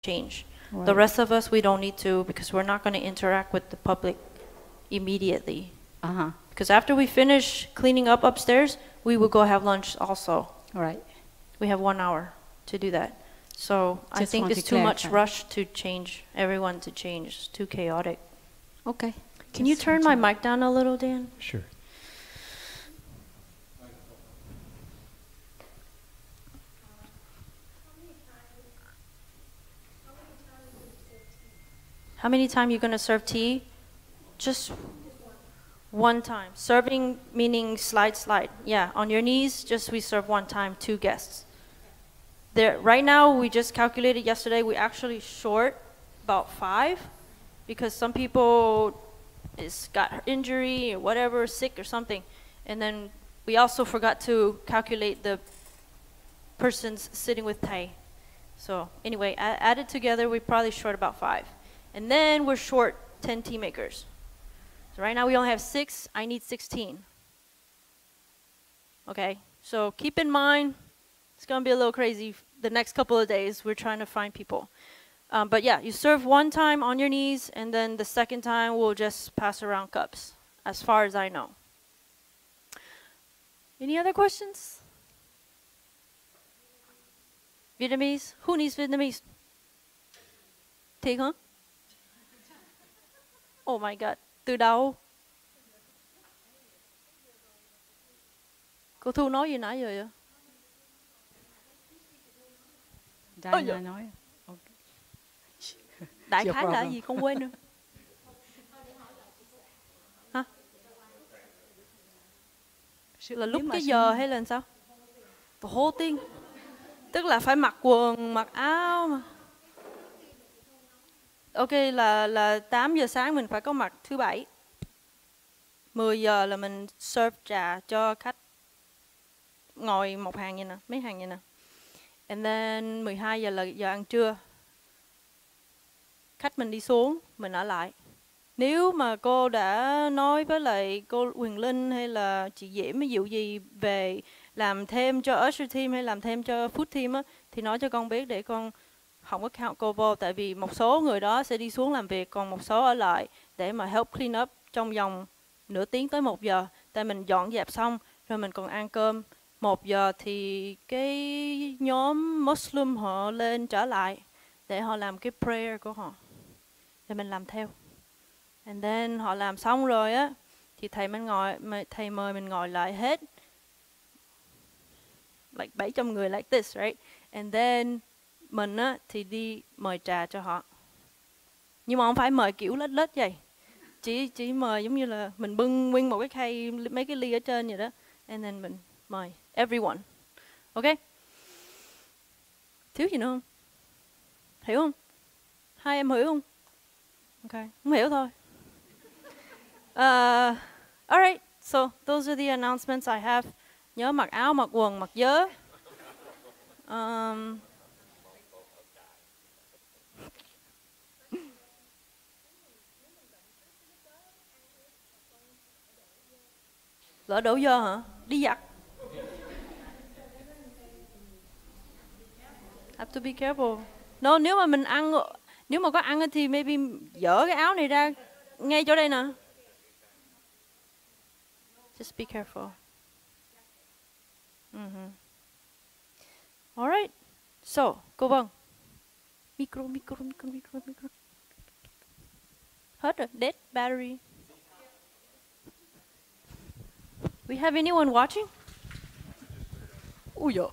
change. Right. The rest of us, we don't need to because we're not going to interact with the public immediately. Because after we finish cleaning up upstairs, we will go have lunch also. Right. We have 1 hour to do that. So I Just think want it's to too much clarify. rush to change, everyone to change. It's too chaotic. Okay. Can you turn my mic down a little, Dan? Sure. How many times you gonna serve tea? Just one time. Serving meaning slide. Yeah, on your knees, just we serve one time, 2 guests. There, right now, we just calculated yesterday, we actually short about 5 because some people got injury or whatever, sick or something. And then we also forgot to calculate the persons sitting with thầy. So anyway, added together, we probably short about 5. And then we're short 10 tea makers. So right now we only have 6. I need 16. Okay, so keep in mind, it's going to be a little crazy the next couple of days. We're trying to find people. But yeah, you serve one time on your knees, and then the second time we'll just pass around cups, as far as I know. Any other questions? Vietnamese? Who needs Vietnamese? Thiệt hả? Oh my god, từ đâu? Cô Thu nói gì nãy giờ vậy? Diana nói. Đại khái là gì không quên nữa. Hả? Là lúc cái giờ hay là sao? The whole thing. Tức là phải mặc quần, mặc áo mà. Ok, là 8 giờ sáng mình phải có mặt thứ Bảy. 10 giờ là mình serve trà cho khách. Ngồi một hàng như nè, mấy hàng như nè. And then 12 giờ là giờ ăn trưa. Khách mình đi xuống, mình ở lại. Nếu mà cô đã nói với lại cô Huyền Linh hay là chị Diễm ví dụ gì về làm thêm cho Usher Team hay làm thêm cho Food Team á, thì nói cho con biết để con không có count cô vô. Tại vì một số người đó sẽ đi xuống làm việc, còn một số ở lại để mà help clean up trong vòng nửa tiếng tới 1 giờ. Tại mình dọn dẹp xong rồi mình còn ăn cơm. 1 giờ thì cái nhóm Muslim họ lên trở lại để họ làm cái prayer của họ. Để mình làm theo. And then họ làm xong rồi á thì thầy mời mình ngồi lại hết like 700 người like this, right? And then mình á thì đi mời trà cho họ. Nhưng mà không phải mời kiểu lết lết vậy. Chỉ mời giống như là mình bưng nguyên một cái khay mấy cái ly ở trên vậy đó. And then mình mời everyone. Ok? Thiếu gì nữa không? Hiểu không? Hai em hiểu không? Ok, không hiểu thôi. Alright, so those are the announcements I have. Nhớ mặc áo, mặc quần, mặc vớ. Lỡ đổ dơ hả? Đi giặt. Have to be careful. No, nếu mà mình ăn, nếu mà có ăn thì maybe dỡ cái áo này ra ngay chỗ đây nè. Just be careful. Alright. So, cô Vân. Micro. Hết rồi. Dead battery. We have anyone watching? Ui dồi.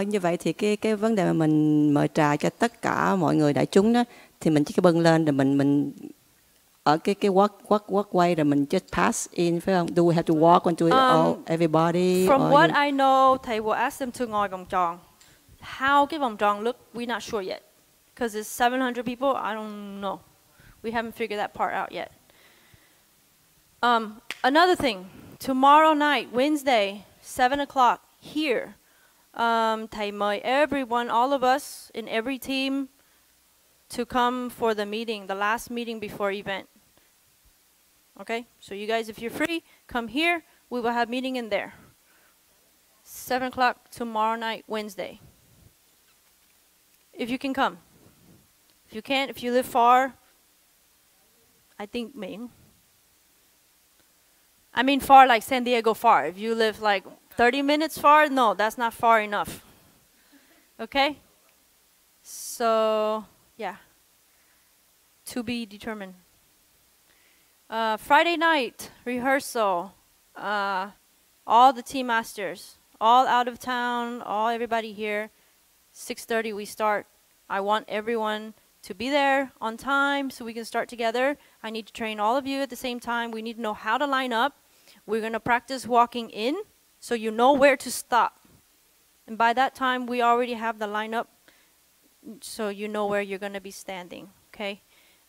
Như vậy thì cái vấn đề mà mình mời trà cho tất cả mọi người đại chúng đó thì mình chỉ cái bưng lên rồi mình ở cái walkway rồi mình just pass in phải không? Do we have to walk onto it all everybody? From what I know, thầy will ask them to ngồi vòng tròn. How cái vòng tròn look, we're not sure yet. Because it's 700 people, I don't know. We haven't figured that part out yet. Another thing, tomorrow night, Wednesday, 7 o'clock, here. Thầy mời everyone, all of us in every team to come for the meeting, the last meeting before event. Okay, so you guys, if you're free, come here. We will have meeting in there. 7 o'clock tomorrow night, Wednesday. if you can come. If you can't, if you live far, I think miễn. I mean far like San Diego far. If you live like 30 minutes far, no, that's not far enough. Okay? So, yeah. To be determined. Friday night rehearsal. All the team masters, all out of town, everybody here. 6:30 we start. I want everyone to be there on time so we can start together. I need to train all of you at the same time. We need to know how to line up. We're going to practice walking in so you know where to stop. And by that time, we already have the lineup so you know where you're going to be standing, okay?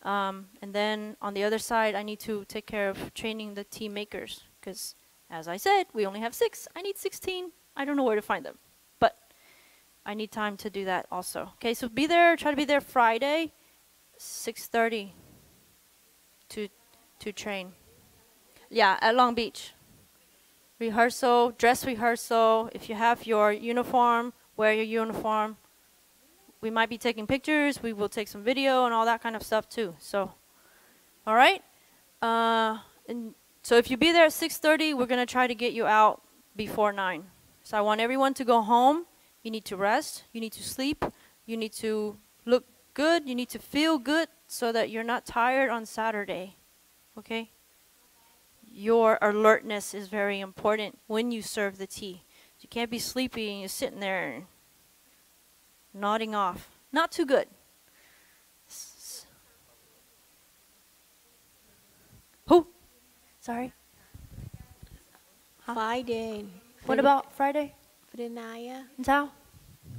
And then on the other side, I need to take care of training the team makers because, as I said, we only have 6. I need 16. I don't know where to find them, but I need time to do that also. Okay, so be there. Try to be there Friday, 6:30 to train. Yeah, at Long Beach. Rehearsal, dress rehearsal. If you have your uniform, wear your uniform. We might be taking pictures. We will take some video and all that kind of stuff too. So, all right. And so if you be there at 6:30, we're gonna try to get you out before 9. So I want everyone to go home. You need to rest. You need to sleep. You need to look good. You need to feel good so that you're not tired on Saturday. Okay? Your alertness is very important when you serve the tea. You can't be sleepy and you're sitting there nodding off. Not too good. Who? Sorry. Friday. What about Friday? Friday night á. Sao?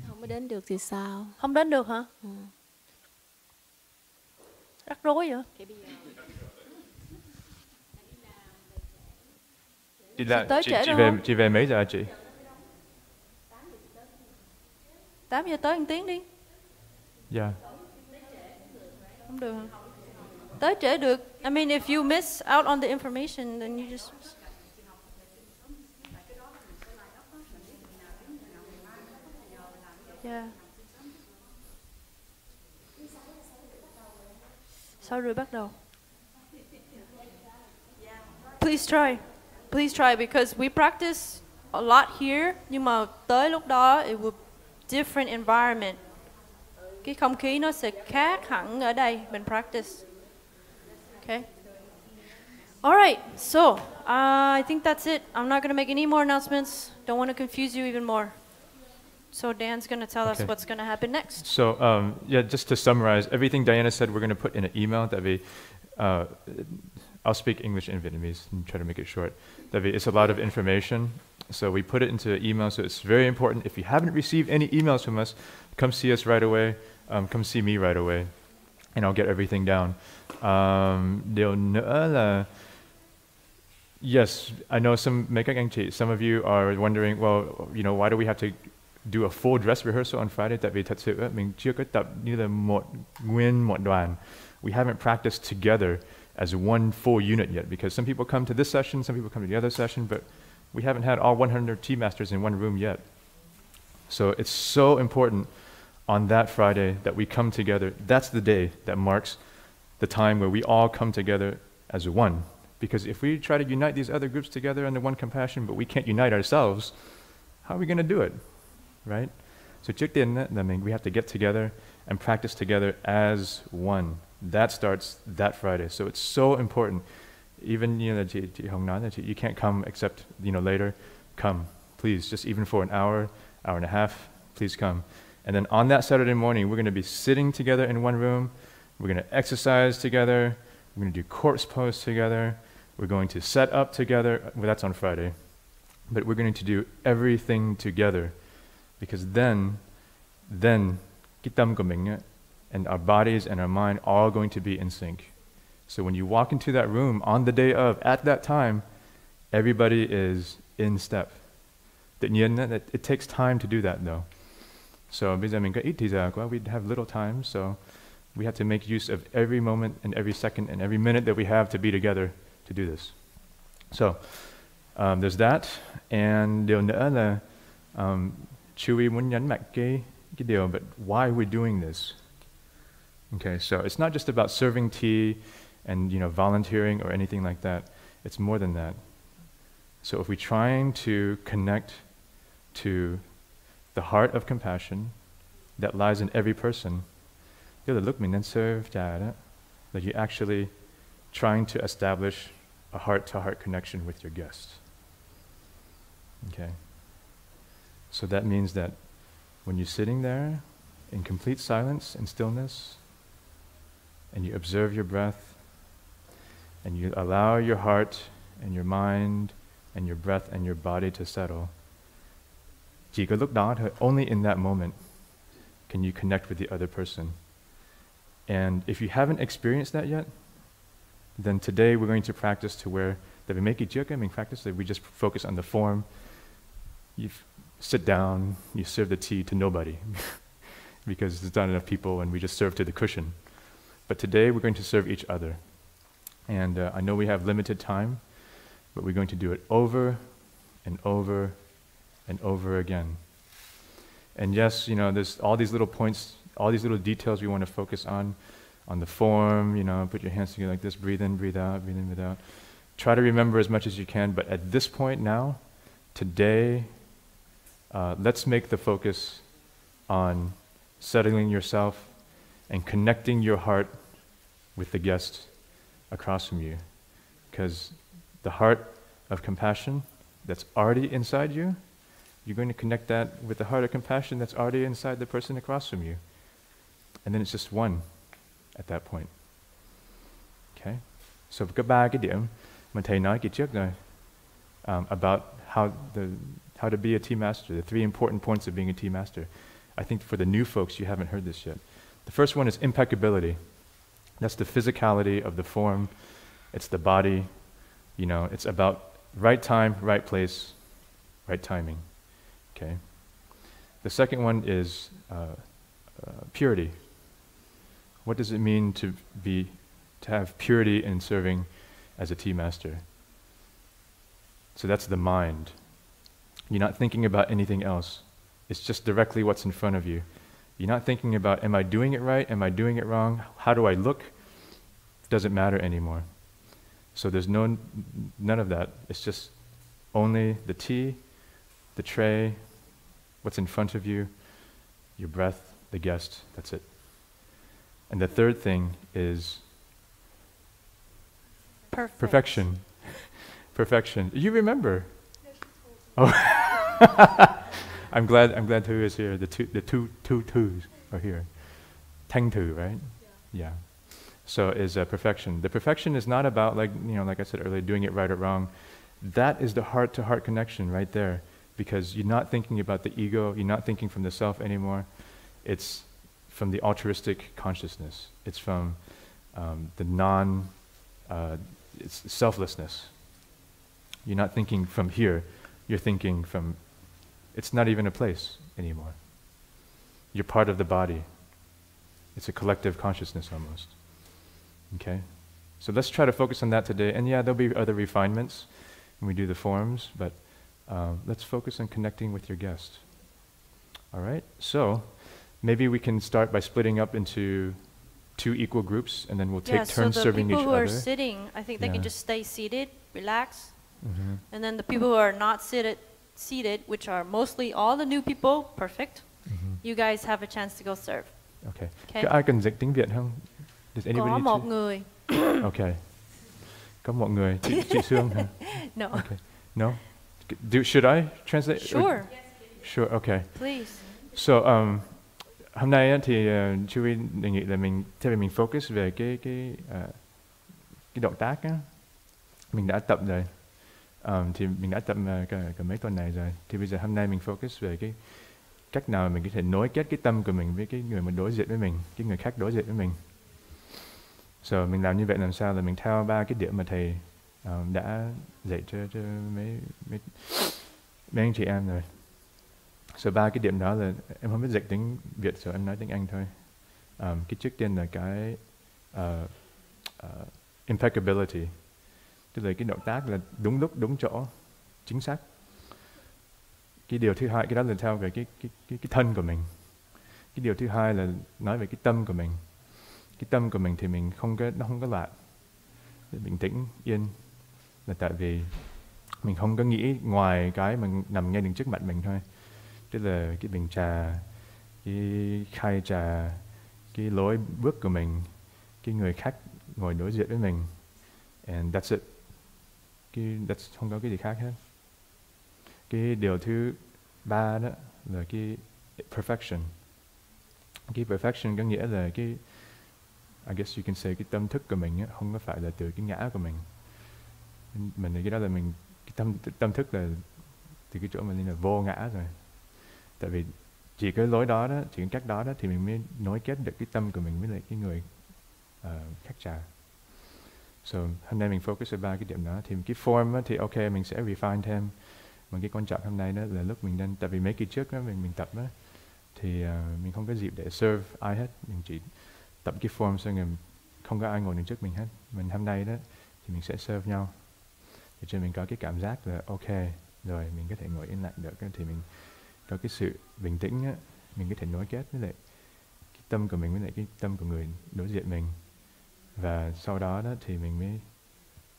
Không có đến được thì sao? Không đến được hả? Rắc rối vậy? Chị về mấy giờ chị? 8 giờ tới 1 tiếng đi. Dạ. Không được hả? Tới trễ được. I mean, if you miss out on the information, then you just... Yeah. 6 rưỡi bắt đầu. Please try. Please try because we practice a lot here. Nhưng mà tới lúc đó, it will different environment. Cái không khí nó sẽ khác hẳn ở đây. Mình practice. Okay. All right. So, I think that's it. I'm not going to make any more announcements. Don't want to confuse you even more. So Dan's going to tell us what's going to happen next. So, yeah, just to summarize, everything Diana said, we're going to put in an email. I'll speak English and Vietnamese and try to make it short. It's a lot of information, so we put it into an email, so it's very important. If you haven't received any emails from us, come see us right away, come see me right away, and I'll get everything down. Điều nữa là, yes, I know some of you are wondering, well, you know, why do we have to do a full dress rehearsal on Friday? Tại vì thật sự mình chưa có tập như là một đoàn. We haven't practiced together as one full unit yet, because some people come to this session, some people come to the other session, but we haven't had all 100 team masters in one room yet. So it's so important on that Friday that we come together. That's the day that marks the time where we all come together as one. Because if we try to unite these other groups together under one compassion, but we can't unite ourselves, how are we going to do it, right? So trước tiên, we have to get together and practice together as one. That starts that Friday. So it's so important. Even, you know, chị Hồng nói that you can't come except, you know, later. Come, please, just even for an hour and a half, please come. And then on that Saturday morning, we're going to be sitting together in one room. We're going to exercise together. We're going to do corpse pose together. We're going to set up together. Well, that's on Friday. But we're going to do everything together. Because then, cái tâm của mình and our bodies and our mind all going to be in sync. So when you walk into that room on the day of, at that time, everybody is in step. Tự nhiên, it takes time to do that though. So bây giờ mình có ít thời gian quá, we have little time, so we have to make use of every moment and every second and every minute that we have to be together to do this. So there's that. And điều nữa là Chewy muốn nhấn mạnh cái điều, but why are we doing this? Okay, so it's not just about serving tea and volunteering or anything like that. It's more than that. So if we're trying to connect to the heart of compassion that lies in every person, tức là lúc mình đang serve trà đó, that you're actually trying to establish a heart-to-heart connection with your guests. Okay. So that means that when you're sitting there in complete silence and stillness, and you observe your breath, and you allow your heart and your mind and your breath and your body to settle, chỉ có lúc đó thôi, only in that moment can you connect with the other person. And if you haven't experienced that yet, then today we're going to practice to where that we make it practice that we just focus on the form. You sit down, you serve the tea to nobody because there's not enough people and we just serve to the cushion. But today we're going to serve each other. And I know we have limited time, but we're going to do it over and over and over again. And yes, there's all these little points, all these little details we want to focus on the form, put your hands together like this, breathe in, breathe out, breathe in, breathe out. Try to remember as much as you can, but at this point now, today, let's make the focus on settling yourself and connecting your heart with the guest across from you. Because the heart of compassion that's already inside you, you're going to connect that with the heart of compassion that's already inside the person across from you. And then it's just one at that point. Okay? So có ba cái điểm mà thầy nói kỳ trước rồi about how to be a tea master, the 3 important points of being a tea master. I think for the new folks, you haven't heard this yet. The first one is impeccability. That's the physicality of the form. It's the body. It's about right time, right place, right timing. Okay. The second one is purity. What does it mean to have purity in serving as a tea master? So that's the mind. You're not thinking about anything else. It's just directly what's in front of you. You're not thinking about, am I doing it right? Am I doing it wrong? How do I look? It doesn't matter anymore. So there's none of that. It's just only the tea, the tray, what's in front of you, your breath, the guest, that's it. And the third thing is perfection. Perfection. You remember? Oh, I'm glad Tu is here. The two twos are here. Thanh Tu, right? Yeah. So is perfection. The perfection is not about like I said earlier, doing it right or wrong. That is the heart-to-heart connection right there, because you're not thinking about the ego. You're not thinking from the self anymore. It's from the altruistic consciousness. It's from it's selflessness. You're not thinking from here. You're thinking from, it's not even a place anymore. You're part of the body. It's a collective consciousness almost. Okay? So let's try to focus on that today. And yeah, there'll be other refinements when we do the forms, but let's focus on connecting with your guest. All right? So maybe we can start by splitting up into 2 equal groups, and then we'll take turns serving each other. So the people who are sitting, I think they can just stay seated, relax. Mm-hmm. And then the people who are not seated, which are mostly all the new people, perfect. Mm-hmm. You guys have a chance to go serve. Okay. Okay. Có ai cần dịch tiếng Việt không? Does anybody Có need một to? người. Okay. Có một người. Chị Sương hả? No. Okay. No? Should I translate? Sure. Sure, okay. Please. So, hôm nay thì chú ý đề nghị là mình focus về cái động tác á. Mình đã tập rồi. Thì mình đã tập cả mấy tuần này rồi. Thì bây giờ hôm nay mình focus về cái cách nào mình có thể nối kết cái tâm của mình với cái người mà đối diện với mình, cái người khác đối diện với mình. So mình làm như vậy làm sao là mình theo 3 cái điểm mà thầy đã dạy cho mấy anh chị em rồi. So 3 cái điểm đó là em không biết dịch tiếng Việt, rồi em nói tiếng Anh thôi. Cái trước tiên là cái impeccability, tức là cái động tác là đúng lúc, đúng chỗ, chính xác. Cái điều thứ hai, cái đó là theo về cái thân của mình. Cái điều thứ hai là nói về cái tâm của mình. Cái tâm của mình thì mình nó không có loạn, bình tĩnh, yên, là tại vì mình không có nghĩ ngoài cái mà nằm ngay đứng trước mặt mình thôi. Tức là cái bình trà, cái khay trà, cái lối bước của mình, cái người khách ngồi đối diện với mình, and that's it. Không có cái gì khác hết. Cái điều thứ ba đó là cái perfection. Cái perfection có nghĩa là cái, I guess you can say, cái tâm thức của mình á, không có phải là từ cái ngã của mình. Mình cái đó là mình, cái tâm thức là từ cái chỗ mình là vô ngã rồi. Tại vì chỉ cái lối đó, chỉ cái cách đó thì mình mới nối kết được cái tâm của mình với lại cái người khách trà. So hôm nay mình focus ở ba cái điểm đó. Thì cái form á, thì ok mình sẽ refine thêm. Mà cái quan trọng hôm nay đó là lúc mình đang, tại vì mấy kỳ trước đó, mình tập đó, thì mình không có dịp để serve ai hết. Mình chỉ tập cái form xong rồi không có ai ngồi đứng trước mình hết. Mình hôm nay đó thì mình sẽ serve nhau, để cho mình có cái cảm giác là ok rồi mình có thể ngồi yên lặng được, thì mình có cái sự bình tĩnh á, mình có thể nối kết với lại cái tâm của mình với lại cái tâm của người đối diện mình, và sau đó thì mình mới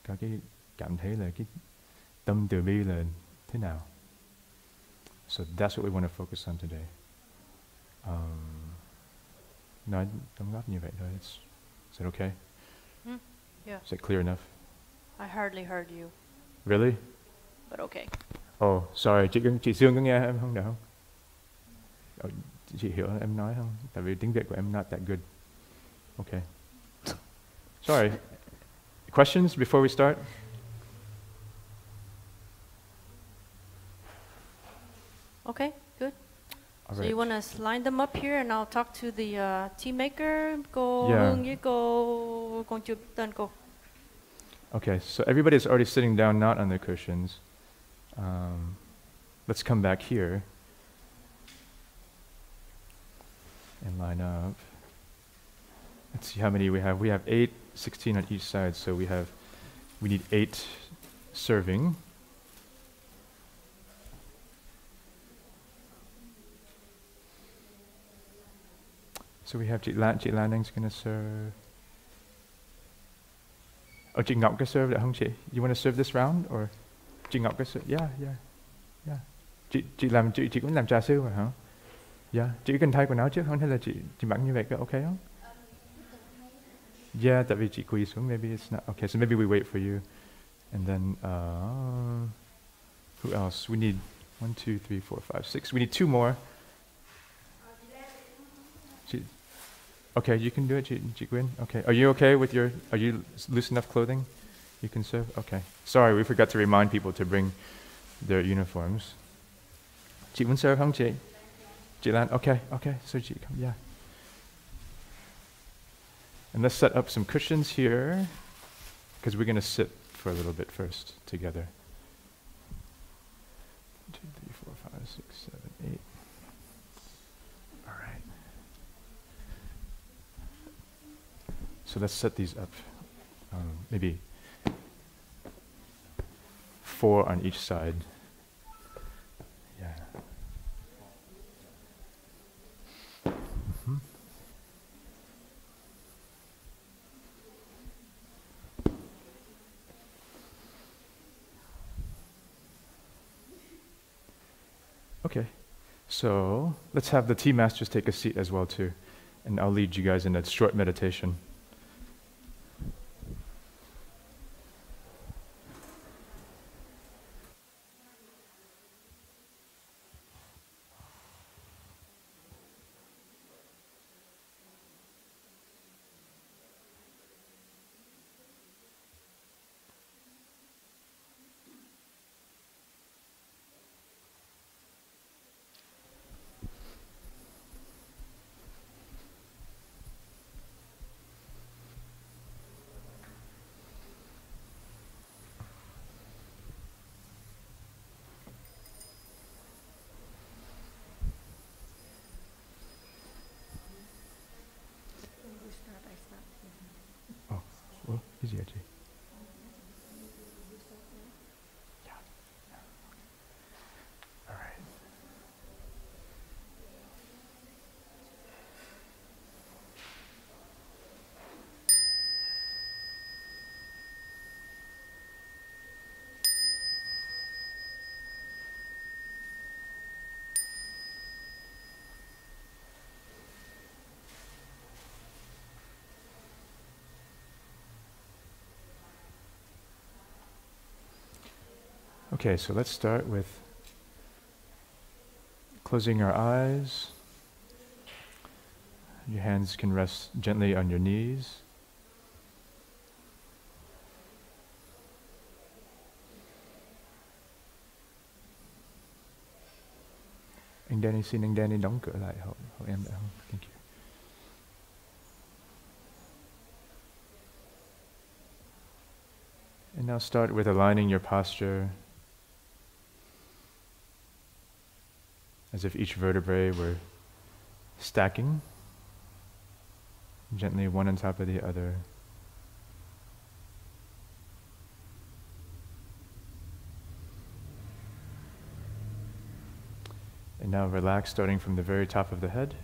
có cái cảm thấy là cái tâm từ bi là thế nào. So that's what we want to focus on today. Nói đóng góp như vậy thôi. Is that okay? Yeah. Is it clear enough? I hardly heard you, Really? but okay. Oh, sorry. Chị Dương có nghe em không được không? Chị hiểu em nói không? Tại vì tiếng Việt của em not that good. Okay. Sorry. Questions before we start? Okay, good. All So right. you want to line them up here, and I'll talk to the team maker, cô Yeah. Hương với con chưa biết tên cô. Okay, so everybody's already sitting down, not on their cushions. Let's come back here and line up. Let's see how many we have. We have 8, 16 on each side, so we need 8 serving. So we have chị Lan Ang's gonna serve. Oh, chị Ngọc có serve được không chị? You want to serve this round or chị Ngọc có serve? Yeah. Chị cũng làm trà sư mà hả? Yeah. Chị cần thay quần áo trước không, hay là chị mặc như vậy có okay không? Yeah, tại vì chị quỳ xuống, maybe it's not okay. So maybe we wait for you, and then who else? We need 1, 2, 3, 4, 5, 6. We need 2 more. Okay, you can do it, chị Quyên. Okay, are you okay with your? Are you loose enough clothing? You can serve. Okay. Sorry, we forgot to remind people to bring their uniforms. Chị muốn serve không chị? Chị Lan. Okay. So chị come. Yeah. And let's set up some cushions here, because we're going to sit for a little bit first together. 2, 3, 4, 5, 6, 7, 8. All right. So let's set these up. Maybe 4 on each side. Yeah. Okay, so let's have the tea masters take a seat as well too, and I'll lead you guys in a short meditation. Well, easy, Ajay. Yeah. All right. Okay, so let's start with closing our eyes. Your hands can rest gently on your knees. Anh Danny, xin anh Danny đóng cửa lại hộ em đã không? Thank you. And now start with aligning your posture as if each vertebrae were stacking gently one on top of the other. And now relax, starting from the very top of the head,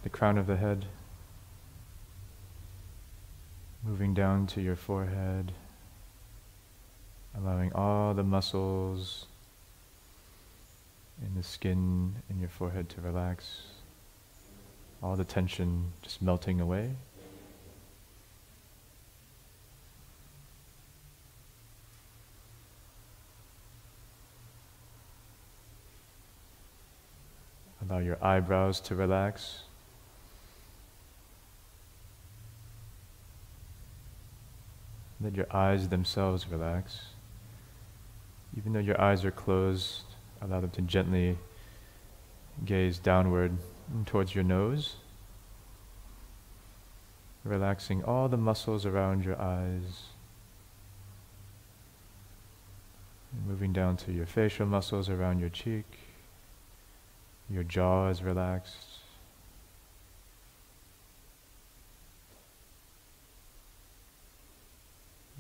the crown of the head, moving down to your forehead, allowing all the muscles in the skin in your forehead to relax, all the tension just melting away. Allow your eyebrows to relax. Let your eyes themselves relax. Even though your eyes are closed, allow them to gently gaze downward towards your nose, relaxing all the muscles around your eyes, and moving down to your facial muscles around your cheek. Your jaw is relaxed.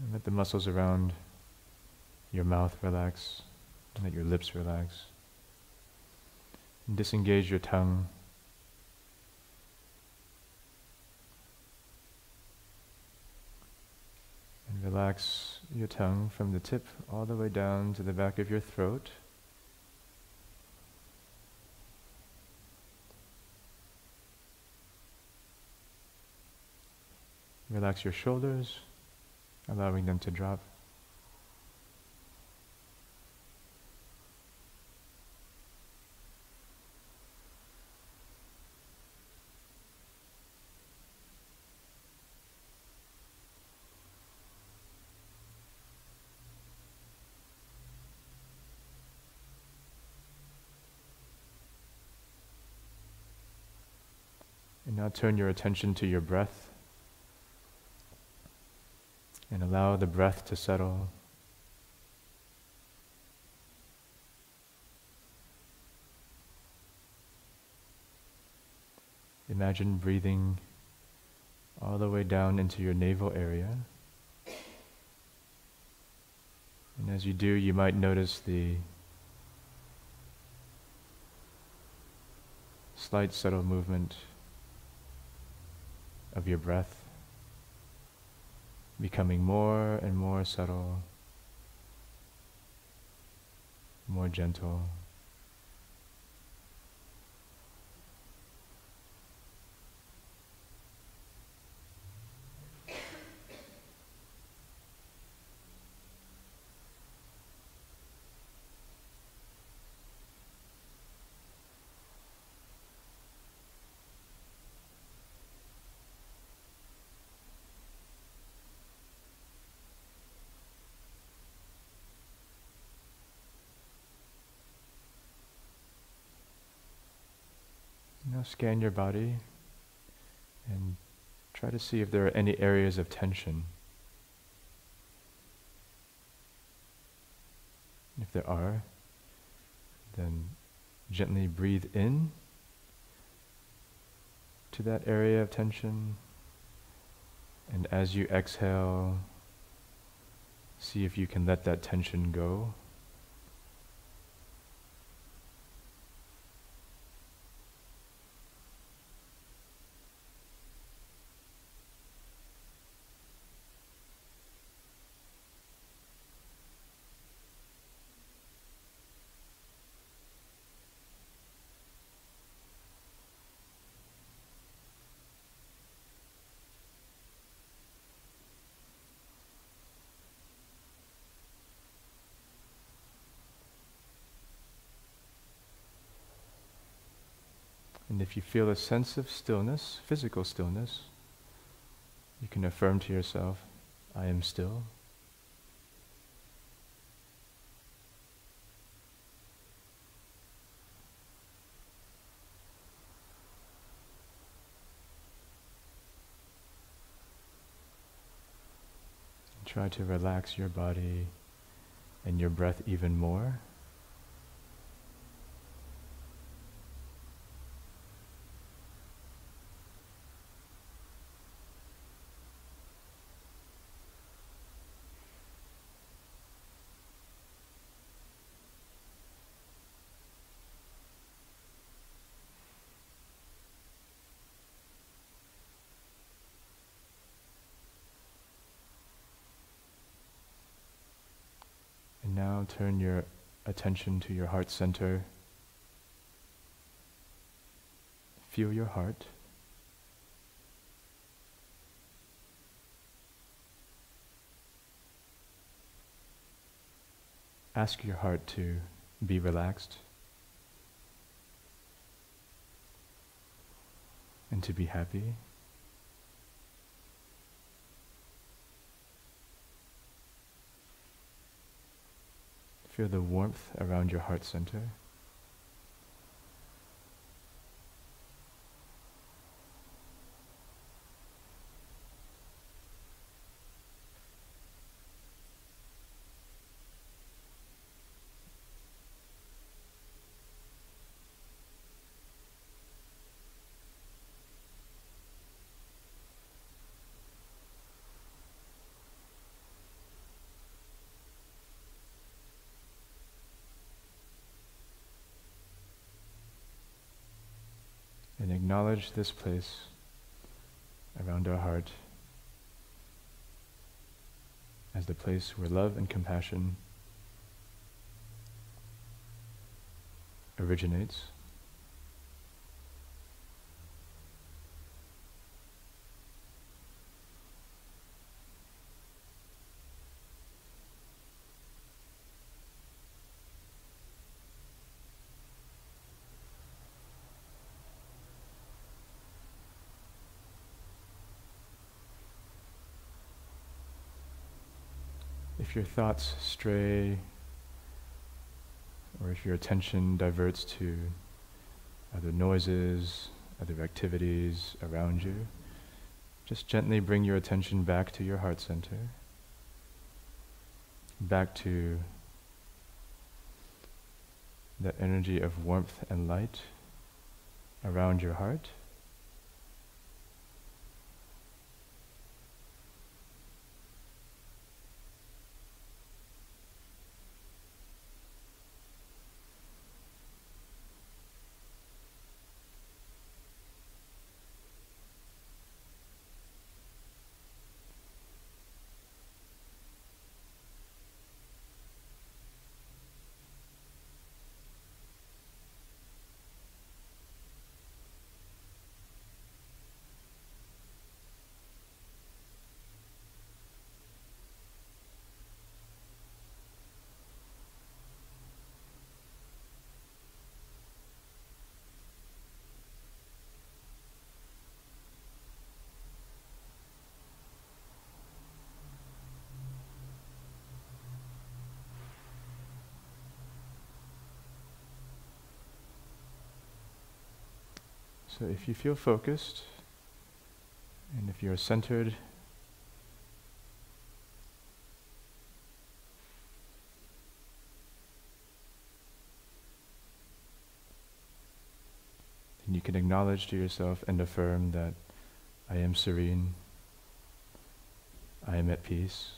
And let the muscles around your mouth relax. And let your lips relax. And disengage your tongue. And relax your tongue from the tip all the way down to the back of your throat. Relax your shoulders, allowing them to drop. And now turn your attention to your breath. And allow the breath to settle. Imagine breathing all the way down into your navel area. And as you do, you might notice the slight subtle movement of your breath, becoming more and more subtle, more gentle. Now scan your body and try to see if there are any areas of tension. If there are, then gently breathe in to that area of tension, and as you exhale, see if you can let that tension go. And if you feel a sense of stillness, physical stillness, you can affirm to yourself, I am still. Try to relax your body and your breath even more. And now turn your attention to your heart center. Feel your heart. Ask your heart to be relaxed and to be happy. Feel the warmth around your heart center. And acknowledge this place around our heart as the place where love and compassion originates. If your thoughts stray, or if your attention diverts to other noises, other activities around you, just gently bring your attention back to your heart center, back to that energy of warmth and light around your heart. So if you feel focused, and if you're centered, then you can acknowledge to yourself and affirm that I am serene, I am at peace.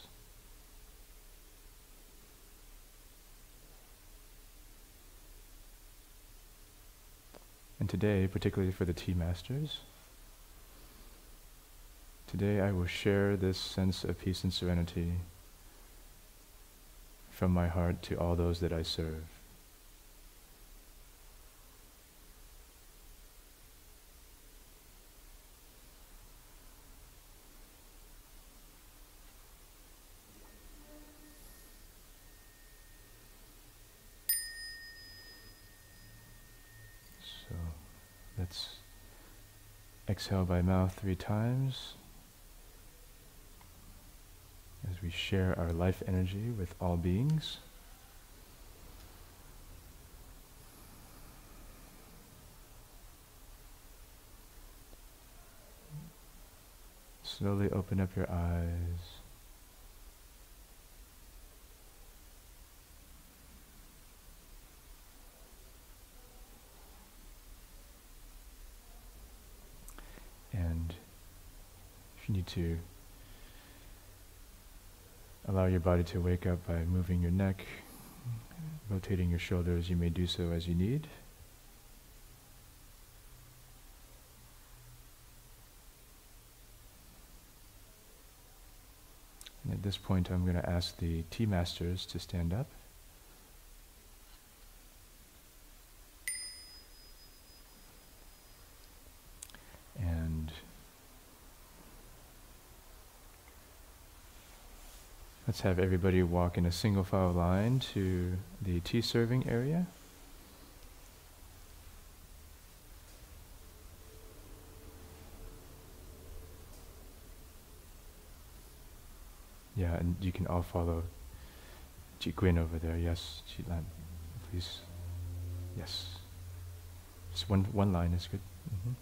And today, particularly for the tea masters, today I will share this sense of peace and serenity from my heart to all those that I serve. So let's exhale by mouth 3 times as we share our life energy with all beings. Slowly open up your eyes. And if you need to allow your body to wake up by moving your neck, rotating your shoulders, you may do so as you need. And at this point, I'm going to ask the tea masters to stand up. And let's have everybody walk in a single file line to the tea serving area. Yeah, and you can all follow Chị Quyên over there. Yes, Chị Lan, please. Yes. Just one line is good. Mm-hmm.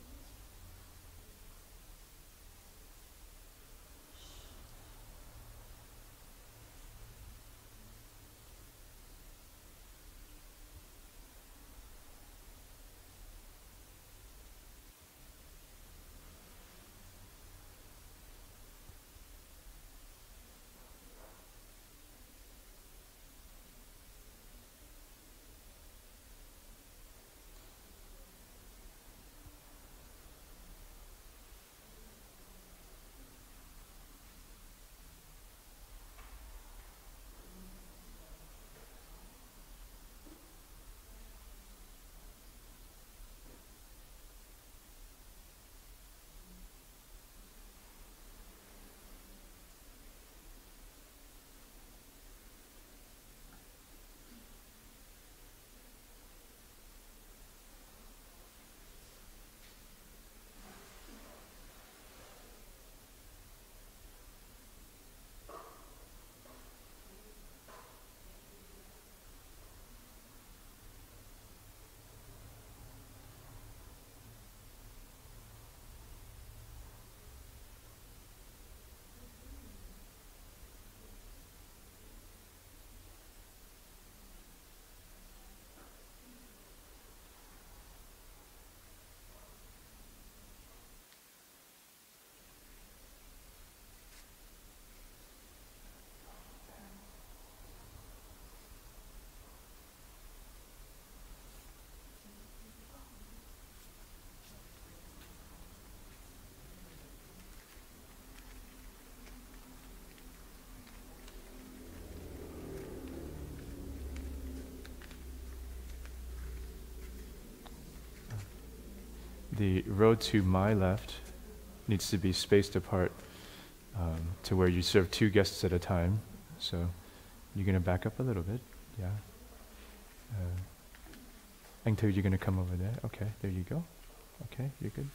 The row to my left needs to be spaced apart to where you serve 2 guests at a time. So you're going to back up a little bit. Yeah. Anh Thư, you're going to come over there. Okay, there you go. Okay, you're good.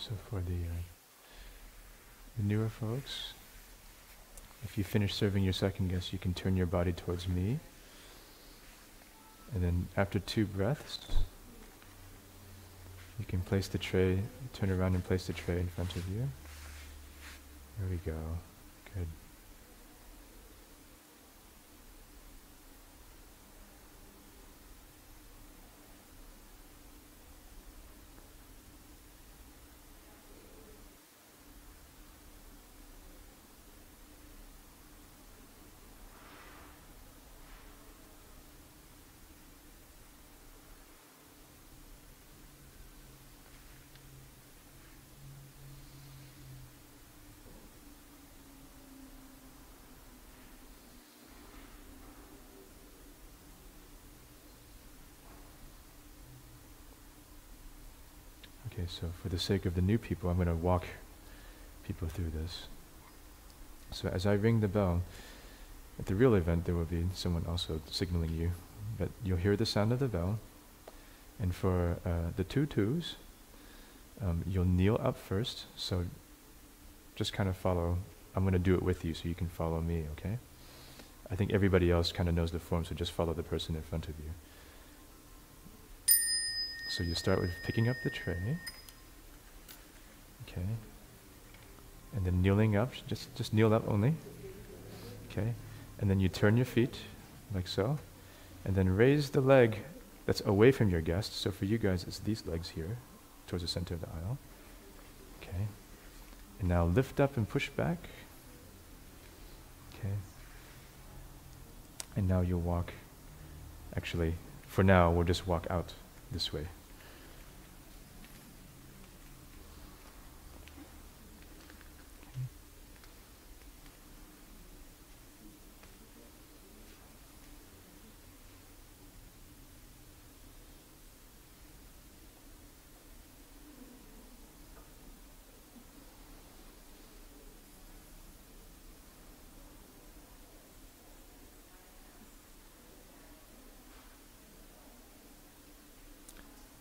So for the newer folks, if you finish serving your second guest, you can turn your body towards me. And then after 2 breaths, you can place the tray, turn around and place the tray in front of you. There we go. Good. Okay, so for the sake of the new people, I'm going to walk people through this. So as I ring the bell, at the real event there will be someone also signaling you, but you'll hear the sound of the bell. And for the 2 twos, you'll kneel up first, so just kind of follow. I'm going to do it with you so you can follow me, okay? I think everybody else kind of knows the form, so just follow the person in front of you. So you start with picking up the tray, okay, and then kneeling up, just kneel up only, okay, and then you turn your feet, like so, and then raise the leg that's away from your guest. So for you guys, it's these legs here, towards the center of the aisle, okay, and now lift up and push back, okay, and now you'll walk, actually, for now, we'll just walk out this way.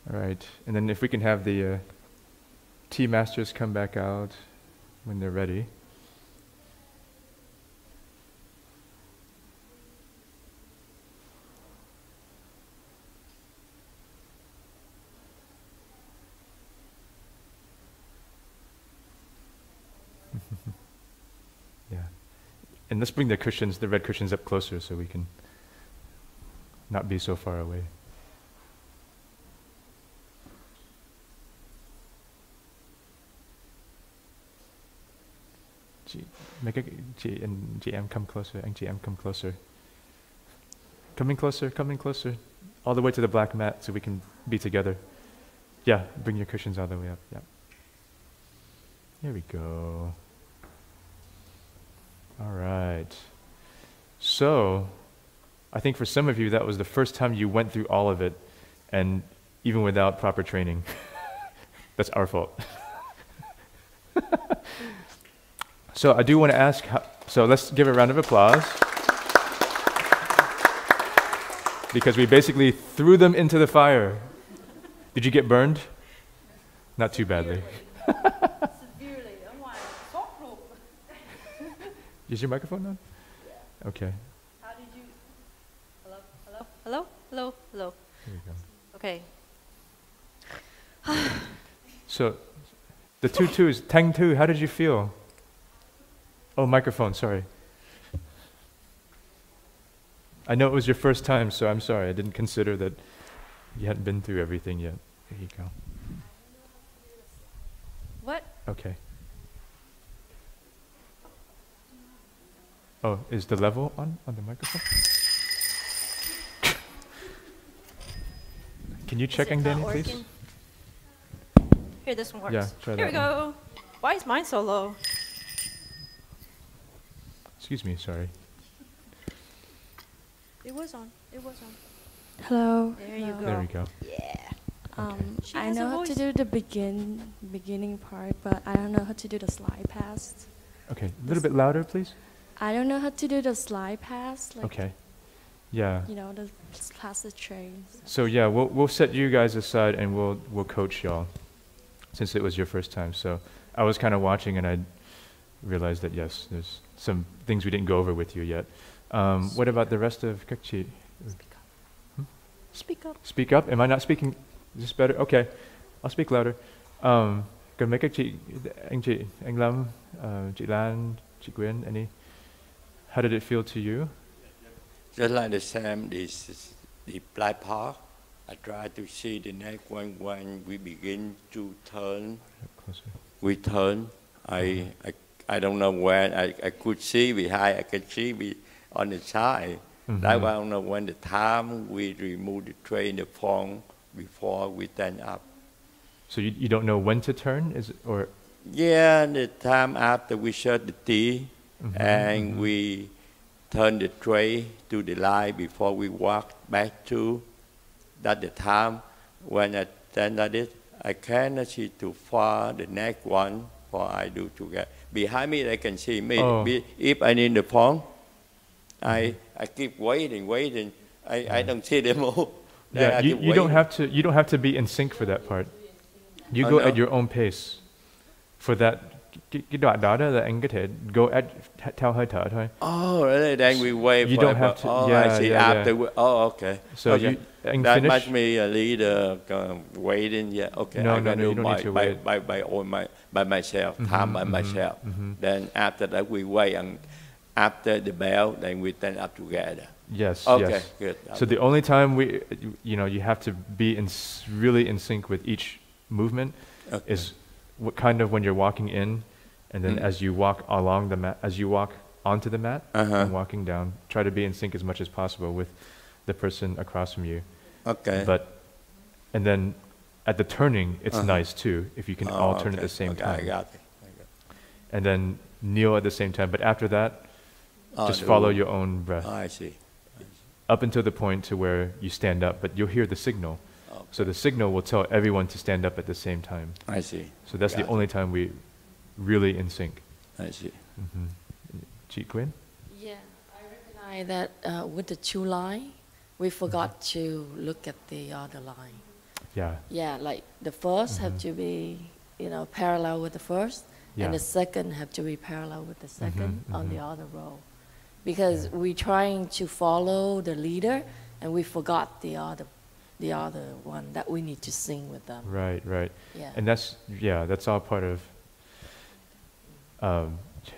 All right, and then if we can have the tea masters come back out when they're ready. Yeah, and let's bring the cushions, the red cushions, up closer so we can not be so far away. Make a G and GM come closer, and GM come closer. Coming closer, all the way to the black mat so we can be together. Yeah, bring your cushions all the way up. Yeah. Here we go. All right. So, I think for some of you that was the first time you went through all of it, and even without proper training. That's our fault. So I do want to ask, so let's give a round of applause. Because we basically threw them into the fire. Did you get burned? Not too badly. Severely. Is your microphone on? Yeah. Okay. How did you? Hello. Here we go. Okay. So, the 2 twos, Tang Tu, how did you feel? Oh, microphone, sorry. I know it was your first time, so I'm sorry. I didn't consider that you hadn't been through everything yet. There you go. What? Okay. Oh, is the level on the microphone? Can you check, Danny, please? Here, this one works. Yeah, try that. Here we go. Why is mine so low? Excuse me, sorry. It was on. Hello. There you go. There we go. Yeah. She I has a know how to voice. do the beginning part, but I don't know how to do the slide pass. Okay, a little bit louder, please. I don't know how to do the slide pass, like Okay. Yeah. you know, the pass the trains. So yeah, we'll set you guys aside and we'll coach y'all. since it was your first time. So I was kind of watching, and I realized that yes, there's some things we didn't go over with you yet. What about the rest of các chị? Speak up. Speak up. Am I not speaking? Is this better? Okay, I'll speak louder. Cần mấy các chị, anh Lâm, chị Lan, chị Quyên, any? How did it feel to you? Just like the same, the black part. I try to see the neck when we begin to turn. Closer. We turn. I don't know when. I could see behind. I can see on the side. That I don't know when the time we remove the tray in the phone before we stand up. So you don't know when to turn, is it, or? Yeah, the time after we serve the tea, and we turn the tray to the line before we walk back to. That's the time when I stand at it. I cannot see too far the next one, for I do together. Behind me, they can see me. Oh. If I need the phone, I keep waiting. I don't see them all. Yeah, you don't have to be in sync for that part. You go at your own pace. For that, cái đoạn đó là anh có thể go at theo hơi thở thôi. Oh, really? Then we wait. You for don't have to. Oh, Yeah, I see. yeah, After. yeah. Okay. So okay. you That finish? must be a leader waiting. Yeah. Okay. No, I no, can you do don't need to wait. by myself. Time by myself. Then after that we wait, and after the bell, then we stand up together. Yes. Okay. Yes. Good. So the only time you have to be really in sync with each movement is when you're walking in, and then as you walk along the mat, as you walk onto the mat and walking down, try to be in sync as much as possible with the person across from you. Okay. And then at the turning, it's nice too if you can all turn at the same time. I got it. And then kneel at the same time. But after that, just follow your own breath. I see. Up until the point to where you stand up, but you'll hear the signal. So the signal will tell everyone to stand up at the same time. I see. So that's the only time we really in sync. I see. Chị Quyên? Yeah, I recognize that with the two line, we forgot to look at the other line. Yeah. Yeah, like the first have to be, parallel with the first, and the second have to be parallel with the second on the other row. Because we're trying to follow the leader, and we forgot the other one that we need to sing with them. Right. Yeah. And that's all part of.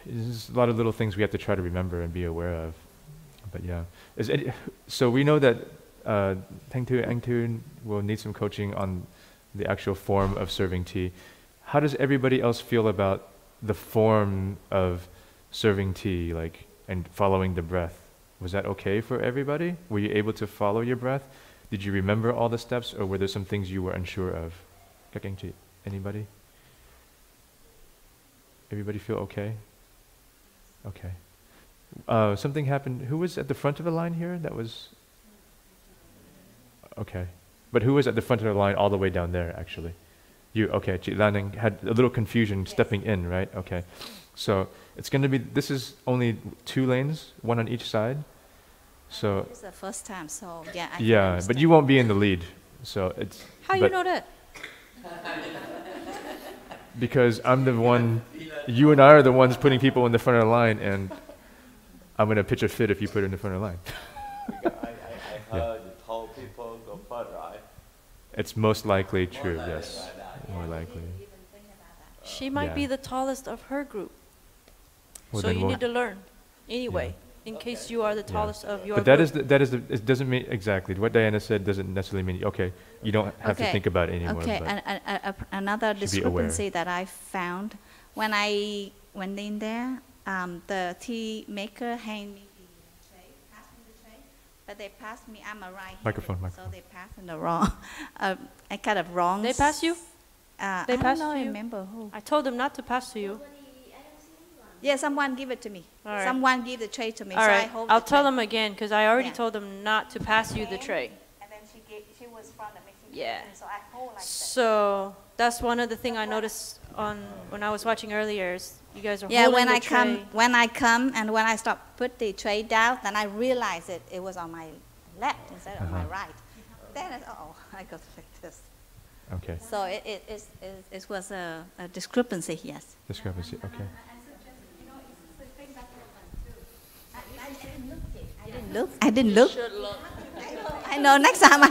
There's a lot of little things we have to try to remember and be aware of. But yeah, so we know that Thanh Thu, Anh Thu will need some coaching on the actual form of serving tea. How does everybody else feel about the form of serving tea, and following the breath? Was that okay for everybody? Were you able to follow your breath? Did you remember all the steps, or were there some things you were unsure of? Các anh chị, anybody? Everybody feel okay? Okay. Something happened. Who was at the front of the line here? That was... Okay. But who was at the front of the line all the way down there, actually? You, okay. Chị Lan had a little confusion stepping in, right? Okay. So it's going to be... This is only 2 lanes, 1 on each side. So... It's the first time, so yeah. Yeah, but you won't be in the lead. So it's... How you know that? Because I'm the one... You and I are the ones putting people in the front of the line, and I'm going to pitch a fit if you put it in the front of the line. I heard the tall people go first, right? It's most likely true, yes. More likely. She might be the tallest of her group. Well, So then you we'll- need to learn anyway, in case you are the tallest of your But group. it doesn't mean, exactly, what Diana said doesn't necessarily mean, okay, you don't have to think about it anymore. Okay, but and another should be aware. discrepancy that I found when I went in there, the tea maker handed me the tray, passed me the tray, but they passed me. I'm a right-handed, Microphone. so they passed in the wrong, I kind of wrong. They pass you? They I passed don't know, you? remember who. I told them not to pass to you. Yeah, someone give it to me. All right. Someone give the tray to me. All so I right, hold I'll the tell tray. them again, because I already Yeah. told them not to pass you the tray. And then she was from the Mexican Yeah. kitchen, so I hold like that. So that's one of the things I noticed when I was watching earlier is you guys are Yeah, holding when the I tray. come and when I stop put the tray down, then I realize it was on my left instead of my right. Then I go like this. Okay. So it was a discrepancy, yes. Discrepancy. Okay. I didn't look. I know next time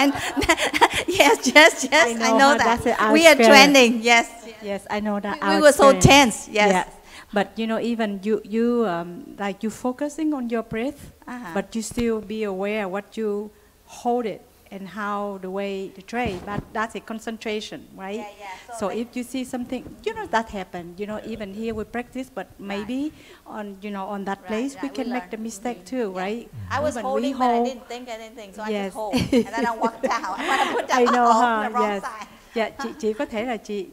yes, I know that. We are training, yes. Yes, I know that. We were so tense, yes. But you know, even you like you focusing on your breath, but you still be aware what you hold it and how the way the tray. But that's a concentration, right? Yeah. So if you see something, you know that happened. You know, even here we practice, but maybe on on that place we can make the mistake too, right? I was Even holding, we but I hold- didn't think anything, so I Yes. just hold, and then I walk down. When I put down, I know, the wrong yes. side. Dạ, chị có thể là chị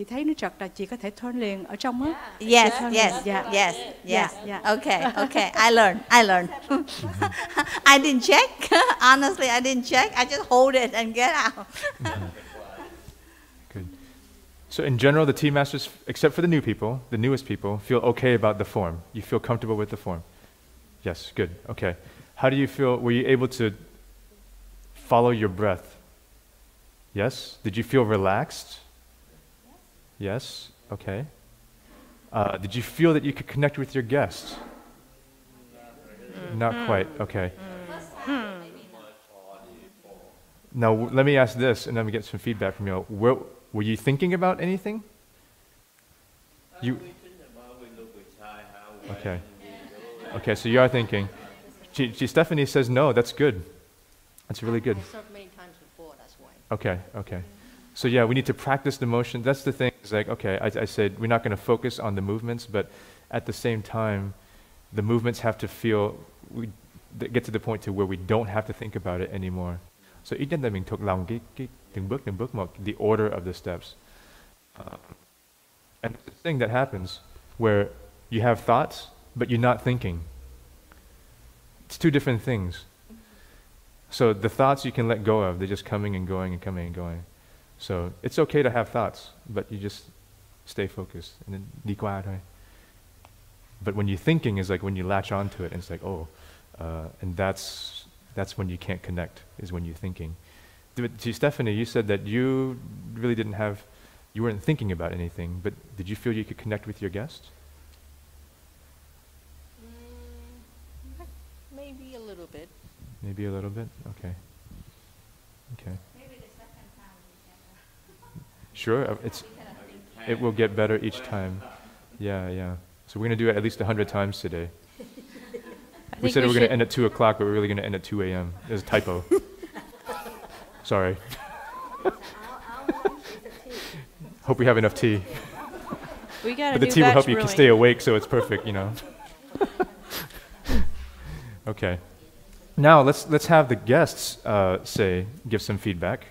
thấy nó trật là chị có thể turn liền ở trong á. Yes, Turn yes, liền, dạ. yes, Dạ, yes. dạ. Okay. I learned. I didn't check. Honestly, I didn't check. I just hold it and get out. Good. So in general, the tea masters, except for the new people, the newest people, feel okay about the form. You feel comfortable with the form. Yes, good. Okay. How do you feel? Were you able to follow your breath? Yes? Did you feel relaxed? Yes? Okay. Did you feel that you could connect with your guests? Not quite. Okay. Now, let me ask this, and let me get some feedback from you. Were you thinking about anything? You. Okay. Okay, so you are thinking. Stephanie says no. That's good. That's really good. Okay. So yeah, we need to practice the motion. That's the thing. It's like, okay, I said we're not going to focus on the movements, but at the same time, the movements have to feel, get to the point to where we don't have to think about it anymore. So ít nhất là mình thuộc lòng từng bước một, the order of the steps. And the thing that happens where you have thoughts, but you're not thinking. It's two different things. So the thoughts you can let go of, they're just coming and going and coming and going. So it's okay to have thoughts, but you just stay focused and then đi qua thôi. But when you're thinking is like when you latch onto it and it's like, and that's when you can't connect, is when you're thinking. Stephanie, you said that you really you weren't thinking about anything, but did you feel you could connect with your guests? Maybe a little bit. Maybe a little bit? Okay. Maybe the second time we can. Sure, it will get better each time. Yeah. So we're going to do it at least 100 times today. We said we were going to end at 2 o'clock, but we're really going to end at 2 a.m. There's a typo. Sorry. Hope we have enough tea. We got But the tea will help you stay awake, so it's perfect, Okay. Now let's have the guests give some feedback.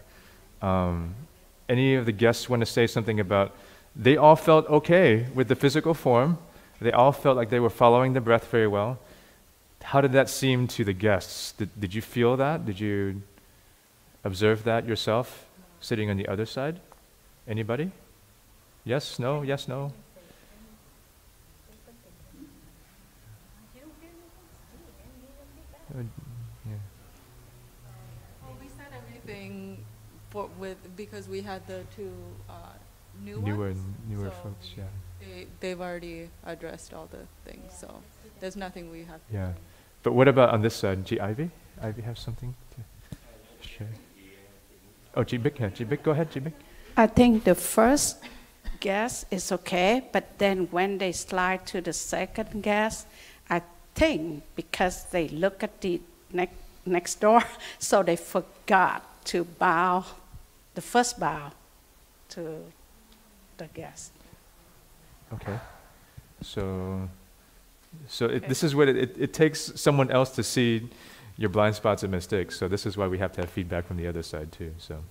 Any of the guests want to say something about? They all felt okay with the physical form. They all felt like they were following the breath very well. How did that seem to the guests? Did you feel that? Did you observe that yourself, sitting on the other side? Anybody? Yes, no, yes, no? We said everything because we had the two new Newer ones. folks, yeah. They've already addressed all the things, so there's nothing we have to Yeah. do. But what about on this side? Ivy? Ivy have something to share? Oh, Big, go ahead, Big. I think the first guess is okay, but then when they slide to the second guess, I think because they look at the next door, so they forgot to bow, the first bow to the guest. Okay. This is what it takes someone else to see your blind spots and mistakes. So this is why we have to have feedback from the other side too. So.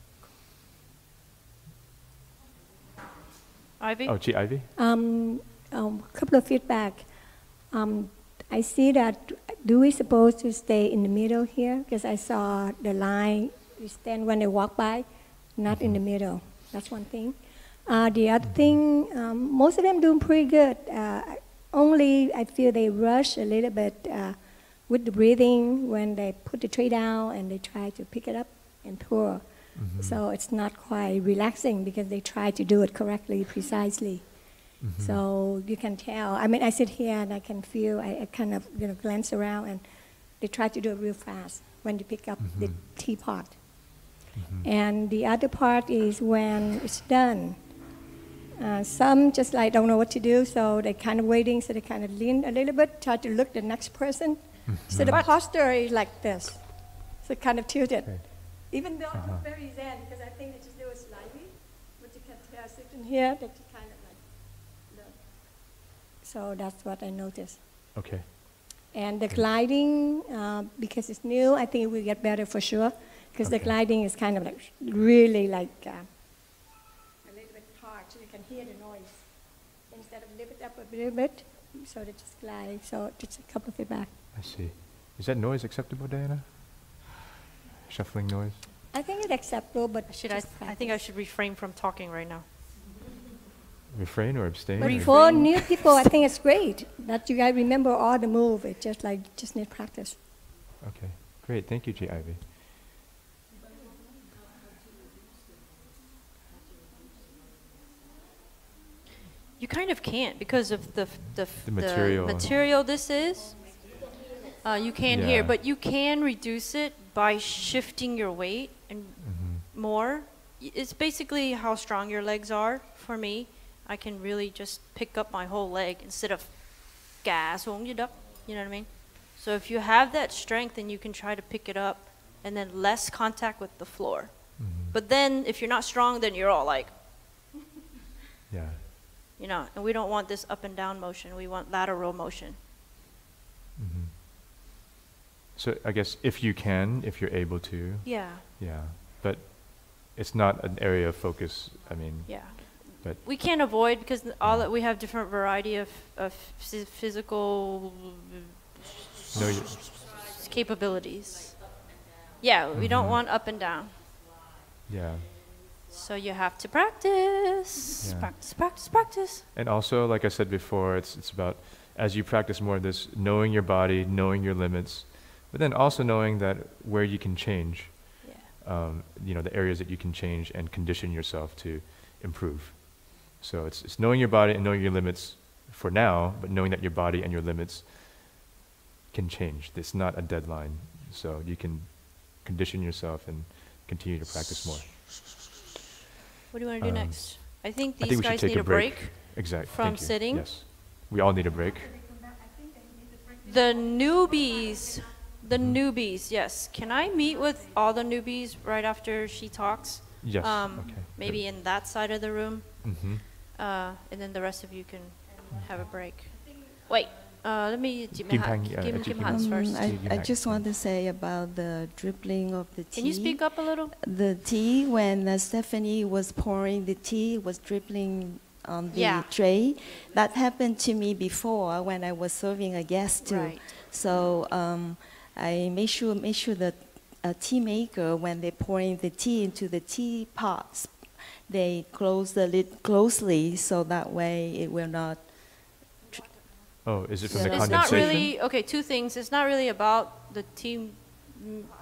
Ivy? Oh, Ivy? A couple of feedback. I see that, do we supposed to stay in the middle here? Because I saw the line, we stand when they walk by, not in the middle. That's one thing. The other thing, most of them doing pretty good. Only I feel they rush a little bit with the breathing when they put the tray down and they try to pick it up and pour. So it's not quite relaxing because they try to do it correctly, precisely. So you can tell. I mean, I sit here and I can feel, I kind of glance around and they try to do it real fast when you pick up the teapot. And the other part is when it's done. Some just like don't know what to do, so they're kind of waiting, so they kind of lean a little bit, try to look the next person. So the posture is like this. So kind of tilted. Right. Even though it's very zen, because I think they just do it slightly, but you can tell sitting here that you kind of like look. So that's what I noticed. Okay. And the gliding, because it's new, I think it will get better for sure. Because the gliding is kind of like really like a little bit hard, so you can hear the noise. Instead of lift it up a little bit, so they just glide. So just a couple of feet back. I see. Is that noise acceptable, Diana? Shuffling noise? I think it's acceptable, but I think I should refrain from talking right now. Refrain or abstain? But for new people, I think it's great that you guys remember all the move. It's just like just need practice. Okay, great. Thank you, G. Ivy. You kind of can't because of the material this is. You can't hear, but you can reduce it by shifting your weight and more. It's basically how strong your legs are. For me, I can really just pick up my whole leg instead of gà xuống dưới đất. You know what I mean? So if you have that strength, then you can try to pick it up, and then less contact with the floor. But then if you're not strong, then you're all like, you know, and we don't want this up and down motion. We want lateral motion. So I guess if you can, if you're able to. Yeah. Yeah. But it's not an area of focus, I mean. Yeah. But we can't avoid because all that we have different variety of physical capabilities. Yeah, we don't want up and down. Yeah. So you have to practice, practice. And also, like I said before, it's about, as you practice more of this, knowing your body, knowing your limits, but then also knowing that where you can change, you know, the areas that you can change and condition yourself to improve. So it's knowing your body and knowing your limits for now, but knowing that your body and your limits can change. It's not a deadline. So you can condition yourself and continue to practice more. What do you want to do next? I think these guys need a break. Exactly. From sitting. Yes. We all need a break. The newbies, yes. Can I meet with all the newbies right after she talks? Yes. Okay. Maybe in that side of the room. And then the rest of you can have a break. Wait. Let me give Kim Hans first. I just want to say about the dribbling of the tea. Can you speak up a little? The tea, when Stephanie was pouring the tea, was dribbling on the tray. That happened to me before when I was serving a guest too. Right. So I make sure that a tea maker, when they're pouring the tea into the teapots, they close the lid closely so that way it will not. Oh, is it from the It's condensation? not really, okay, two things. It's not really about the tea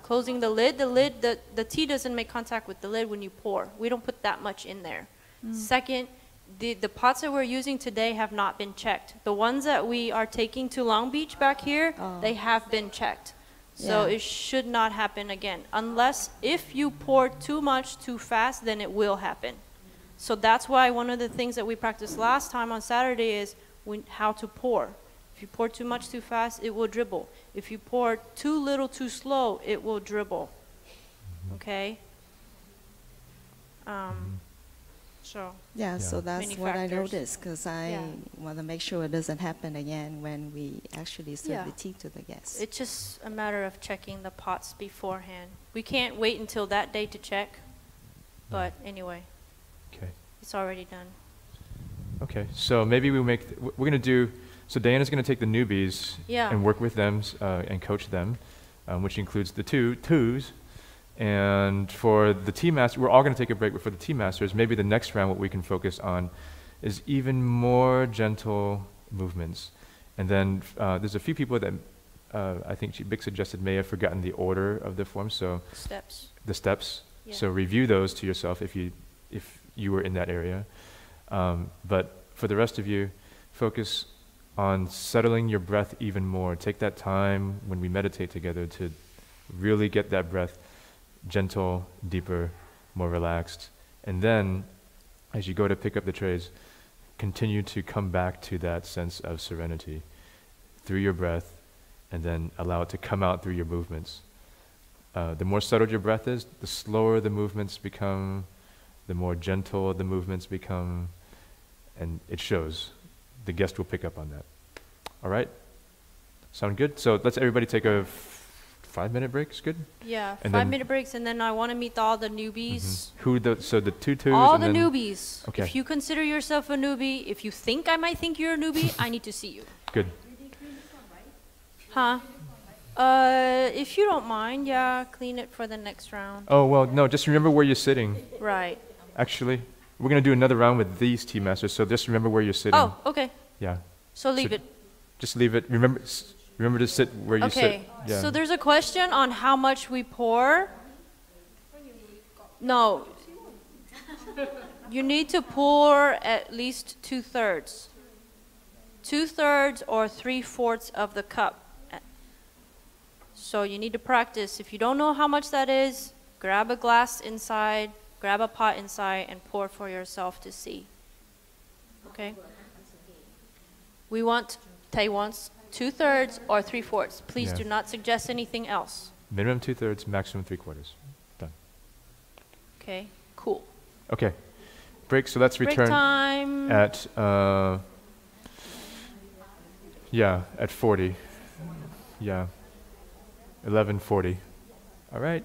closing the lid. The tea doesn't make contact with the lid when you pour. We don't put that much in there. Second, the pots that we're using today have not been checked. The ones that we are taking to Long Beach back here, they have been checked. So it should not happen again. Unless if you pour too much too fast, then it will happen. So that's why one of the things that we practiced last time on Saturday is how to pour. If you pour too much too fast, it will dribble. If you pour too little too slow, it will dribble. Okay? So so that's what I noticed, because I want to make sure it doesn't happen again when we actually serve the tea to the guests. It's just a matter of checking the pots beforehand. We can't wait until that day to check, but anyway, it's already done. Okay, so maybe we're going to do, so Diana's going to take the newbies and work with them and coach them, which includes the twos. And for the tea master, we're all going to take a break, but for the tea masters, maybe the next round what we can focus on is even more gentle movements. And then there's a few people that I think Vic suggested may have forgotten the order of the forms, so steps. The steps. Yeah. So review those to yourself if you were in that area. But for the rest of you, focus on settling your breath even more. Take that time when we meditate together to really get that breath gentle, deeper, more relaxed. And then, as you go to pick up the trays, continue to come back to that sense of serenity through your breath, and then allow it to come out through your movements. The more settled your breath is, the slower the movements become, the more gentle the movements become, and it shows. The guest will pick up on that. All right? Sound good? So let's everybody take a 5-minute break. Is good? Yeah, and 5-minute breaks, and then I want to meet all the newbies. So the tutus? All and the then newbies. Okay. If you consider yourself a newbie, if you think I might think you're a newbie, I need to see you. Good. Huh? If you don't mind, yeah, clean it for the next round. Oh, well, no, just remember where you're sitting. Right. Actually, we're going to do another round with these tea masters, so just remember where you're sitting. Oh, okay. Yeah. So leave it. Just leave it. Remember to sit where you sit. Okay. Yeah. So there's a question on how much we pour. No. You need to pour at least 2/3. 2/3 or 3/4 of the cup. So you need to practice. If you don't know how much that is, grab a glass inside, grab a pot inside, and pour for yourself to see. Okay? We want Tay wants 2/3 or 3/4. Please do not suggest anything else. Minimum 2/3, maximum 3/4. Done. Okay, cool. Okay. Break, so let's Break return time. at, at 40. Yeah. 11:40. All right.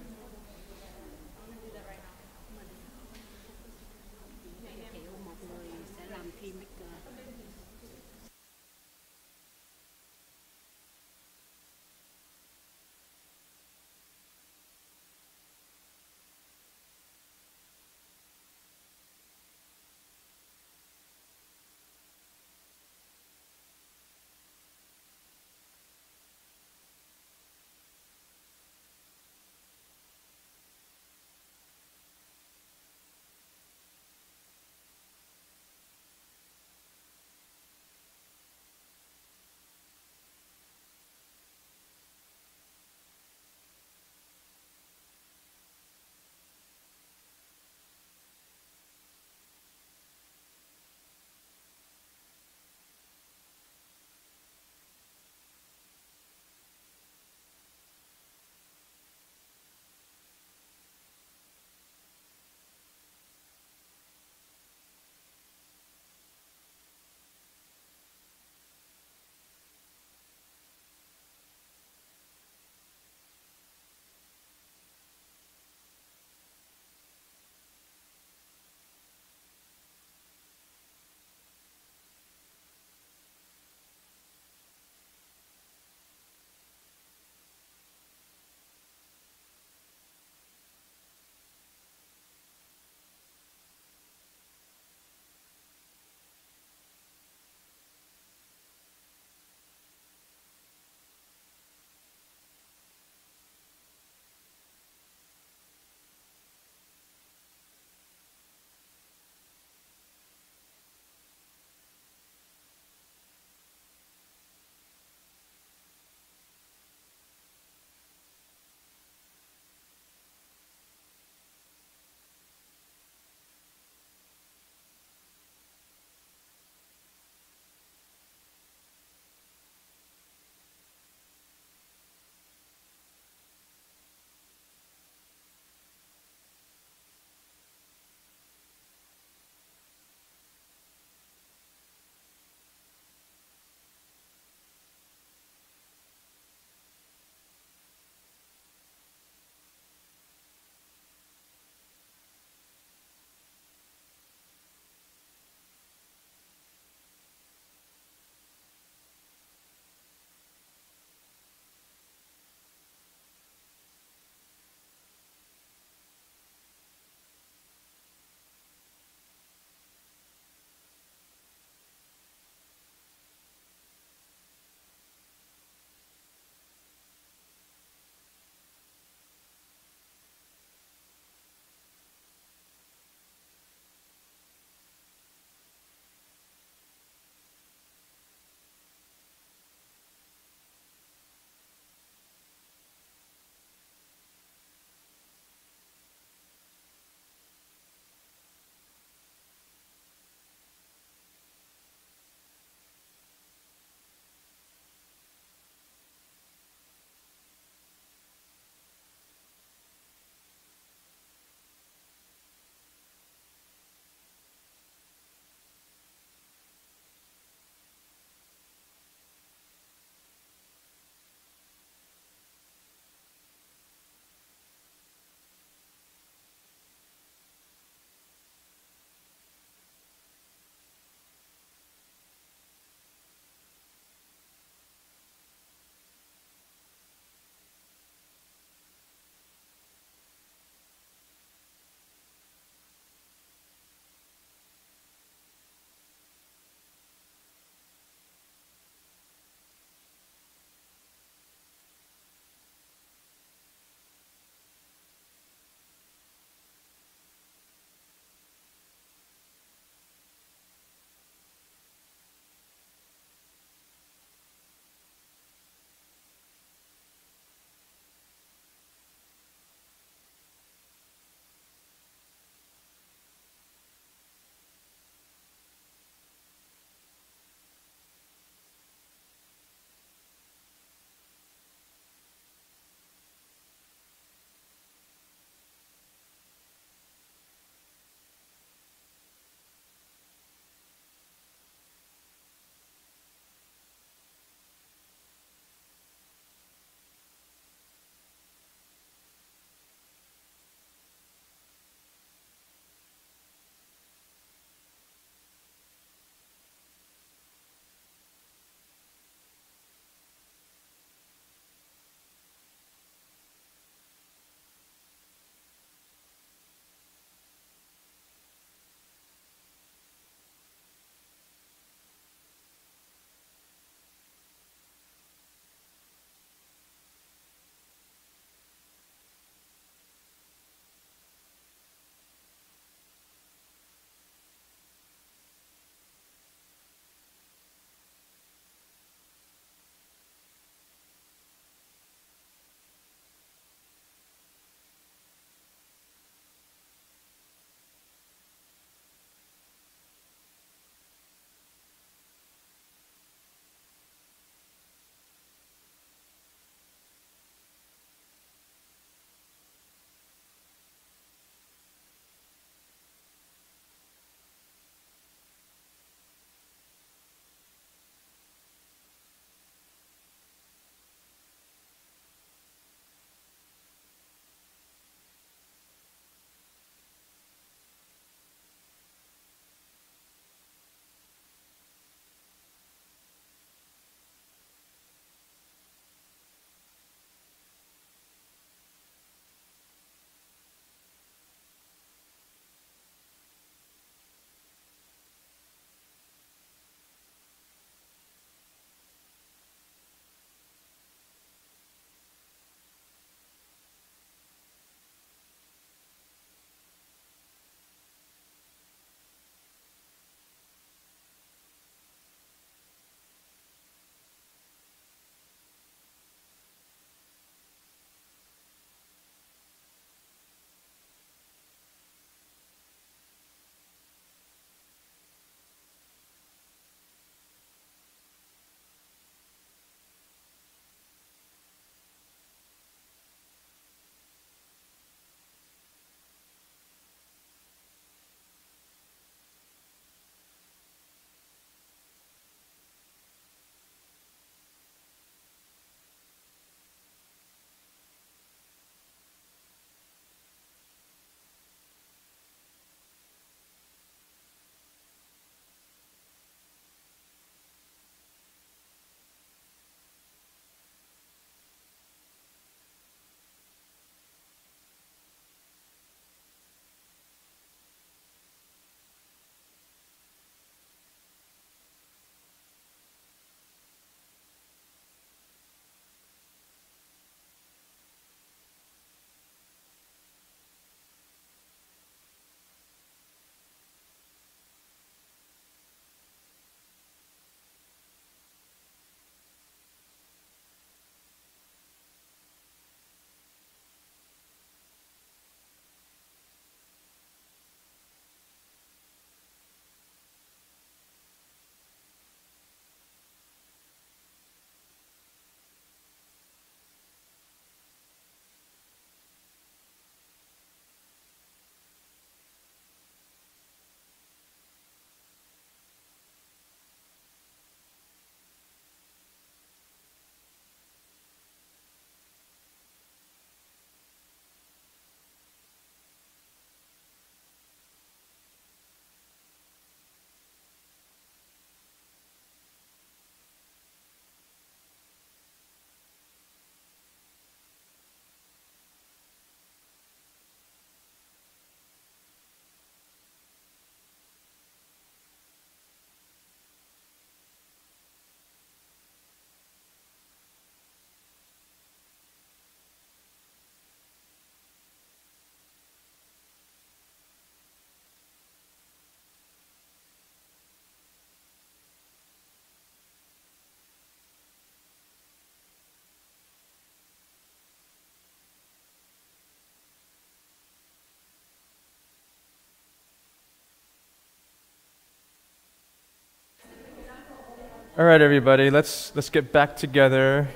All right, everybody, let's get back together.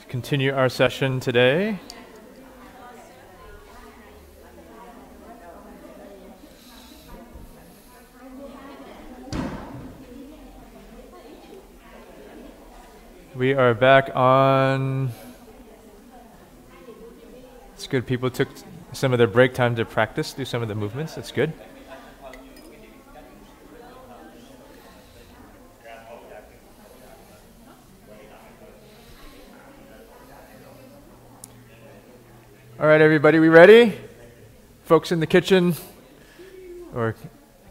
Continue our session today. We are back on. It's good. People took some of their break time to practice, do some of the movements. That's good. All right, everybody, we ready? Folks in the kitchen or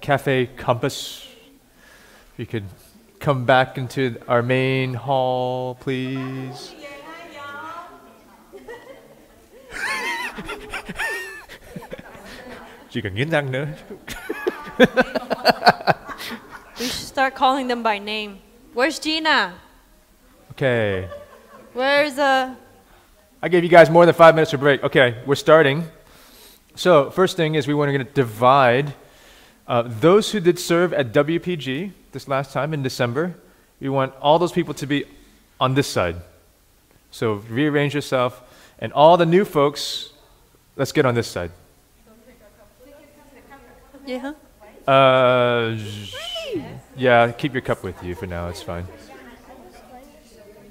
Cafe CompaSS, if you could come back into our main hall, please. Chỉ cần nghiến răng nữa. We should start calling them by name. Where's Gina? Okay. Where's I gave you guys more than 5 minutes for break. Okay, we're starting. So first thing is we want to divide those who did serve at WPG this last time in December. We want all those people to be on this side. So rearrange yourself. And all the new folks, let's get on this side. Yeah. Yeah, keep your cup with you for now. It's fine.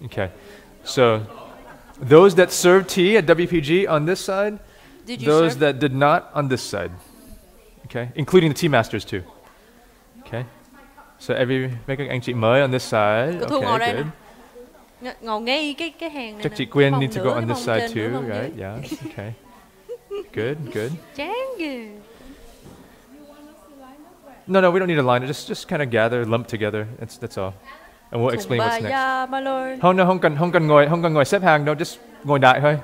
Okay. So those that served tea at WPG on this side, those that did not on this side. Okay, including the tea masters too. Okay. So mấy các anh chị mới on this side. Okay, good. Ngồi ngay cái hàng này. Chắc chị Quyên need to go on this side too, right? Yeah. Okay. Good, good. Chán kìa. No, we don't need a line. Just kind of gather, lump together. That's all. And we'll explain what's next. Không cần ngồi xếp hàng đâu, just ngồi đại thôi.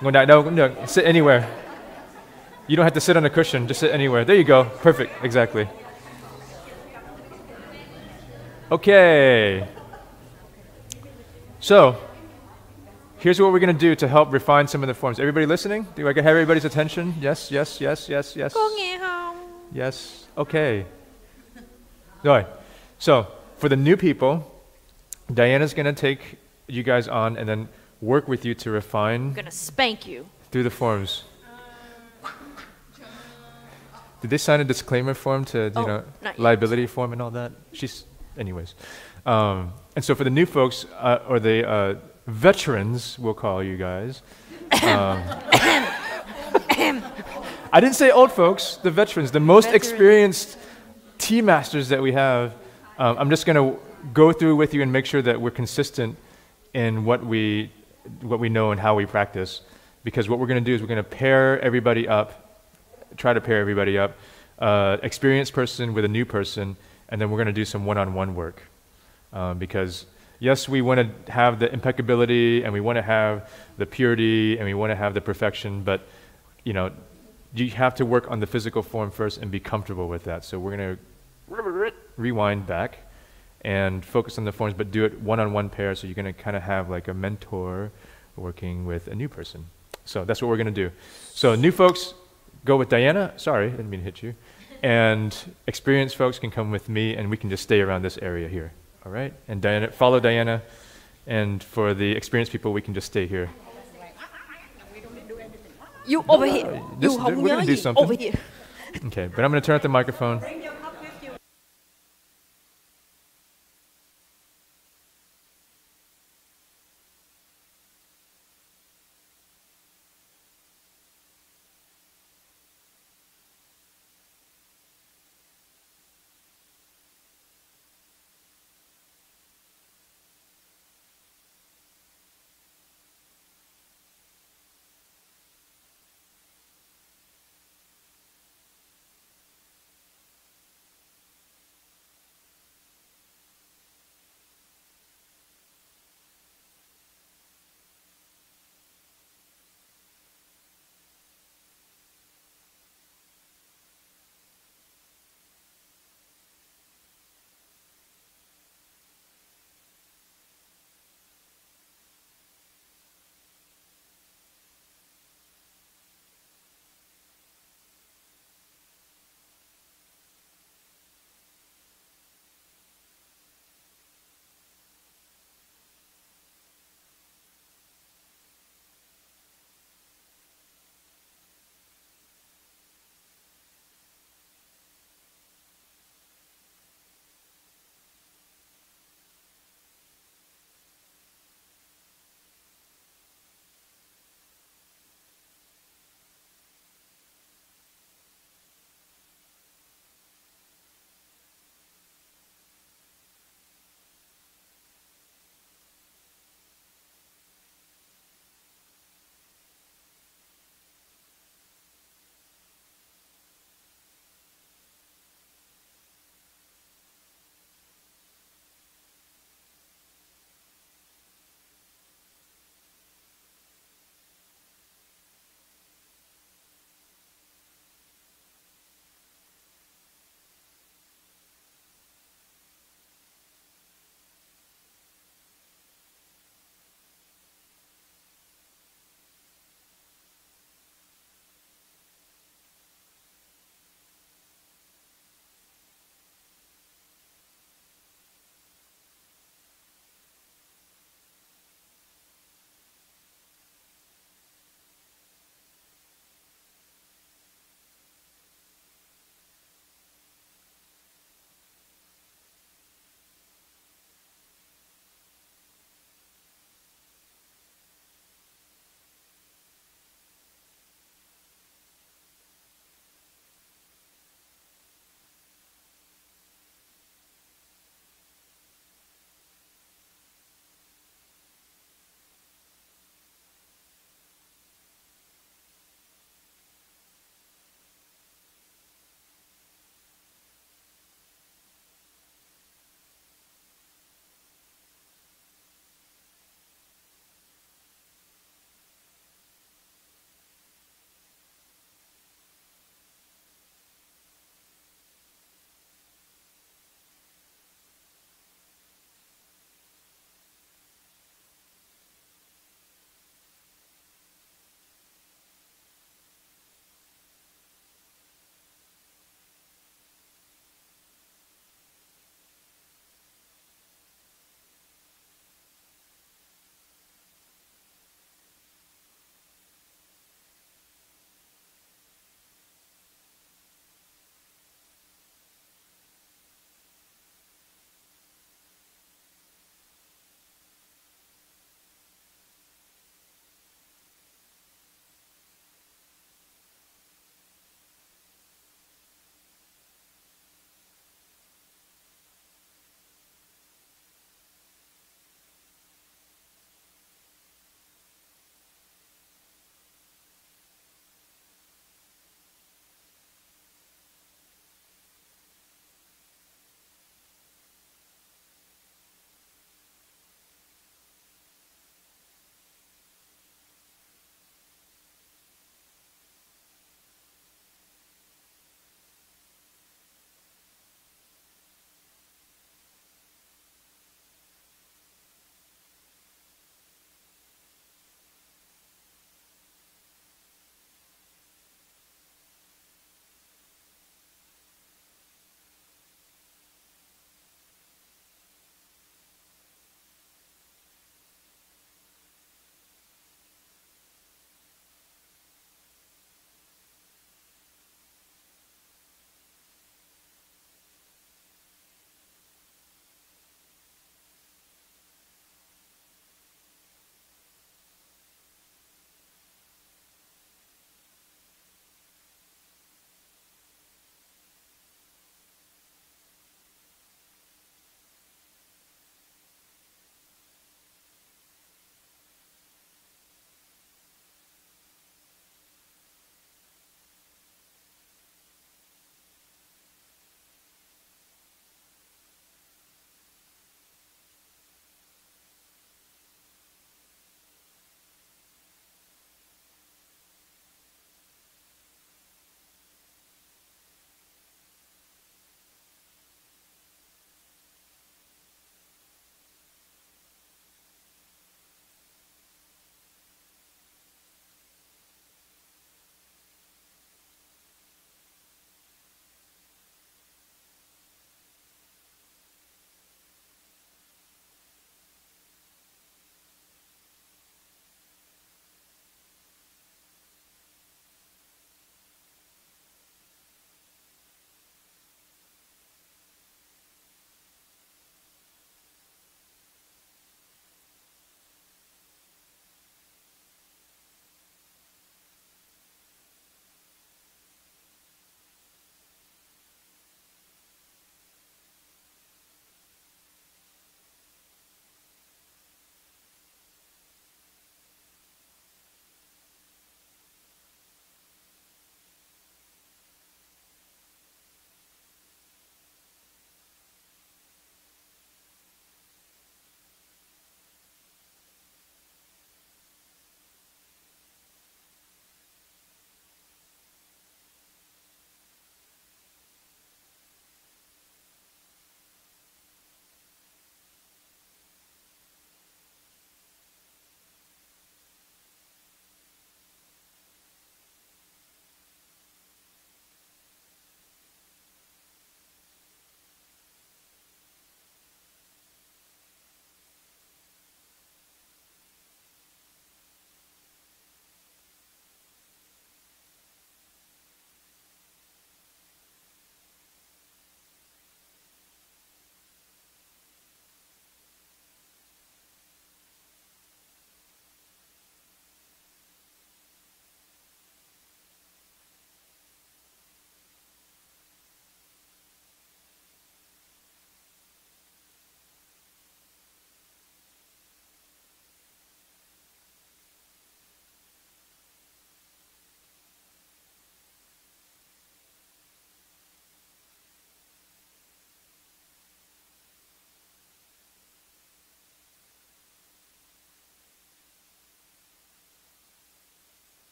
Ngồi đại đâu cũng được. Sit anywhere. You don't have to sit on a cushion, just sit anywhere. There you go. Perfect, exactly. Okay. So, here's what we're going to do to help refine some of the forms. Everybody listening? Do I have everybody's attention? Yes. Có nghe không? Yes. Okay. Rồi. So, for the new people, Diana's going to take you guys on and then work with you to refine. I'm going to spank you. Through the forms. Did they sign a disclaimer form to, liability form and all that? Anyways. And so for the new folks, or the veterans, we'll call you guys. I didn't say old folks, the veterans, the most experienced tea masters that we have. I'm just going to go through with you and make sure that we're consistent in what we know and how we practice. Because what we're going to do is we're going to pair everybody up, try to pair everybody up, experienced person with a new person, and then we're going to do some one-on-one work. Because yes, we want to have the impeccability, and we want to have the purity, and we want to have the perfection, but you have to work on the physical form first and be comfortable with that. So we're going to rewind back and focus on the forms, but do it one-on-one pair, so you're going to kind of have like a mentor working with a new person. So that's what we're going to do. So new folks, go with Diana. Sorry, didn't mean to hit you. And experienced folks can come with me, and we can just stay around this area here. All right? And Diana, follow Diana. And for the experienced people, we can just stay here. You over here. We're going to do something. Over here. Okay, but I'm going to turn off the microphone.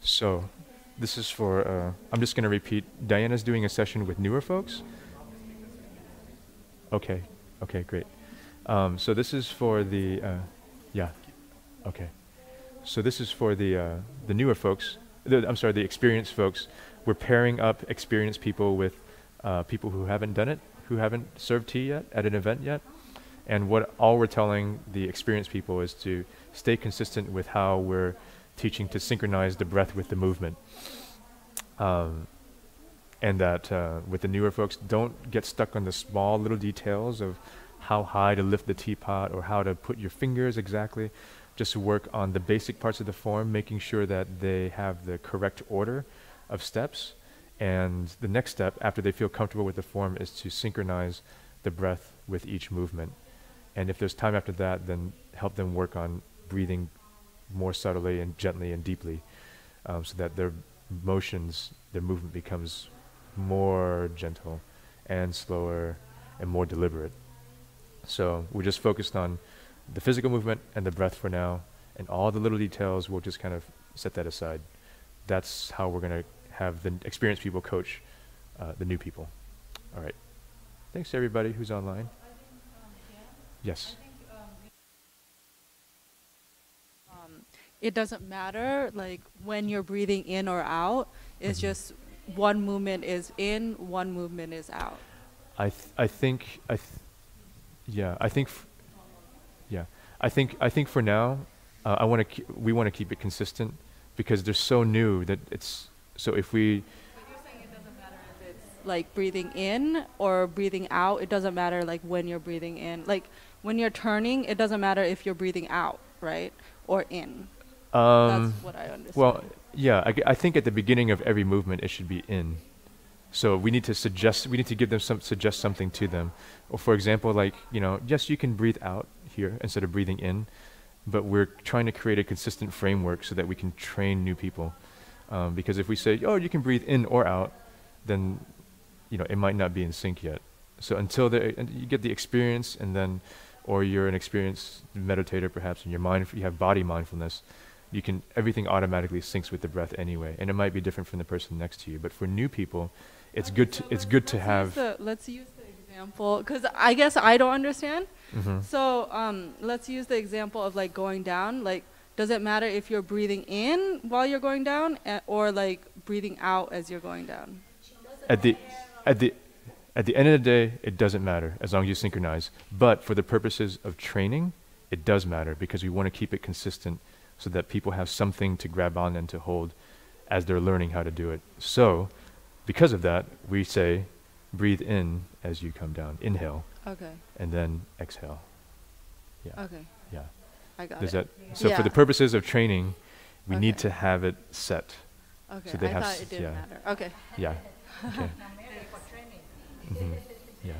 So this is for, I'm just going to repeat. Diana's doing a session with newer folks. Okay, okay, great. So this is for the, yeah, okay. So this is for the newer folks, I'm sorry, the experienced folks. We're pairing up experienced people with people who haven't done it, who haven't served tea yet at an event yet. And all we're telling the experienced people is to stay consistent with how we're teaching to synchronize the breath with the movement. And that with the newer folks, don't get stuck on the small little details of how high to lift the teapot or how to put your fingers exactly. Just work on the basic parts of the form, making sure that they have the correct order of steps. And the next step, after they feel comfortable with the form, is to synchronize the breath with each movement. And if there's time after that, then help them work on breathing more subtly and gently and deeply, so that their motions, their movement becomes more gentle and slower and more deliberate. So we're just focused on the physical movement and the breath for now, and all the little details we'll just kind of set that aside. That's how we're going to have the experienced people coach the new people. All right. Thanks to everybody who's online. Yes. It doesn't matter like when you're breathing in or out. It's just one movement is in, one movement is out. I think for now, we want to keep it consistent because they're so new that it's so if we. But you're saying it doesn't matter if it's like breathing in or breathing out. It doesn't matter like when you're breathing in. Like when you're turning, it doesn't matter if you're breathing out, right, or in. That's what I understand. Well, yeah, I think at the beginning of every movement it should be in. So we need to give them suggest something to them. Or for example, like, yes, you can breathe out here instead of breathing in, but we're trying to create a consistent framework so that we can train new people. Because if we say, oh, you can breathe in or out, then, it might not be in sync yet. So until you get the experience or you're an experienced meditator perhaps, and you have body mindfulness, everything automatically syncs with the breath anyway, and it might be different from the person next to you. But for new people, it's good to have. Let's use the example because I guess I don't understand. Mm-hmm. So let's use the example of like going down. Like, does it matter if you're breathing in while you're going down, or like breathing out as you're going down? At the end of the day, it doesn't matter as long as you synchronize. But for the purposes of training, it does matter because we want to keep it consistent, so that people have something to grab on and to hold as they're learning how to do it. So, because of that, we say, breathe in as you come down. Inhale. Okay. And then exhale. Yeah. Okay. Yeah. I got Does it. So for the purposes of training, we need to have it set. Okay. So they I have thought it didn't matter. Okay. Yeah. Okay. Mm-hmm. Yeah.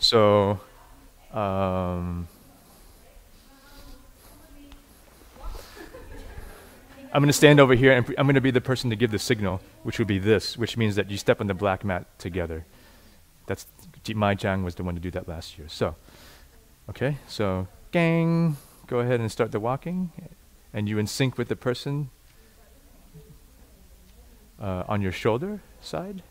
So, I'm going to stand over here and I'm going to be the person to give the signal, which would be this, which means that you step on the black mat together. That's Mai Chang was the one to do that last year. So, okay, so gang, go ahead and start the walking, and you in sync with the person on your shoulder side.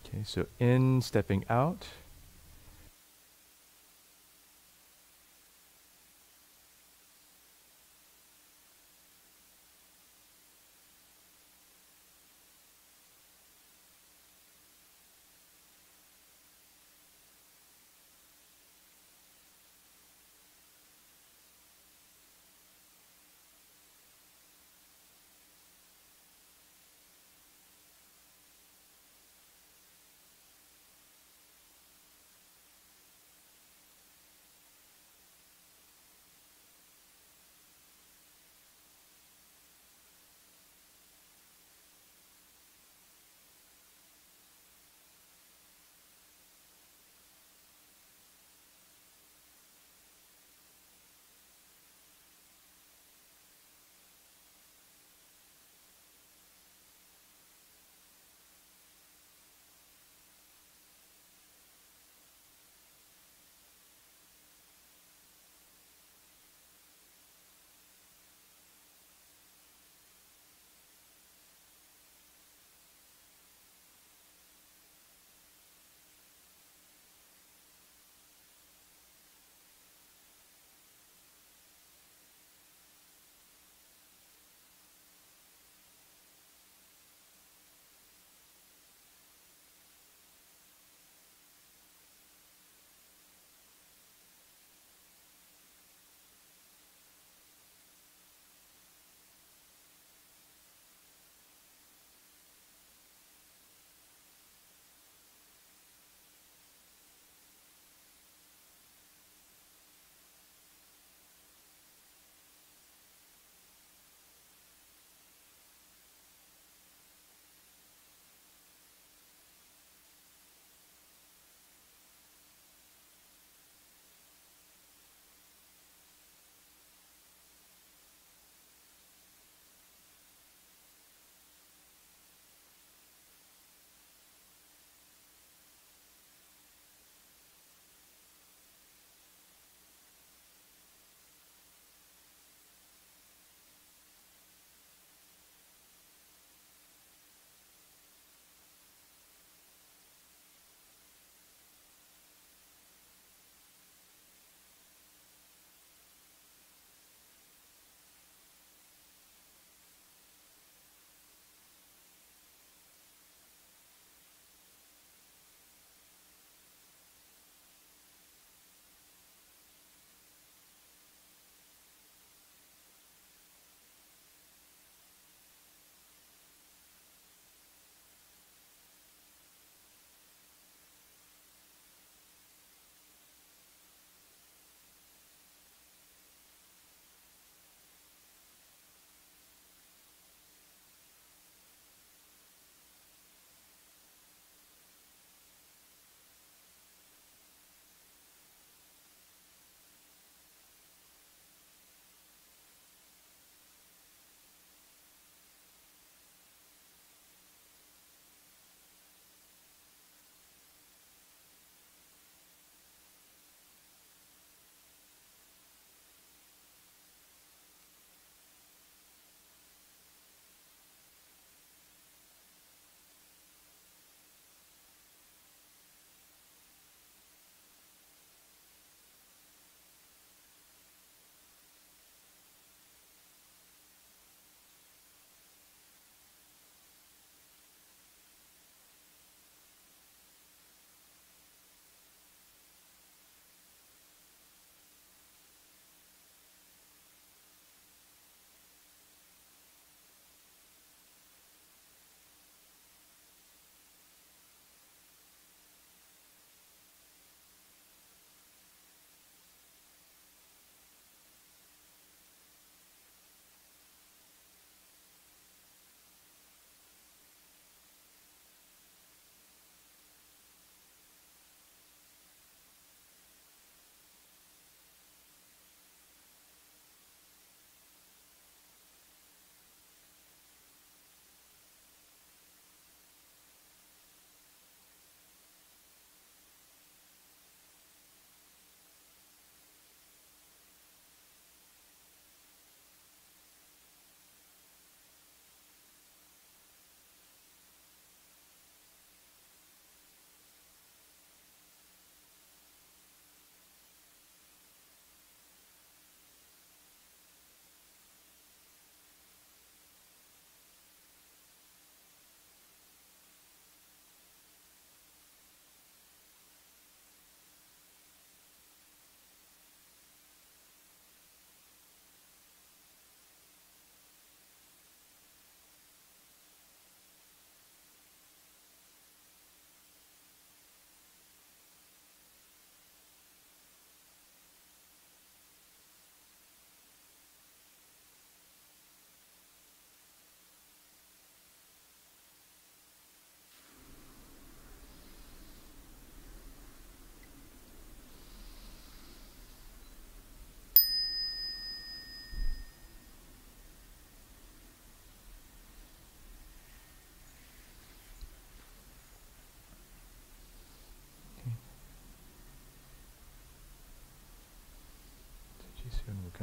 Okay, so in, stepping out.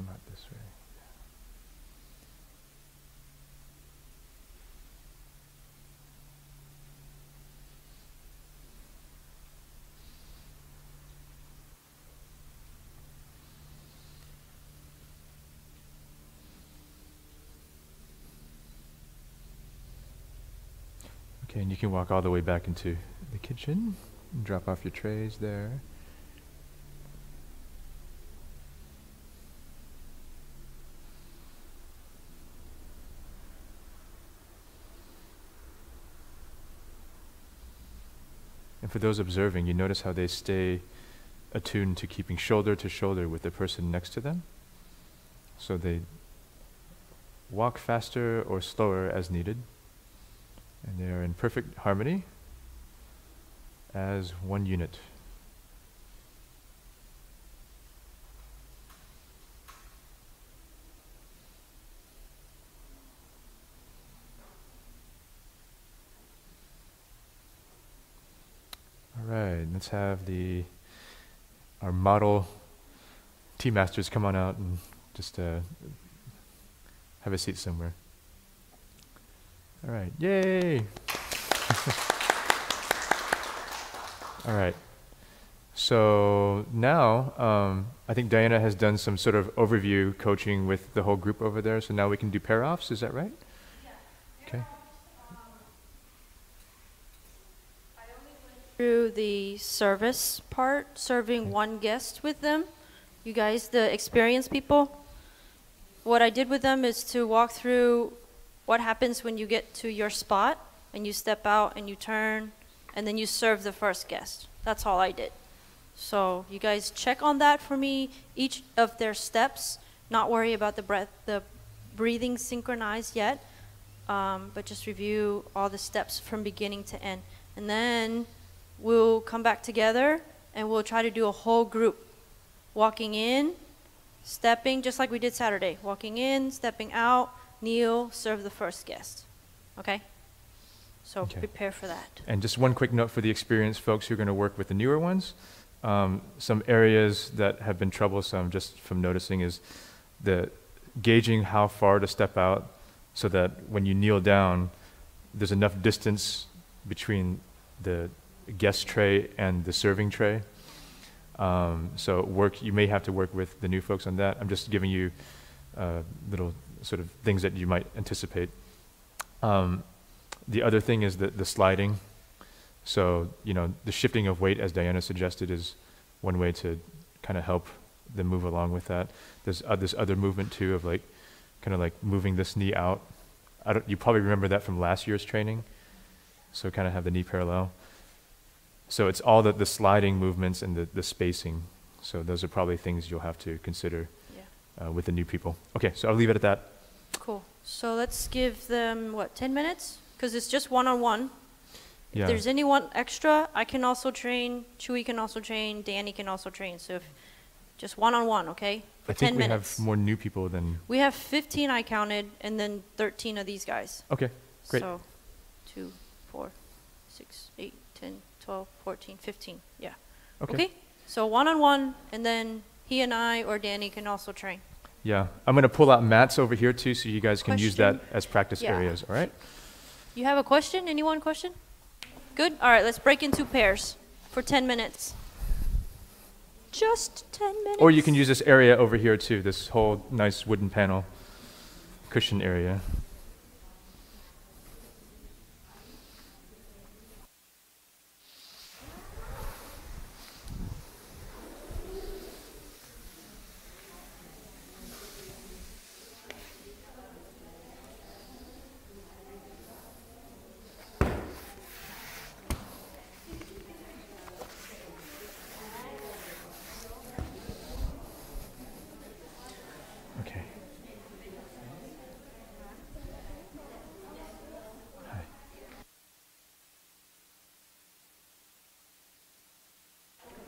come out this way. Okay, and you can walk all the way back into the kitchen and drop off your trays there. And for those observing, you notice how they stay attuned to keeping shoulder to shoulder with the person next to them. So they walk faster or slower as needed. And they are in perfect harmony as one unit. All right, let's have our model tea masters come on out and just have a seat somewhere. All right, yay! All right, so now I think Diana has done some sort of overview coaching with the whole group over there, so now we can do pair-offs, is that right? Yeah. Okay. I only went through the service part, serving one guest with them. You guys, the experienced people. What I did with them is to walk through what happens when you get to your spot and you step out and you turn and then you serve the first guest. That's all I did. So you guys check on that for me, each of their steps, not worry about the breathing synchronized yet, but just review all the steps from beginning to end. And then we'll come back together and we'll try to do a whole group, walking in, stepping, just like we did Saturday, walking in, stepping out, kneel, serve the first guest. Okay? So prepare for that. And just one quick note for the experienced folks who are going to work with the newer ones. Some areas that have been troublesome just from noticing is the gauging how far to step out so that when you kneel down, there's enough distance between the guest tray and the serving tray. So you may have to work with the new folks on that. I'm just giving you little sort of things that you might anticipate. The other thing is the sliding. So, the shifting of weight, as Diana suggested, is one way to kind of help them move along with that. There's this other movement too of kind of moving this knee out. You probably remember that from last year's training. So kind of have the knee parallel. So it's all the sliding movements and the spacing. So those are probably things you'll have to consider with the new people. Okay, so I'll leave it at that. Cool. So let's give them, 10 minutes? Because it's just one-on-one. Yeah. If there's anyone extra, I can also train, Chewy can also train, Danny can also train. So if just one-on-one, okay? For 10 minutes. I think we have more new people than... We have 15 I counted, and then 13 of these guys. Okay, great. So 2, 4, 6, 8, 10, 12, 14, 15. Yeah. Okay? So one-on-one, and then he and I or Danny can also train. Yeah. I'm going to pull out mats over here too so you guys can use that as practice areas, all right? You have a question? Anyone question? Good? All right, let's break into pairs for 10 minutes. Just 10 minutes. Or you can use this area over here too, this whole nice wooden panel cushion area.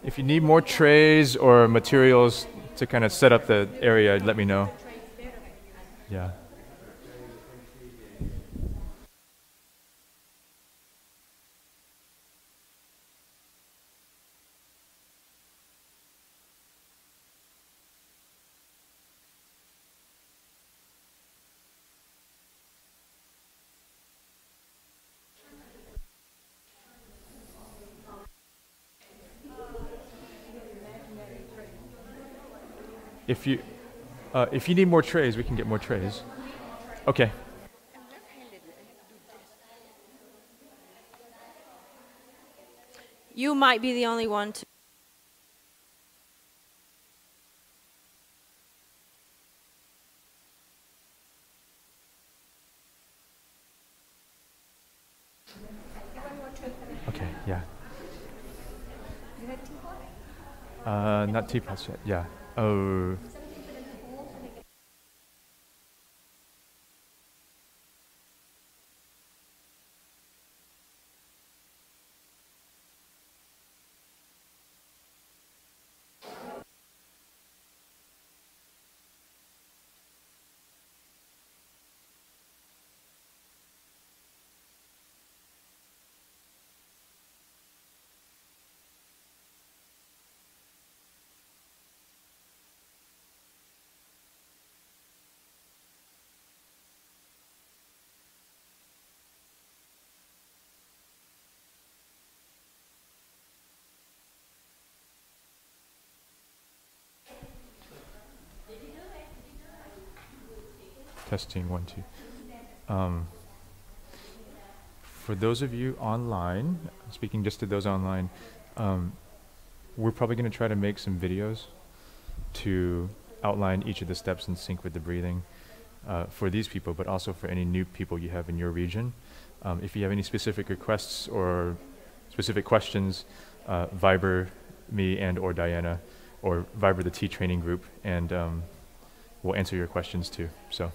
If you need more trays or materials to kind of set up the area, let me know. Yeah. if you need more trays, we can get more trays. Okay. You might be the only one to. Okay, yeah. Not teapots yet, yeah. Oh. Testing 1, 2. For those of you online, speaking just to those online, we're probably going to try to make some videos to outline each of the steps in sync with the breathing for these people, but also for any new people you have in your region. If you have any specific requests or specific questions, Viber me and or Diana, or Viber the T training group, and we'll answer your questions too. So.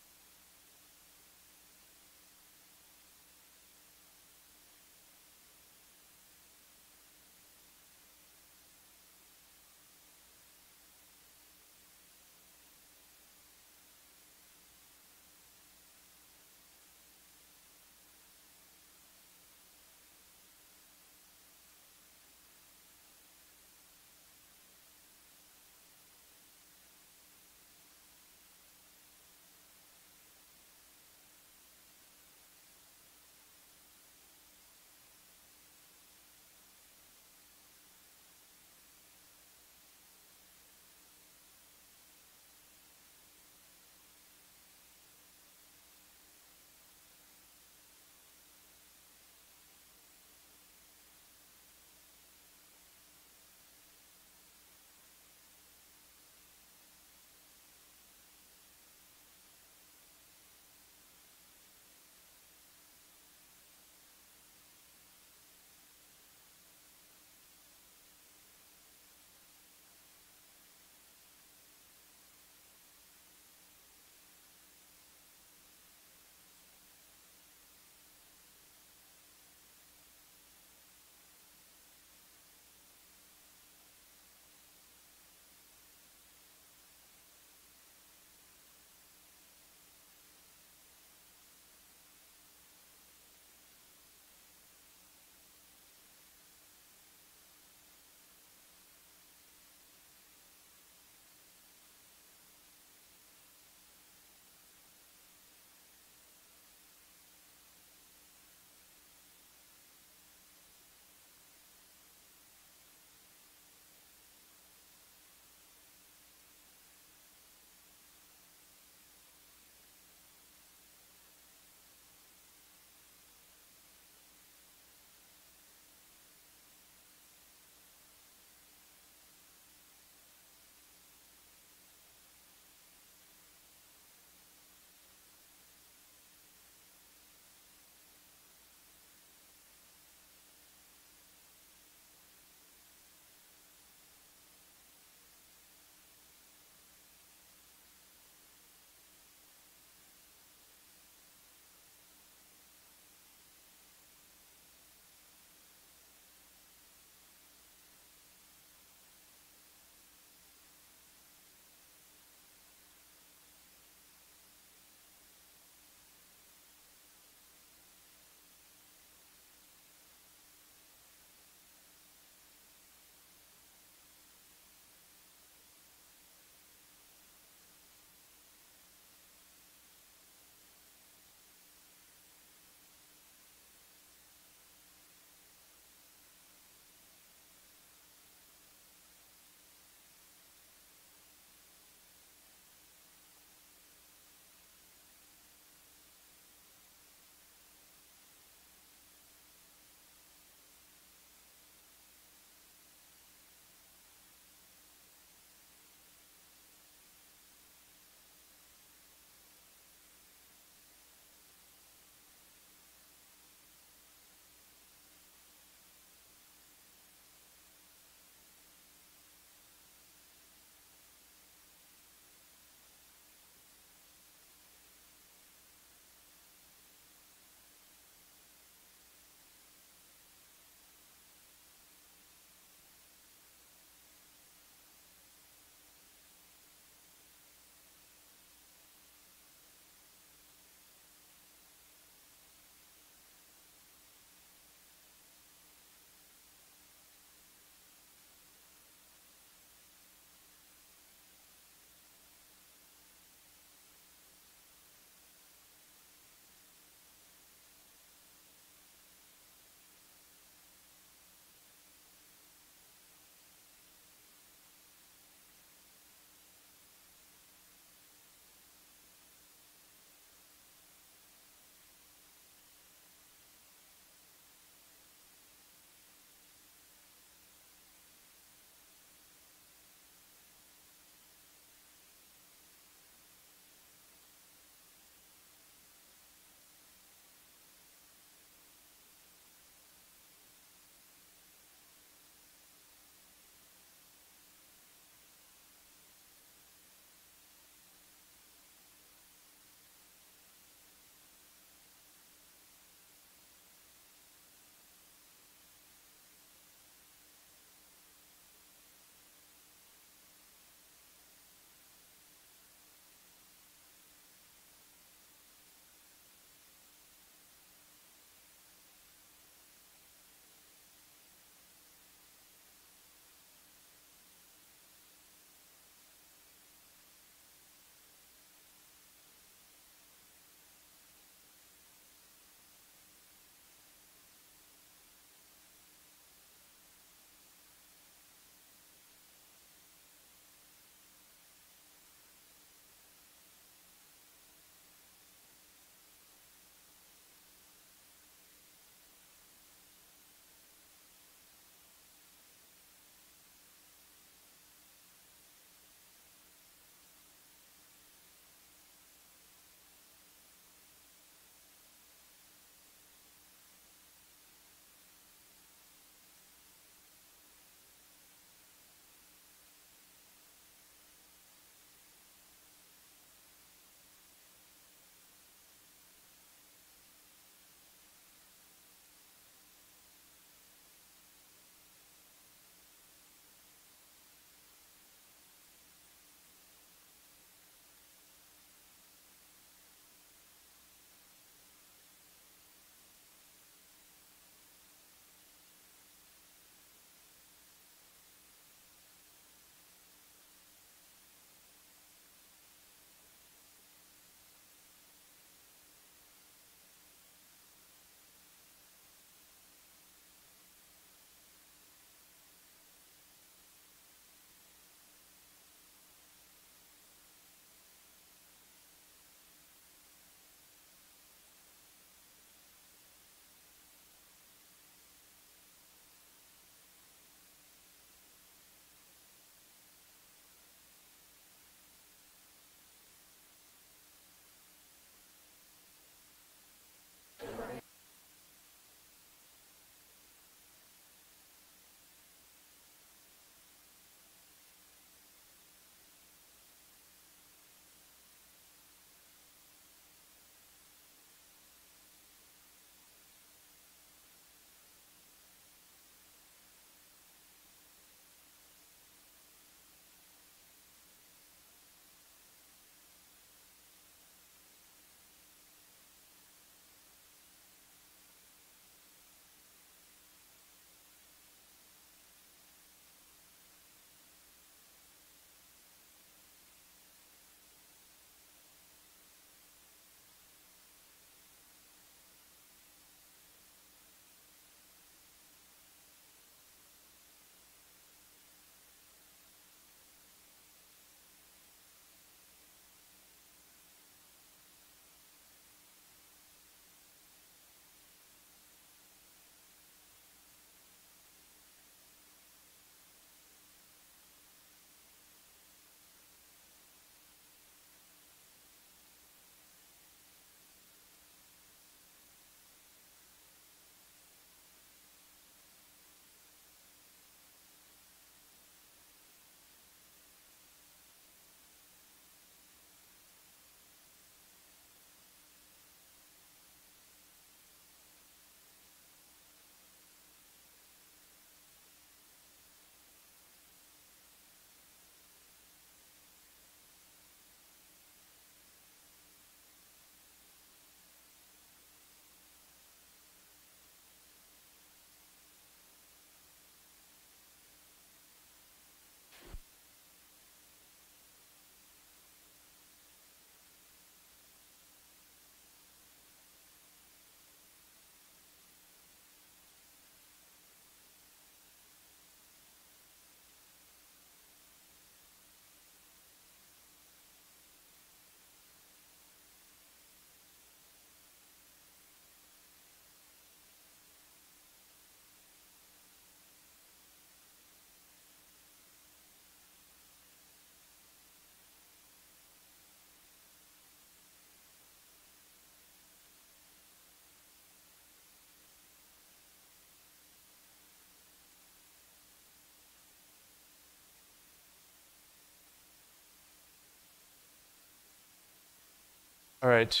All right.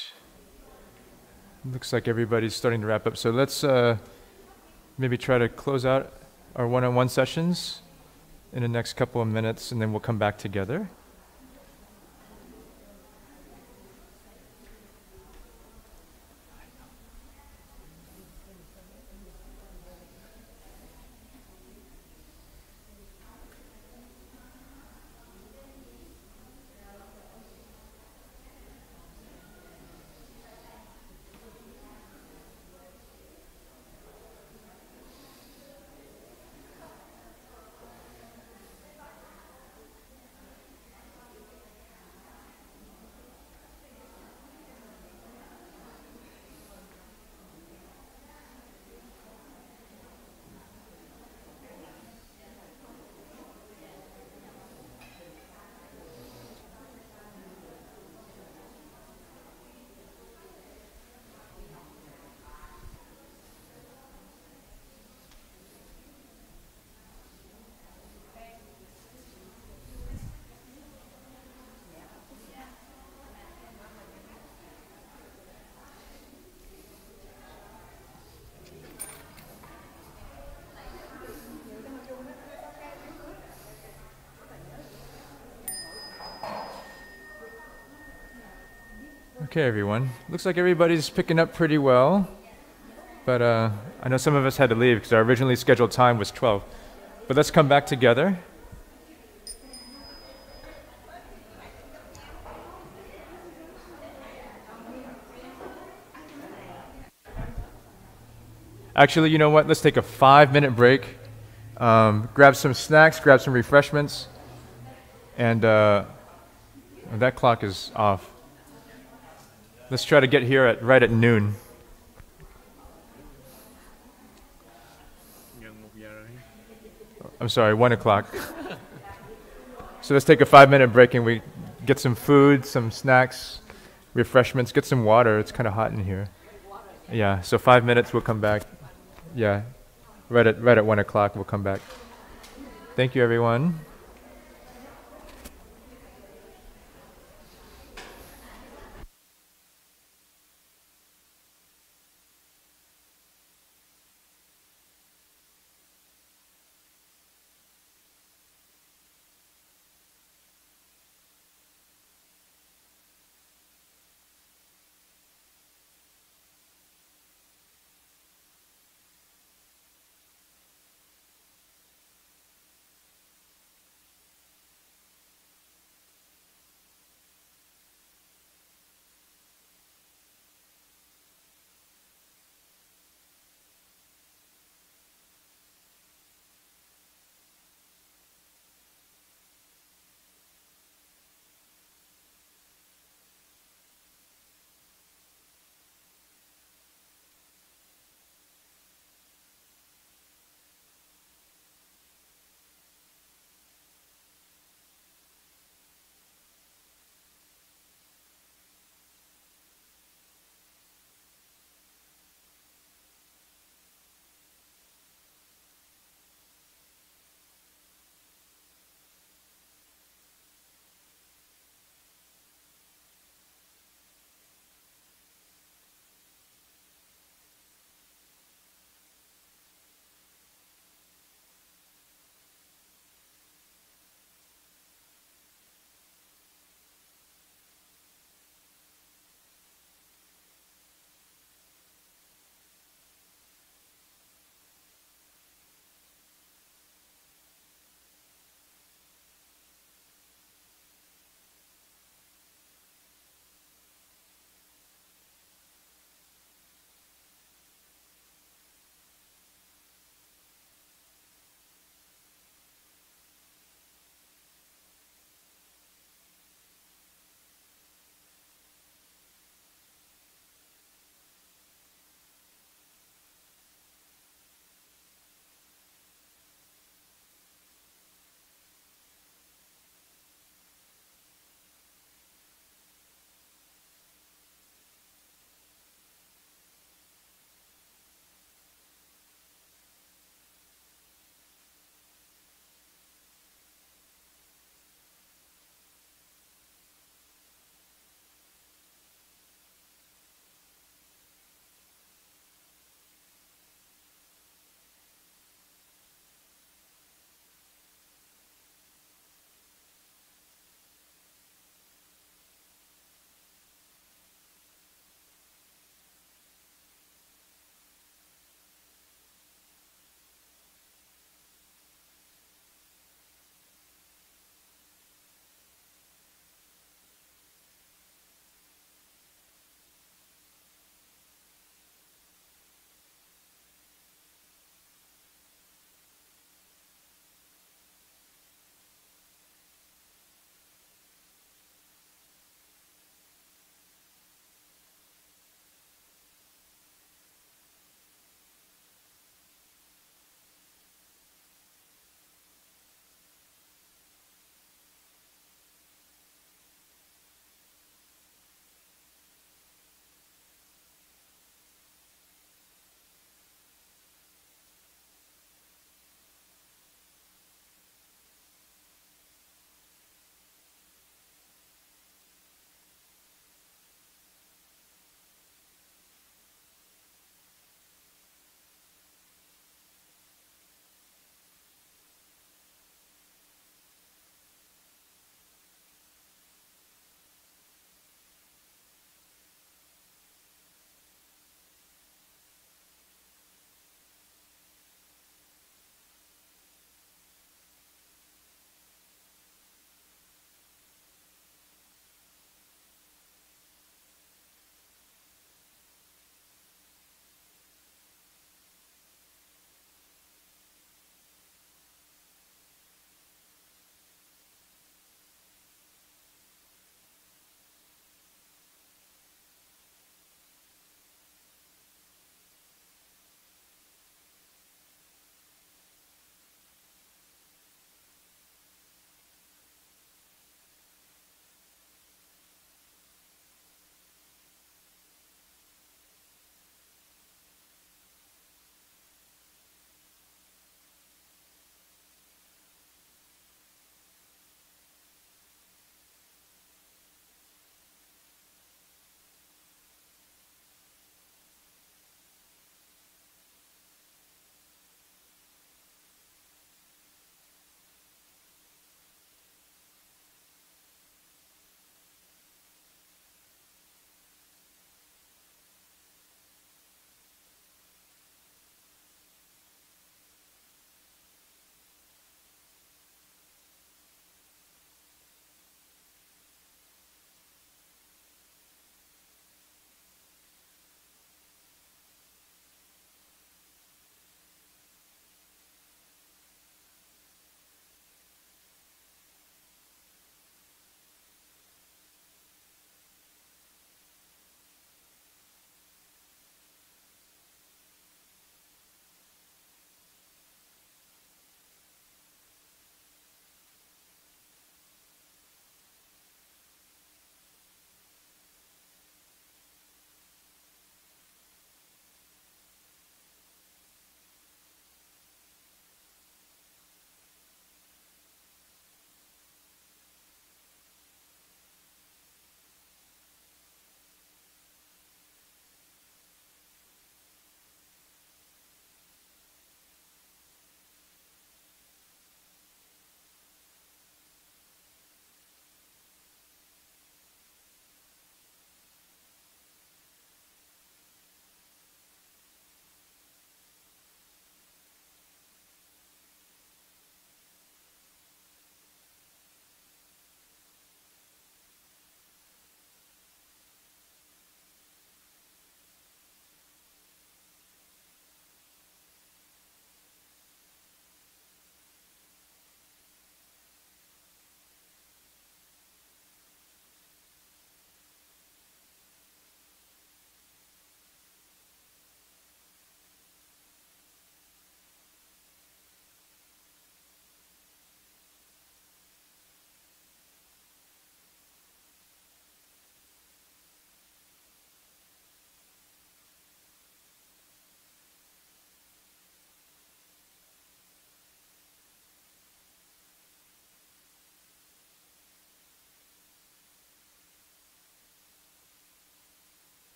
Looks like everybody's starting to wrap up. So let's maybe try to close out our one-on-one sessions in the next couple of minutes, and then we'll come back together. Okay, everyone. Looks like everybody's picking up pretty well. But I know some of us had to leave because our originally scheduled time was 12. But let's come back together. Actually, you know what? Let's take a 5-minute break. Grab some snacks, grab some refreshments. And that clock is off. Let's try to get here right at noon. I'm sorry, 1 o'clock. So let's take a 5-minute break and we get some food, some snacks, refreshments, get some water. It's kind of hot in here. Yeah, so 5 minutes, we'll come back. Yeah, right at 1 o'clock, we'll come back. Thank you, everyone.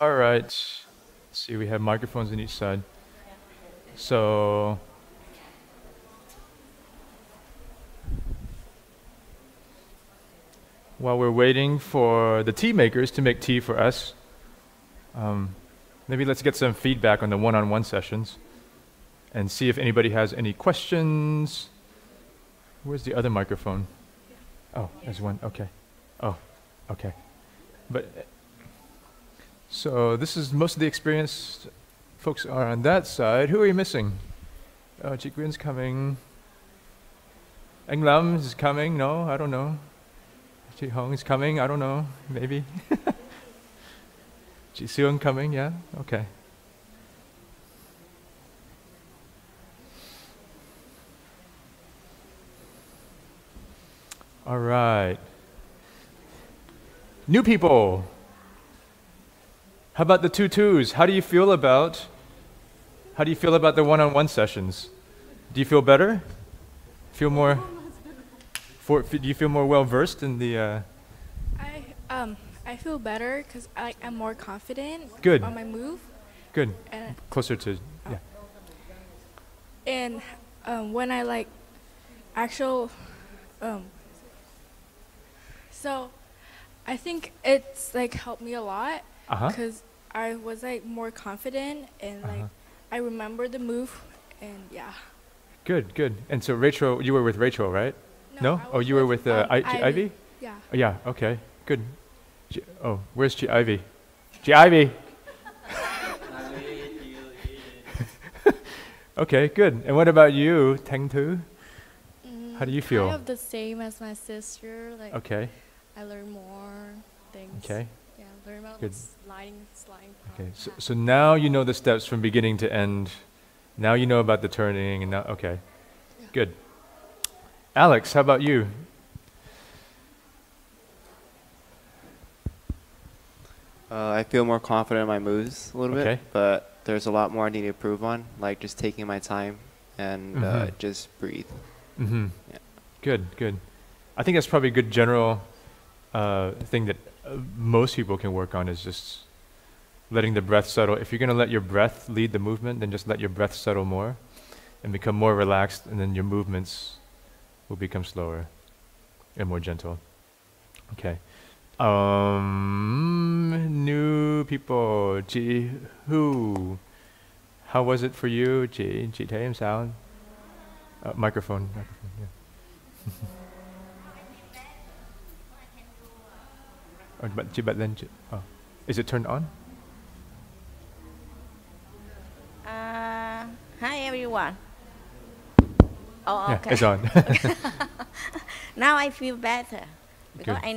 All right. Let's see, we have microphones on each side. So, while we're waiting for the tea makers to make tea for us, maybe let's get some feedback on the one-on-one sessions and see if anybody has any questions. Where's the other microphone? Oh, there's one. Okay. Oh, okay. But so this is most of the experienced folks are on that side. Who are you missing? Oh, Chị Quyên coming. Anh Lam is coming. No, I don't know. Chị Hong is coming. I don't know. Maybe. Chị Sương coming. Yeah. Okay. All right. New people. How about the two-twos? How do you feel about the one-on-one sessions? Do you feel better? Feel more? Do you feel more well-versed in the? I feel better because I'm more confident Good. on my move. Good. And, Closer to yeah. And when I like actual, so I think it's like helped me a lot because I was like more confident and like I remember the move and yeah. Good, good. And so Rachel, you were with Rachel, right? No? Oh, you were with Ivy? Yeah. Oh, yeah, okay, good. Oh, where's Chị Ivy? Chị Ivy! Okay, good. And what about you, Thanh Thu? How do you feel? Kind of the same as my sister. Like, okay. I learn more things. Okay. Yeah, learn about good. sliding. Okay, so now you know the steps from beginning to end. Now you know about the turning, and now, okay. Yeah. Good. Alex, how about you? I feel more confident in my moves a little bit, but there's a lot more I need to improve on, like just taking my time and just breathe. Mm-hmm. Yeah. Good, good. I think that's probably a good general thing that most people can work on is just letting the breath settle. If you're going to let your breath lead the movement, then just let your breath settle more and become more relaxed, and then your movements will become slower and more gentle. Okay. New people. Chị Hu. How was it for you? Chị thấy em sao? Microphone. Yeah. Chị bật lên. Is it turned on? Hi everyone. Oh, yeah, okay. It's on. Now I feel better because Good.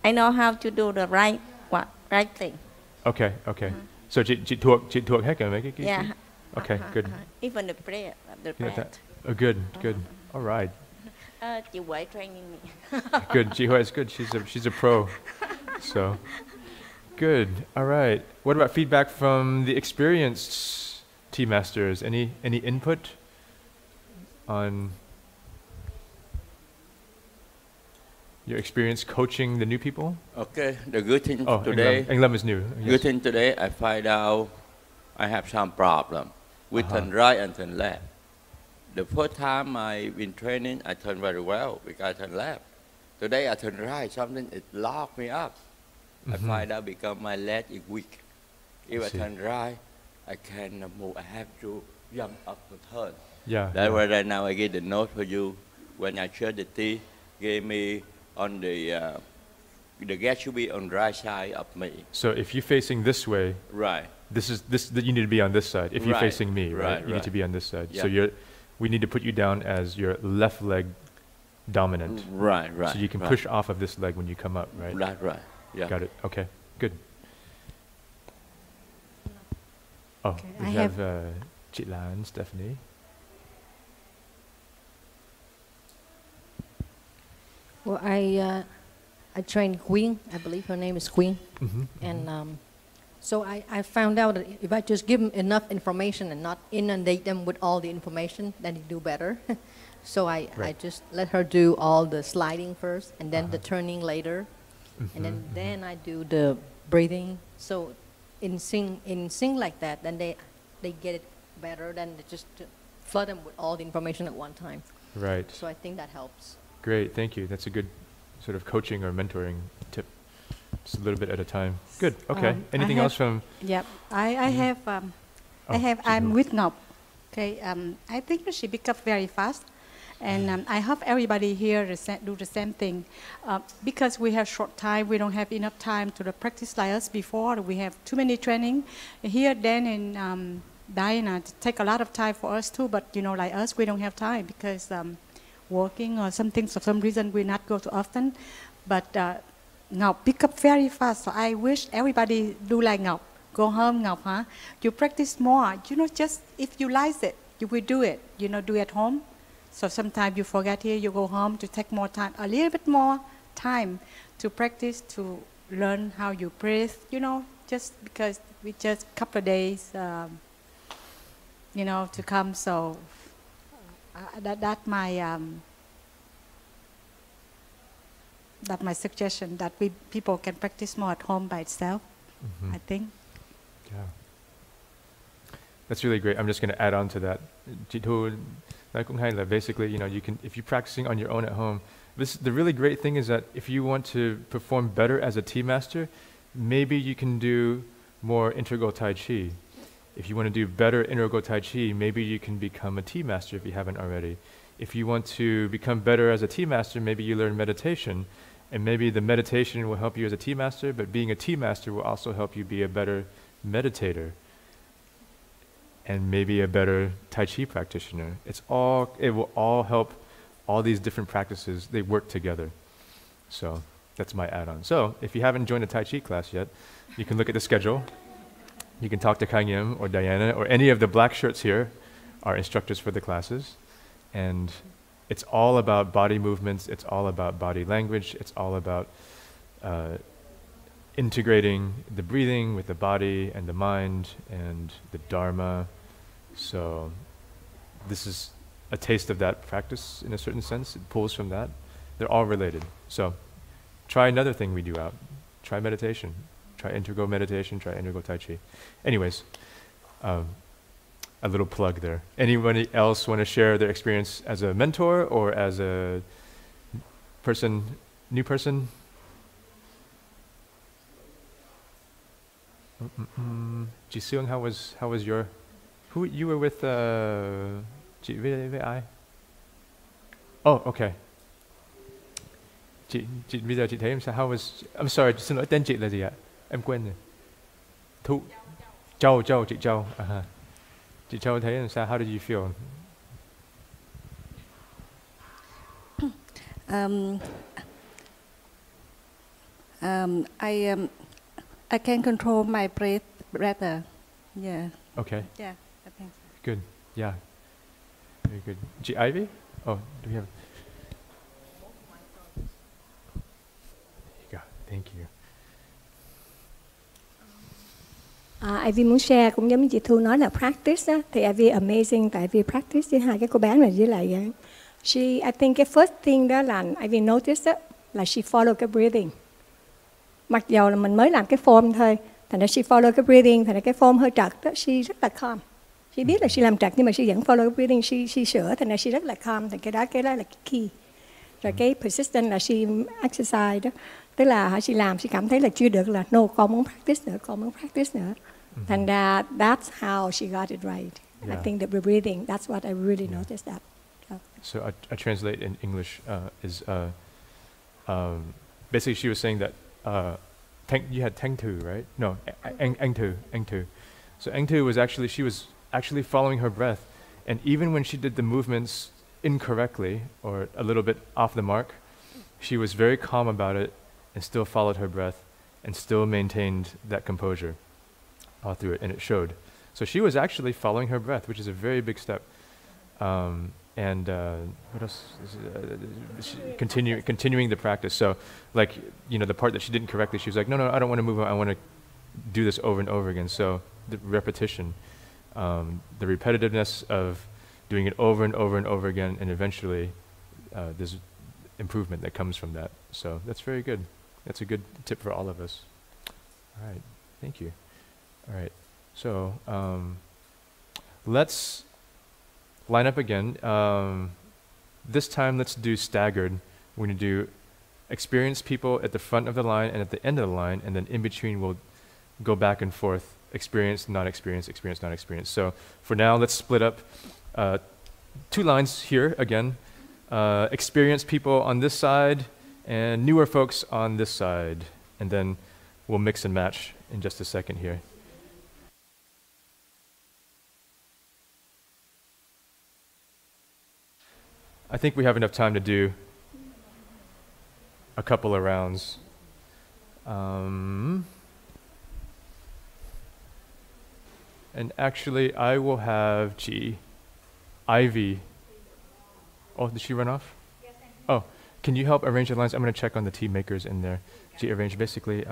I know how to do the right thing. Okay. So chị thuộc hết cả mấy cái. Yeah. Okay, good. Even the prayer, the breath. Good. All right. Chị Huệ training me. Good. Chị Huệ is good. She's a pro. So, good. All right. What about feedback from the experienced tea masters? Any input on your experience coaching the new people? Okay. The good thing today. Anh Lâm is new. Good thing today. I find out I have some problem with turn right and turn left. The first time I've been training, I turn very well because I turn left. Today I turn right, something it locked me up. I find out because my leg is weak. If I turn right, I cannot move. I have to jump up and turn. Yeah. That's why right now I get the note for you. When I share the tea, gave me on the gas should be on the right side of me. So if you're facing this way, right. You need to be on this side. If you're facing me, right? You need to be on this side. Yeah. So we need to put you down as your left leg dominant. Right. So you can push off of this leg when you come up, right? Right. Yeah. Got it. Okay. Good. Oh, Okay, we have Chị Lan, Stephanie. Well, I trained Queen. I believe her name is Queen. And so I found out that if I just give them enough information and not inundate them with all the information, then they do better. So I just let her do all the sliding first, and then the turning later, and then I do the breathing. So in sync like that, then they get it better than just to flood them with all the information at one time. Right. So I think that helps. Great, thank you. That's a good sort of coaching or mentoring tip. Just a little bit at a time. Good. Okay. Anything else from? Yep. I'm with Ngọc. Okay. I think that she picked up very fast, and I hope everybody here do the same thing. Because we have short time, we don't have enough time to practice like us before. We have too many training here. Dan and Diana take a lot of time for us too. But you know, like us, we don't have time because working or something for some reason we not go too often. But Ngọc pick up very fast. So I wish everybody do like Ngọc. Go home, Ngọc, huh? You practice more. You know, just if you like it, you will do it. You know, do it at home. So sometimes you forget here, you go home to take more time, a little bit more time to practice, to learn how you breathe. You know, just because we just a couple of days, you know, to come. So that's my suggestion, that people can practice more at home by itself, I think. Yeah. That's really great. I'm just going to add on to that. Basically, you know, you can, if you're practicing on your own at home, the really great thing is that if you want to perform better as a tea master, maybe you can do more integral Tai Chi. If you want to do better integral Tai Chi, maybe you can become a tea master if you haven't already. If you want to become better as a tea master, maybe you learn meditation. And maybe the meditation will help you as a tea master, but being a tea master will also help you be a better meditator and maybe a better Tai Chi practitioner. It will all help. All these different practices, they work together. So that's my add-on. So if you haven't joined a Tai Chi class yet, you can look at the schedule. You can talk to Kang Yim or Diana or any of the black shirts here, our instructors for the classes. And it's all about body movements, it's all about body language, it's all about integrating the breathing with the body and the mind and the Dharma. So this is a taste of that practice in a certain sense. It pulls from that. They're all related. So try another thing we do out. Try meditation. Try integral meditation, try integral Tai Chi. Anyways, a little plug there. Anybody else want to share their experience as a mentor or as a new person? Ji Seung, how was your? Who you were with? Chị với ai? Oh, okay. Chị bây giờ chị thấy em sao? How was? I'm sorry, xin lỗi, tên chị là gì ạ? Em quên rồi. Châu, chị Châu. Chị Châu thấy em sao? How did you feel? I can control my breath better. Yeah. Okay. Yeah, I think so. Good. Yeah. Very good. Chị Ivy? Oh, do we have? There you go. Thank you. Ivy muốn share cũng giống như chị Thu nói là practice á, thì Ivy amazing tại vì practice với hai cái cô bé này với lại I think cái first thing đó là Ivy notice đó, là she follow cái breathing. Mặc dù là mình mới làm cái form thôi, thành ra she follow cái breathing, thành ra cái form hơi trật đó, she rất là calm. She biết là she làm trật nhưng mà she vẫn follow cái breathing, she sửa, thành ra she rất là calm, thì cái đó là cái key. Rồi cái persistent là she exercise đó, tức là she làm, she cảm thấy là chưa được là no, con muốn practice nữa. Thành ra that's how she got it right. Yeah. I think that we're breathing, that's what I really noticed that. So I translate in English is basically she was saying that you had Teng Tu, right? No, Eng Tu. So Eng Tu was actually following her breath, and even when she did the movements incorrectly or a little bit off the mark, she was very calm about it and still followed her breath and still maintained that composure all through it, and it showed. So she was actually following her breath, which is a very big step. And what else? Continuing the practice. So, like, you know, the part that she didn't correctly, she was like, no, I don't want to move on. I want to do this over and over again. So the repetition, the repetitiveness of doing it over and over and over again, and eventually there's improvement that comes from that. So that's very good. That's a good tip for all of us. All right, thank you. All right, so let's line up again. This time, let's do staggered. We're going to do experienced people at the front of the line and at the end of the line, and then in between we'll go back and forth, experienced, not experienced, experienced, not experienced. So for now, let's split up 2 lines here again. Experienced people on this side and newer folks on this side. And then we'll mix and match in just a second here. I think we have enough time to do a couple of rounds. And actually, I will have Ivy. Oh, did she run off? Yes, oh, can you help arrange the lines? I'm going to check on the tea makers in there. She arranged basically.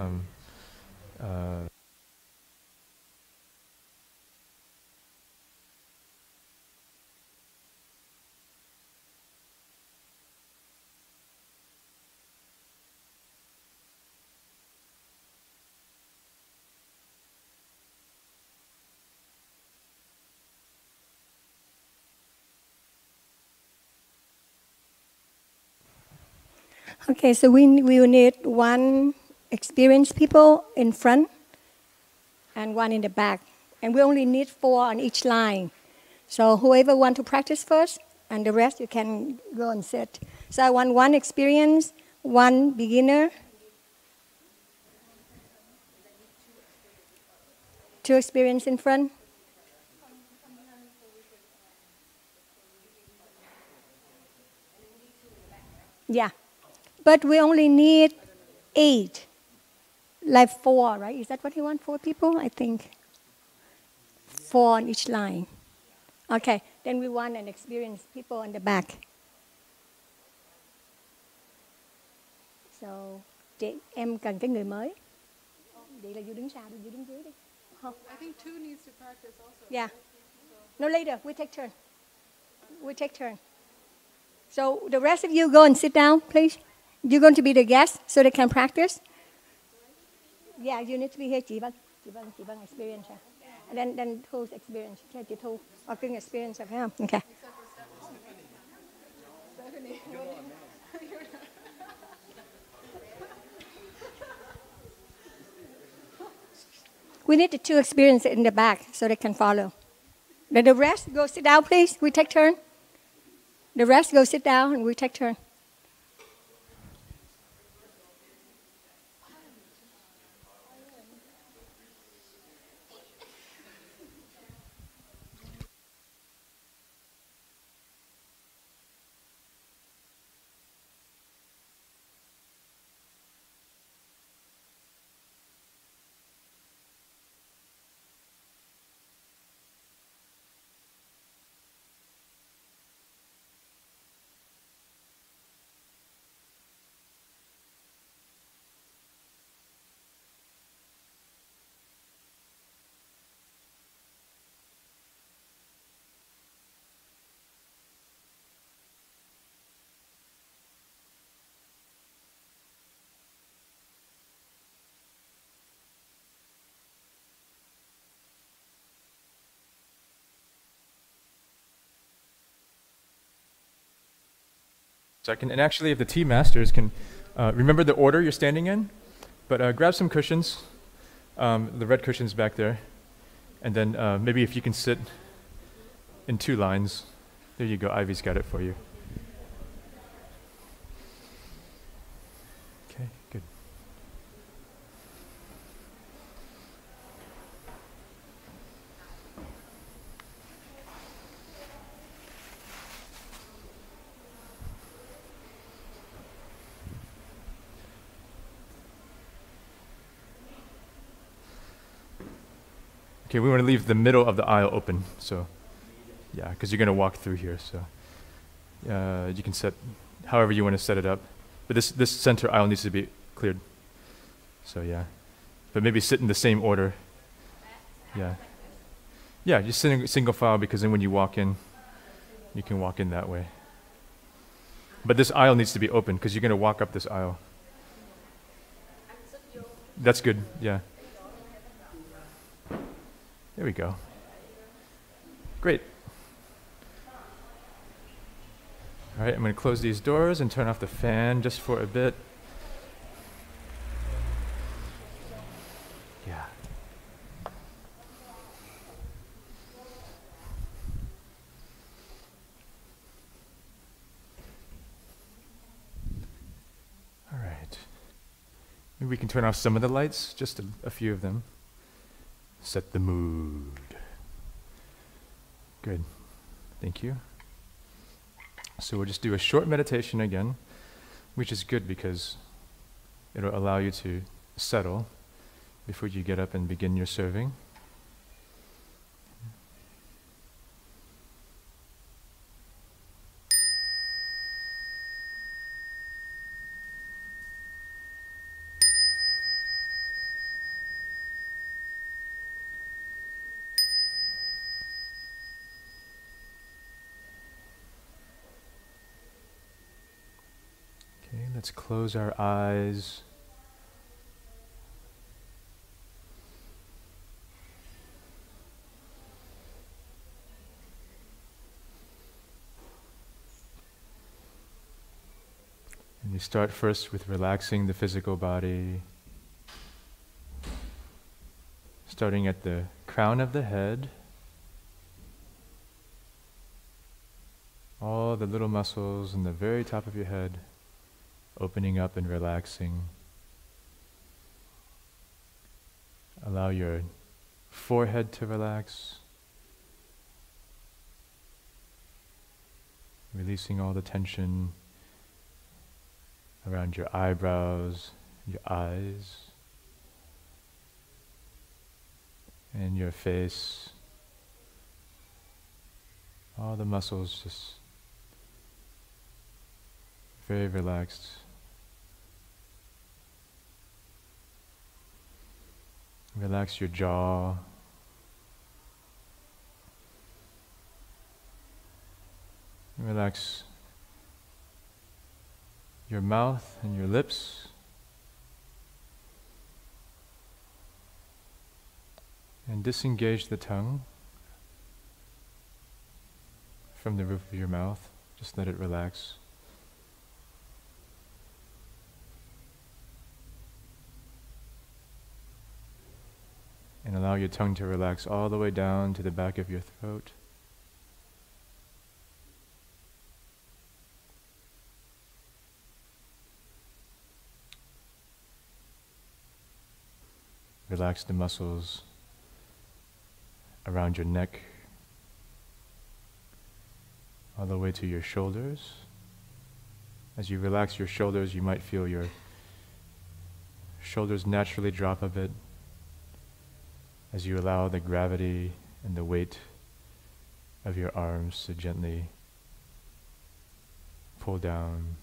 Okay, so we will need 1 experienced people in front and 1 in the back. And we only need 4 on each line. So whoever want to practice first, and the rest you can go and sit. So I want 1 experienced, 1 beginner, 2 experienced in front. Yeah. But we only need 8, like 4, right? Is that what you want? 4 people, I think. 4 on each line. Okay, then we want an experienced people on the back. So, em cần cái người mới. Vậy là đứng sau đi, đứng dưới đi. I think 2 needs to practice also. Yeah. No, later. We take turn. We take turn. So the rest of you go and sit down, please. You're going to be the guest, so they can practice. Yeah, you need to be here, chị Vân experience. And then who's experience? Okay, chị Thu. Cưng experience, phải không? Okay. We need the 2 experience in the back so they can follow. Then the rest, go sit down, please. We take turn. The rest go sit down and we take turn. Second, and actually, if the tea masters can remember the order you're standing in, but grab some cushions, the red cushions back there, and then maybe if you can sit in 2 lines. There you go. Ivy's got it for you. Okay, good. Okay, we want to leave the middle of the aisle open, so yeah, because you're going to walk through here, so you can set however you want to set it up. But this center aisle needs to be cleared. So yeah, but maybe sit in the same order. Yeah, yeah, just single file, because then when you walk in, you can walk in that way. But this aisle needs to be open because you're going to walk up this aisle. That's good. Yeah. There we go. Great. All right, I'm going to close these doors and turn off the fan just for a bit. Yeah. All right. Maybe we can turn off some of the lights, just a few of them. Set the mood. Good. Thank you. So we'll just do a short meditation again, which is good because it'll allow you to settle before you get up and begin your serving. Okay, let's close our eyes. And you start first with relaxing the physical body, starting at the crown of the head, all the little muscles in the very top of your head, opening up and relaxing. Allow your forehead to relax, releasing all the tension around your eyebrows, your eyes, and your face. All the muscles just very relaxed. Relax your jaw. Relax your mouth and your lips. And disengage the tongue from the roof of your mouth. Just let it relax. And allow your tongue to relax all the way down to the back of your throat. Relax the muscles around your neck, all the way to your shoulders. As you relax your shoulders, you might feel your shoulders naturally drop a bit as you allow the gravity and the weight of your arms to gently pull down.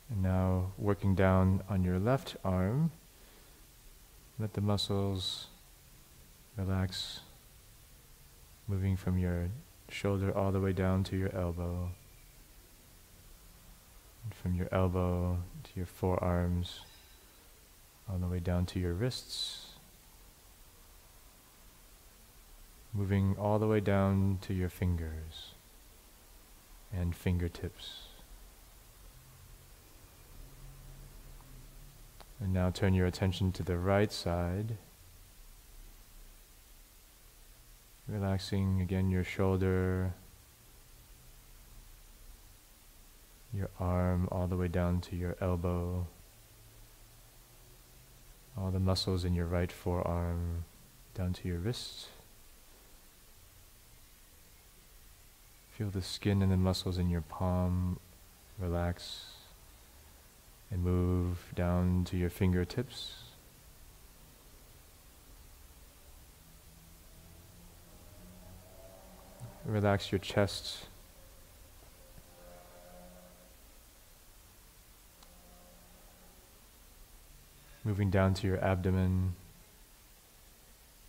And now, working down on your left arm, let the muscles relax, moving from your shoulder all the way down to your elbow. And from your elbow to your forearms, all the way down to your wrists, moving all the way down to your fingers and fingertips. And now turn your attention to the right side, relaxing again your shoulder, your arm all the way down to your elbow, all the muscles in your right forearm down to your wrist. Feel the skin and the muscles in your palm relax and move down to your fingertips. Relax your chest. Moving down to your abdomen,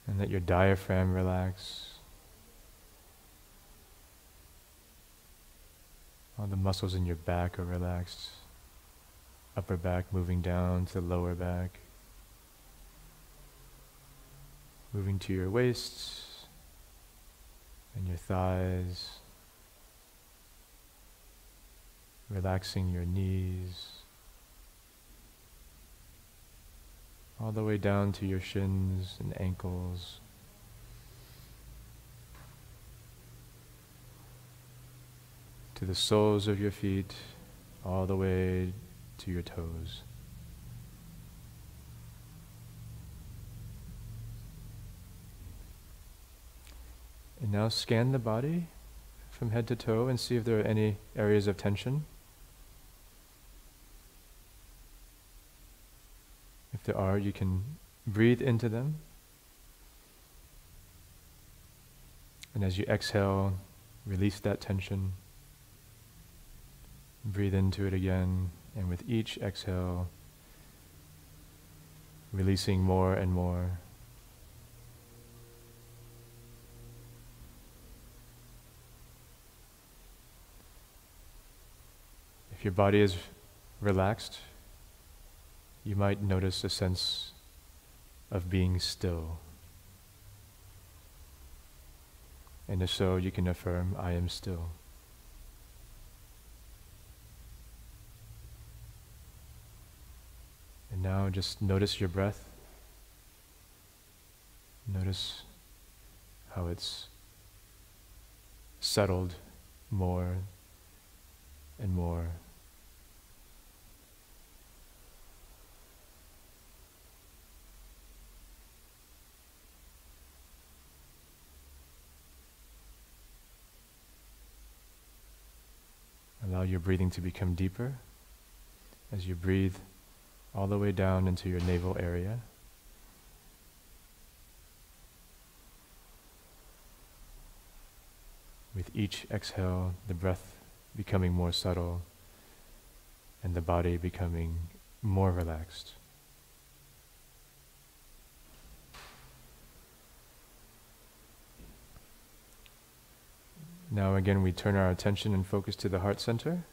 and let your diaphragm relax. All the muscles in your back are relaxed. upper back moving down to the lower back, moving to your waist and your thighs, relaxing your knees, all the way down to your shins and ankles. To the soles of your feet, all the way to your toes. And now scan the body from head to toe and see if there are any areas of tension. If there are, you can breathe into them. And as you exhale, release that tension. Breathe into it again, and with each exhale, releasing more and more. If your body is relaxed, you might notice a sense of being still. And if so, you can affirm, I am still. And now just notice your breath. Notice how it's settled more and more. Allow your breathing to become deeper as you breathe all the way down into your navel area. With each exhale, the breath becoming more subtle and the body becoming more relaxed. Now again, we turn our attention and focus to the heart center.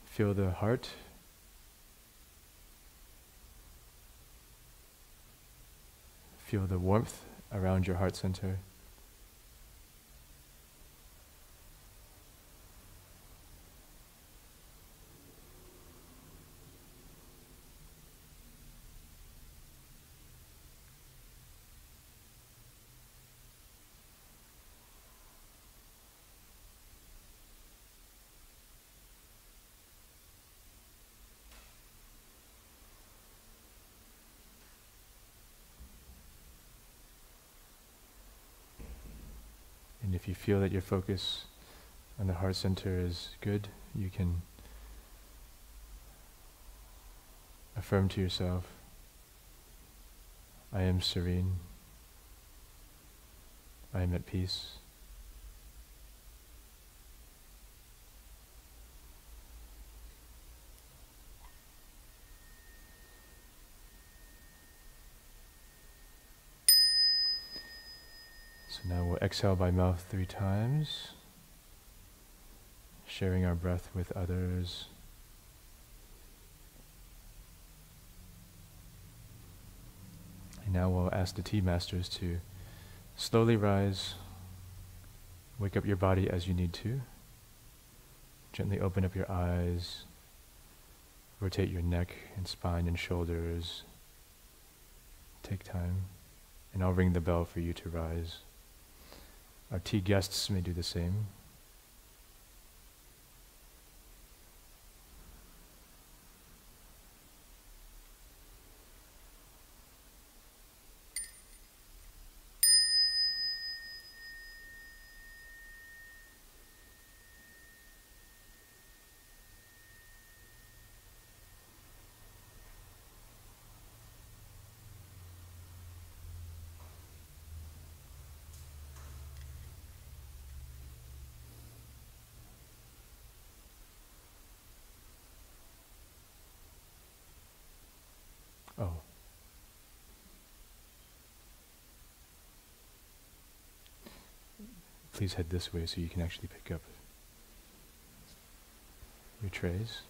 Feel the heart. Feel the warmth around your heart center. And if you feel that your focus on the heart center is good, you can affirm to yourself, I am serene, I am at peace. So now we'll exhale by mouth 3 times, sharing our breath with others. And now we'll ask the tea masters to slowly rise, wake up your body as you need to. Gently open up your eyes, rotate your neck and spine and shoulders. Take time, and I'll ring the bell for you to rise. Our tea guests may do the same. please head this way so you can actually pick up your trays.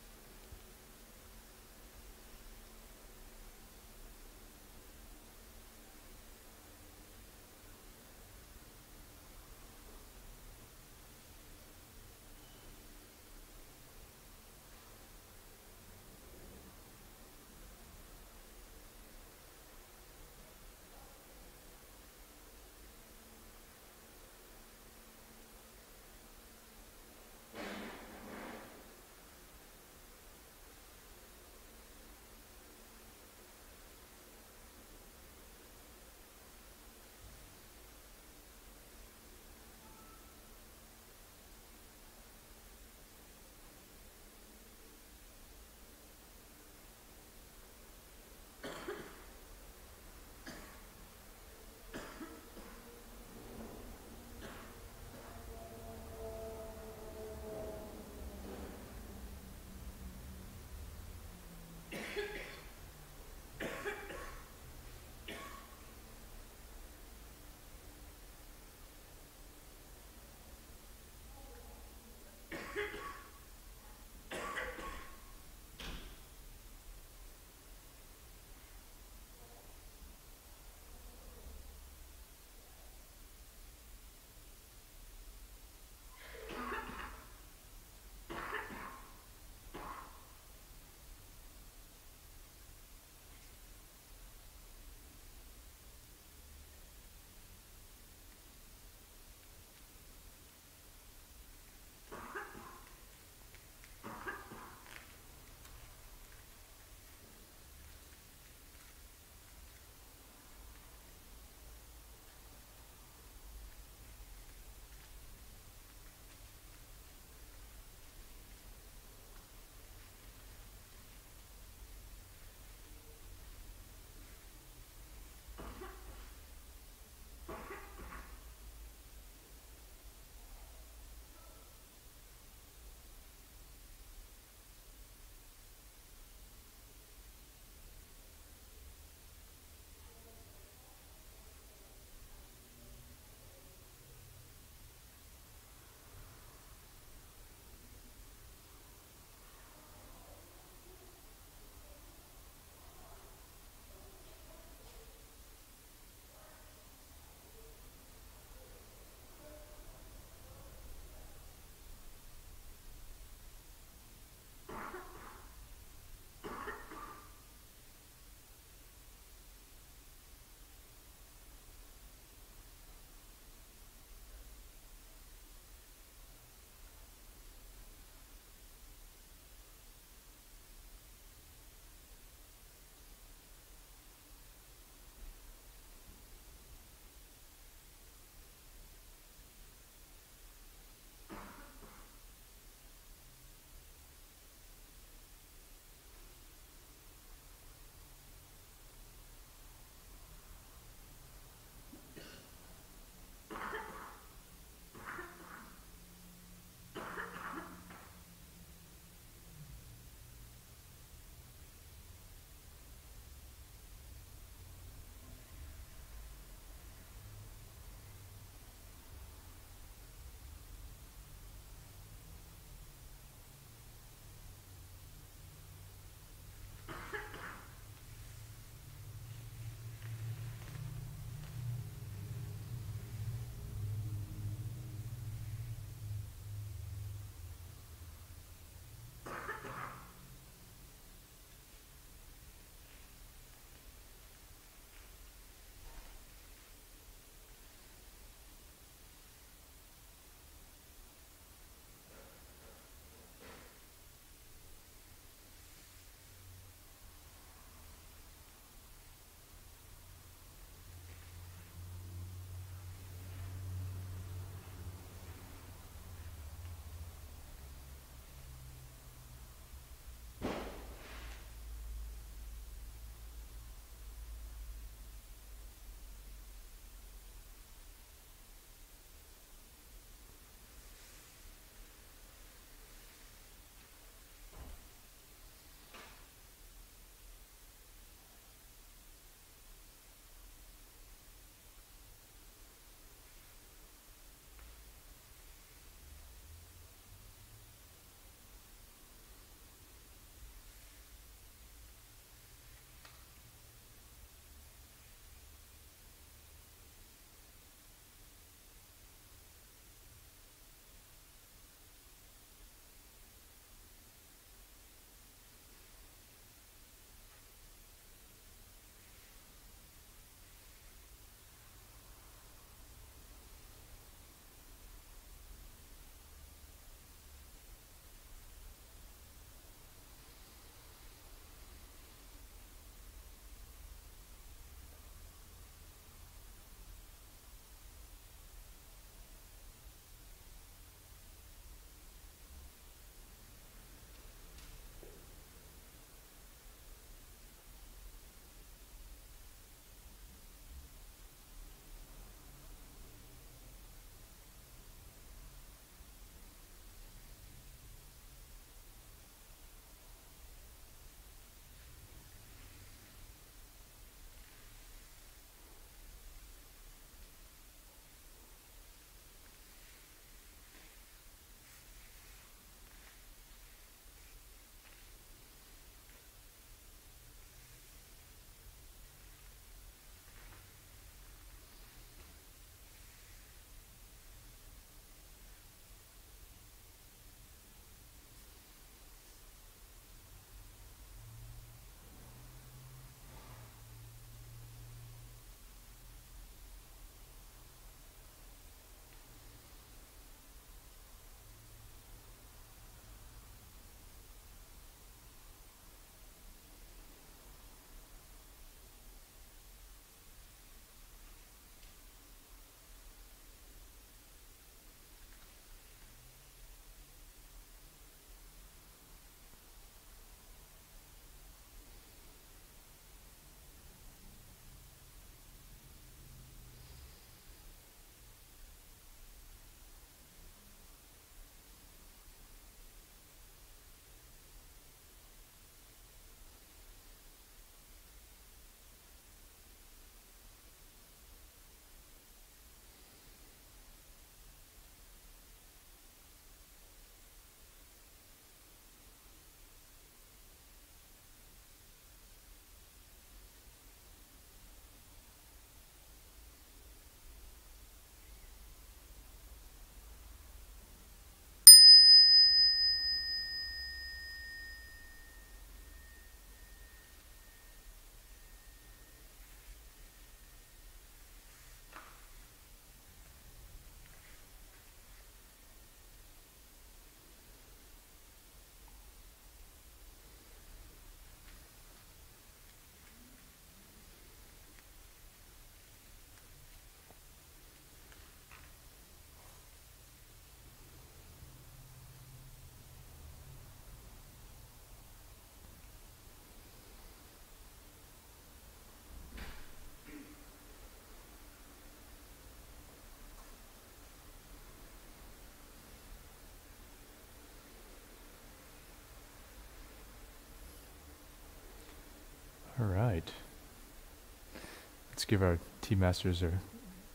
Let's give our tea masters a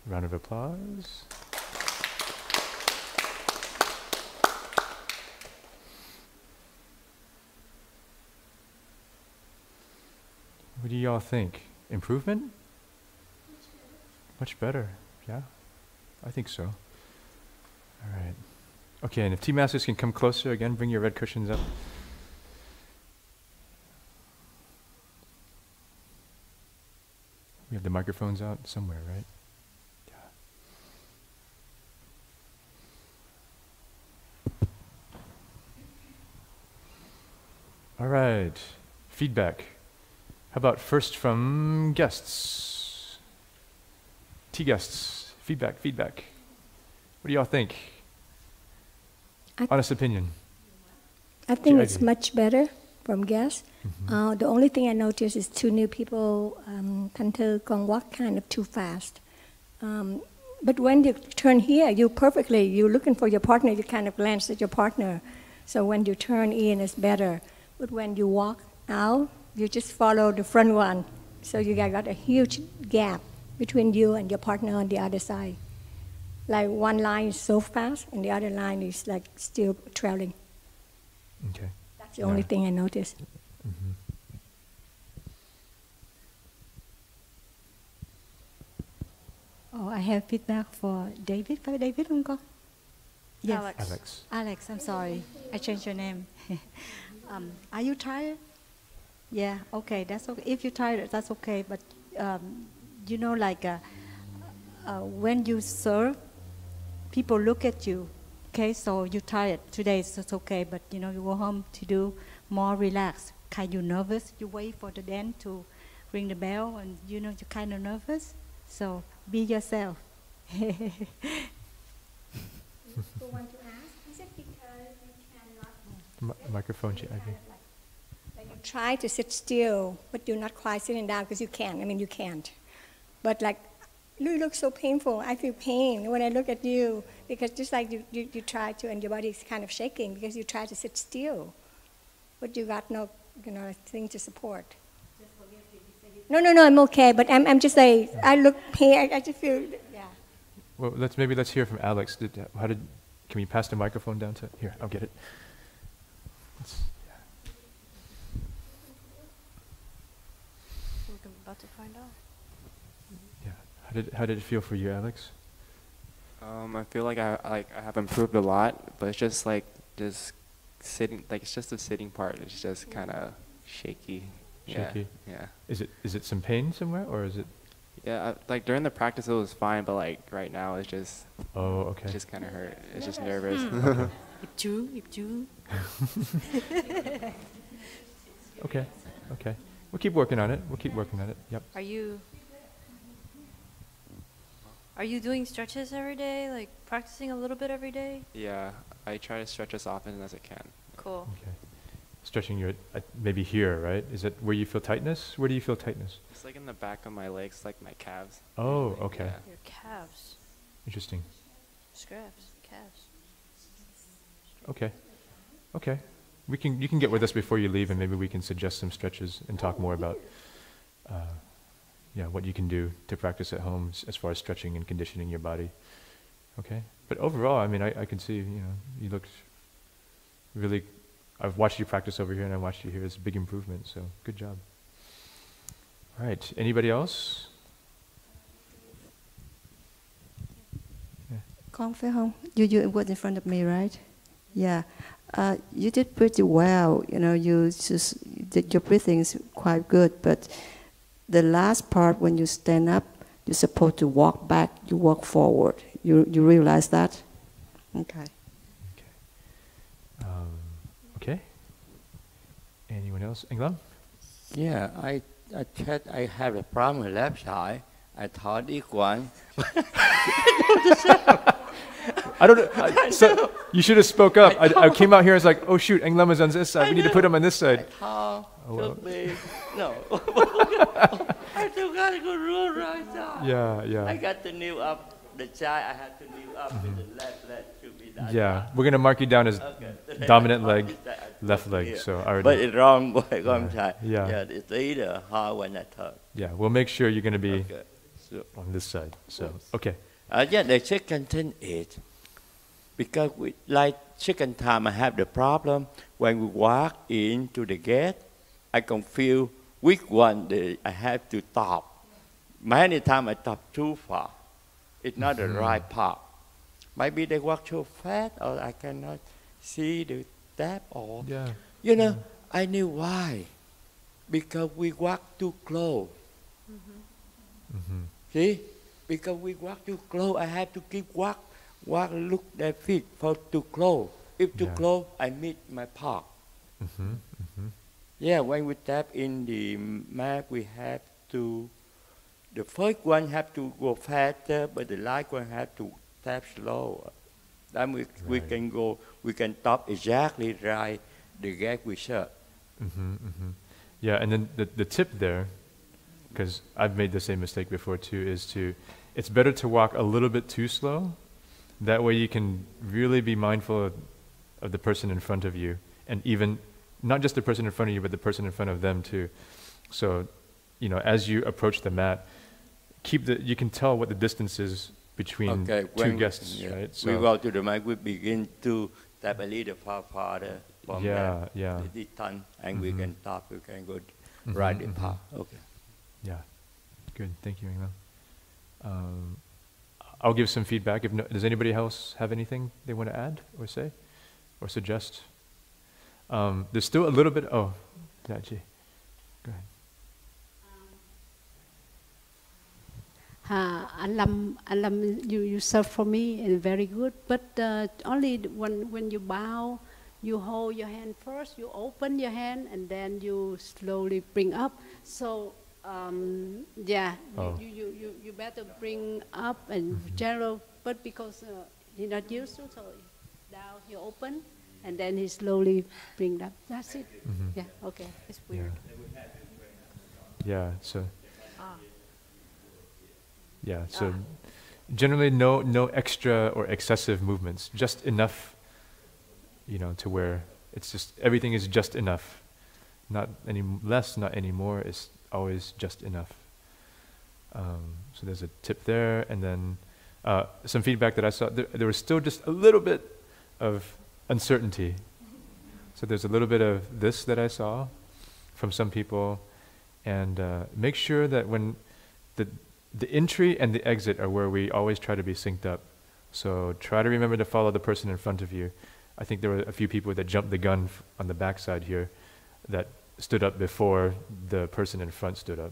round of applause. What do y'all think? Improvement? Much better. Yeah, I think so. All right. Okay, and if tea masters can come closer again, bring your red cushions up. We have the microphones out somewhere, right? Yeah. All right. Feedback. How about first from guests? Tea guests. Feedback. What do y'all think? Honest opinion. I think it's much better from guests. The only thing I noticed is two new people tend to walk kind of too fast. But when you turn here, you're looking for your partner, you kind of glance at your partner. So when you turn in, it's better. But when you walk out, you just follow the front one. So you got a huge gap between you and your partner on the other side. Like one line is so fast and the other line is like still trailing. Okay. That's the only thing I noticed. Mm-hmm. Oh, I have feedback for David. For David, không con? Yes. Alex, I'm sorry. I changed your name. Are you tired? Yeah, okay, that's okay. If you're tired, that's okay. But, you know, like when you serve, people look at you. Okay, so you're tired today, so it's okay. But, you know, you go home to do more relaxed. Kind of nervous. You wait for the dance to ring the bell, and, you know, you're kind of nervous. So be yourself. Who want to ask? Is it because you cannot... Microphone, You try to sit still, but you're not quite sitting down because you can't. I mean, you can't. But like, you look so painful. I feel pain when I look at you because just like you try to, and your body is kind of shaking because you try to sit still, but you got no, thing to support. No, I'm okay. But I'm just like, I look pain. I just feel, yeah. Well, let's hear from Alex. Can we pass the microphone down to here? I'll get it. We're about to find out. Yeah. How did it feel for you, Alex? I feel like I have improved a lot, but it's just sitting. Like it's just the sitting part. It's just kind of shaky. Shaky. Yeah. Is it some pain somewhere, or is it? Yeah. Like during the practice it was fine, but like right now it's just. Oh, okay. It just kind of hurt. It's just nervous. Okay. We'll keep working on it. Yep. Are you doing stretches every day? Like practicing a little bit every day? Yeah, I try to stretch as often as I can. Cool. Okay. Stretching your maybe here, right? Is it where you feel tightness? Where do you feel tightness? It's like in the back of my legs, like my calves. Oh, okay. Yeah. Your calves. Interesting. Scraps, calves. Okay. You can get with us before you leave, and maybe we can suggest some stretches and talk more about what you can do to practice at home as far as stretching and conditioning your body. Okay? But overall, I mean, I can see, you look really, I've watched you practice over here and I watched you here. It's a big improvement, so good job. All right, anybody else? Con phải không? You was in front of me, right? Yeah. You did pretty well. Your breathing is quite good, but the last part when you stand up, you're supposed to walk back, you walk forward. You realize that? Okay. Okay. Anyone else? Englam? Yeah, I have a problem with left side. I thought equal. I don't know. So you should have spoke up. I came out here and was like, oh shoot, Englam is on this side. We need to put him on this side. No. I still got to go rule right side. Yeah. I got the new up the child, I have to kneel up with the left leg should be that. Yeah, we're going to mark you down as dominant leg, left leg. So already. But it's wrong, boy. Yeah. It's either hard when I turn. Yeah, we'll make sure you're going to be so, on this side. So, okay. Yeah, the second thing is, because like second time I have the problem, when we walk into the gate, I can feel which one I have to stop. Many times I stop too far. It's not the right path. Maybe they walk too fast, or I cannot see the step, or you know, I knew why. Because we walk too close. See, because we walk too close, I have to keep walk, look their feet for too close. If too close, I miss my path. Yeah, when we tap in the map, we have to. The first one have to go faster, but the last one have to tap slower. Then we can go, we can stop exactly right the gap we set. Yeah, and then the tip there, because I've made the same mistake before too, is it's better to walk a little bit too slow. That way you can really be mindful of the person in front of you, and even not just the person in front of you, but the person in front of them too. So, you know, as you approach the mat, you can tell what the distance is between two guests, right? So we go to the mic, we begin to tap a little farther from the distance, and we can stop, we can go right the path. Okay. Yeah, good. Thank you, England. I'll give some feedback. Does anybody else have anything they want to add or say or suggest? There's still a little bit. Oh, Yaji, go ahead. Alam, you serve for me and very good, but only when you bow, you hold your hand first, you open your hand, and then you slowly bring up. So you better bring up and general, but because you're not used to, so down you open, and then he slowly bring up. That's it. Yeah, okay, it's weird. Yeah, so. Yeah, so generally no extra or excessive movements, just enough, you know, to where it's just, everything is just enough. Not any less, not any more, it's always just enough. So there's a tip there, and then some feedback that I saw, there was still just a little bit of uncertainty. So there's a little bit of this that I saw from some people, and make sure that when the entry and the exit are where we always try to be synced up. So try to remember to follow the person in front of you. I think there were a few people that jumped the gun on the backside here that stood up before the person in front stood up.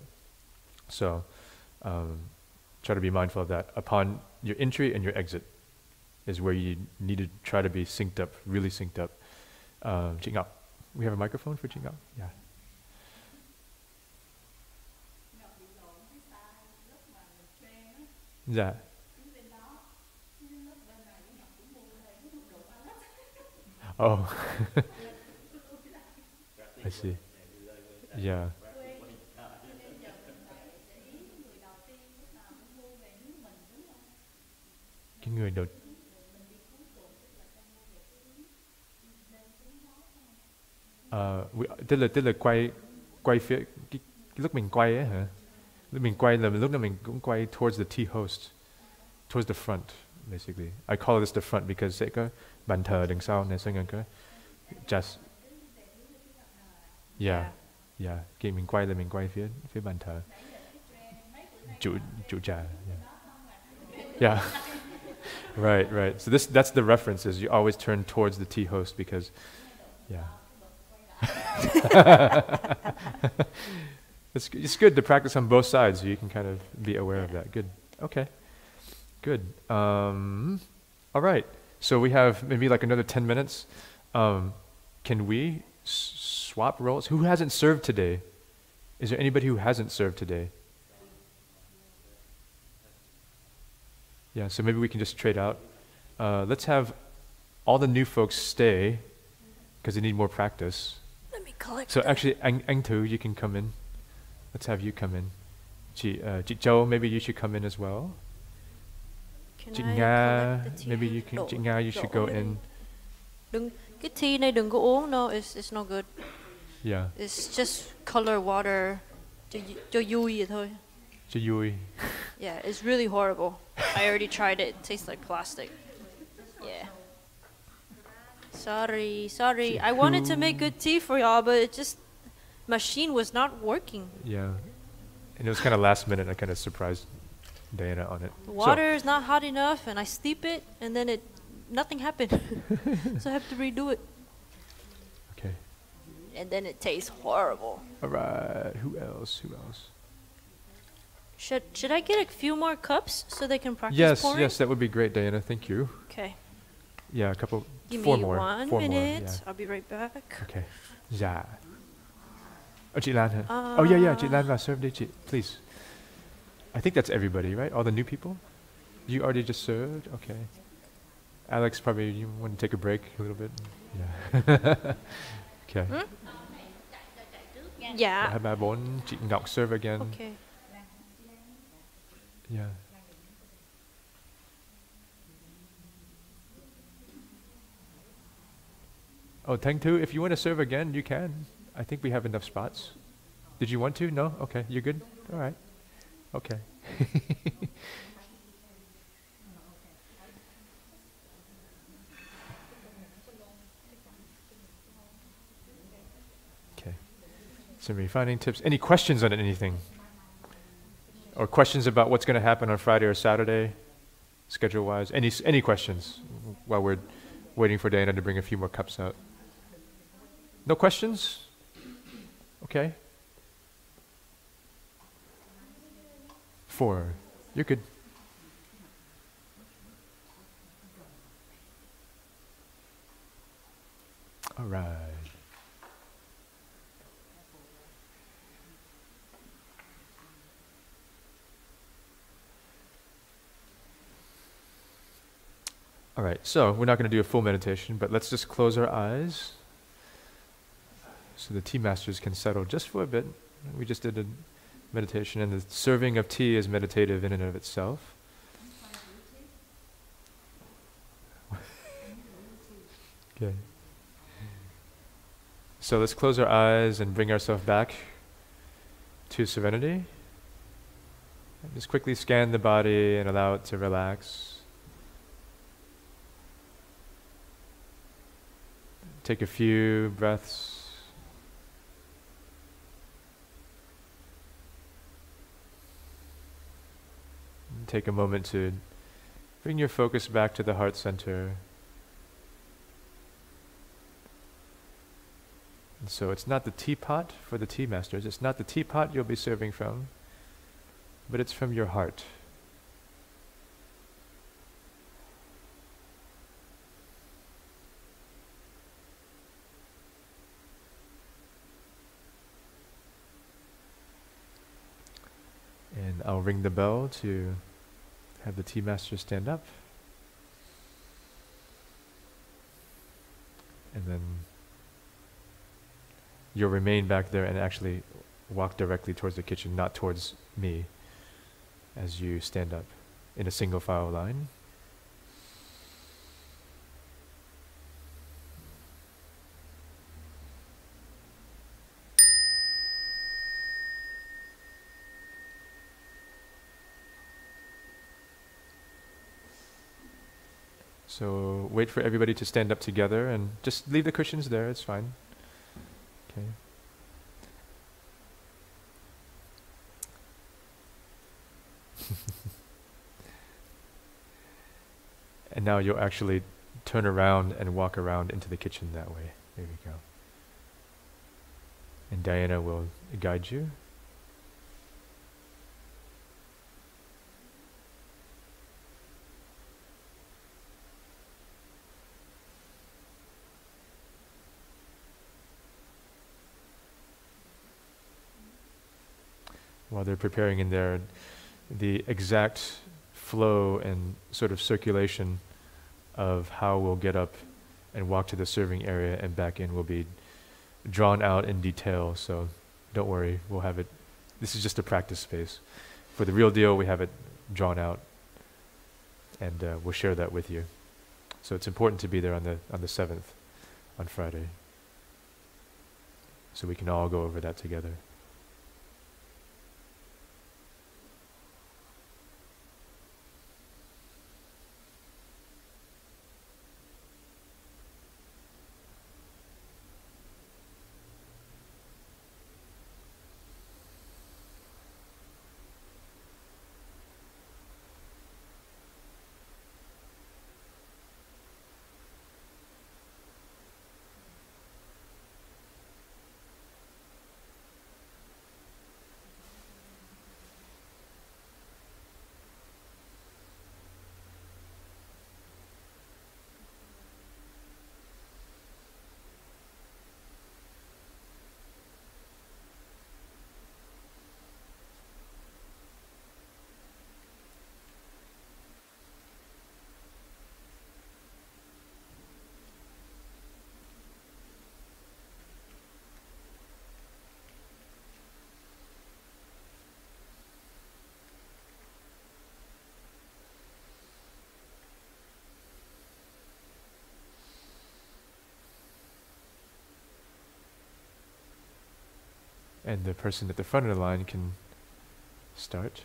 So try to be mindful of that. Upon your entry and your exit is where you need to try to be synced up, really synced up. Ching Ngọc. We have a microphone for Ching Ngọc? Yeah. Dạ. Oh. I see. Yeah. Cái người đầu tức là quay phía cái lúc mình quay ấy hả? Lúc mình quay là lúc nào mình cũng quay towards the tea host, towards the front, basically. I call this the front because sẽ có bàn thờ đằng sau này, xong rồi có just khi mình quay là mình quay phía bàn thờ. Chủ trà. Yeah. Right. So that's the reference, is you always turn towards the tea host because, It's good to practice on both sides, so you can kind of be aware of that. Good. Okay. Good. All right. So we have maybe like another 10 minutes. Can we swap roles? Who hasn't served today? Is there anybody who hasn't served today? Yeah, so maybe we can just trade out. Let's have all the new folks stay because they need more practice. Let me collect. So actually, Anh Thu, you can come in. Let's have you come in. Chị Châu, maybe you should come in as well. Chị Nga, maybe you can. Chị Nga, you should go in. Cái tea này đừng có uống. No, it's not good. Yeah. It's just color water. Cho vui vậy thôi. Cho vui. Yeah, it's really horrible. I already tried it. It tastes like plastic. Yeah. Sorry. I wanted to make good tea for y'all, but it just machine was not working. Yeah. And it was kind of last minute. I kind of surprised Diana on it. The water is not hot enough, and I steep it, and then nothing happened. So I have to redo it. Okay. And then it tastes horrible. All right. Who else? Should I get a few more cups so they can practice pouring? Yes, that would be great, Diana. Thank you. Okay. Yeah, a couple. Give four me more. 1 4 minute. more, yeah. I'll be right back. Okay. Dạ. Chị Lan hả? Oh yeah, chị Lan vào serve đi chị, please. I think that's everybody, right? All the new people? You already just served? Okay. Alex, probably you want to take a break a little bit? Yeah. Okay. Yeah. 2, 3, 4, chị Ngọc serve again. Okay. Yeah. Oh, Tang Tu, if you want to serve again, you can. I think we have enough spots. Did you want to? No? Okay, you're good? All right. Okay. Okay. Some refining tips. Any questions on anything? Or questions about what's going to happen on Friday or Saturday, schedule-wise? Any questions while we're waiting for Diana to bring a few more cups out? No questions? Okay. 4. You're good. All right. All right, so we're not going to do a full meditation, but let's just close our eyes so the tea masters can settle just for a bit. We just did a meditation, and the serving of tea is meditative in and of itself. Okay. So let's close our eyes and bring ourselves back to serenity. And just quickly scan the body and allow it to relax. Take a few breaths. And take a moment to bring your focus back to the heart center. And so it's not the teapot for the tea masters. It's not the teapot you'll be serving from, but it's from your heart. And I'll ring the bell to have the tea master stand up. And then you'll remain back there and actually walk directly towards the kitchen, not towards me, as you stand up in a single file line. So wait for everybody to stand up together and just leave the cushions there, it's fine. Okay. And now you'll actually turn around and walk around into the kitchen that way. There we go. And Diana will guide you. While they're preparing in there, the exact flow and sort of circulation of how we'll get up and walk to the serving area and back in will be drawn out in detail, so don't worry, we'll have it. This is just a practice space. For the real deal, we have it drawn out and we'll share that with you. So it's important to be there on the 7th, on Friday, so we can all go over that together. And the person at the front of the line can start.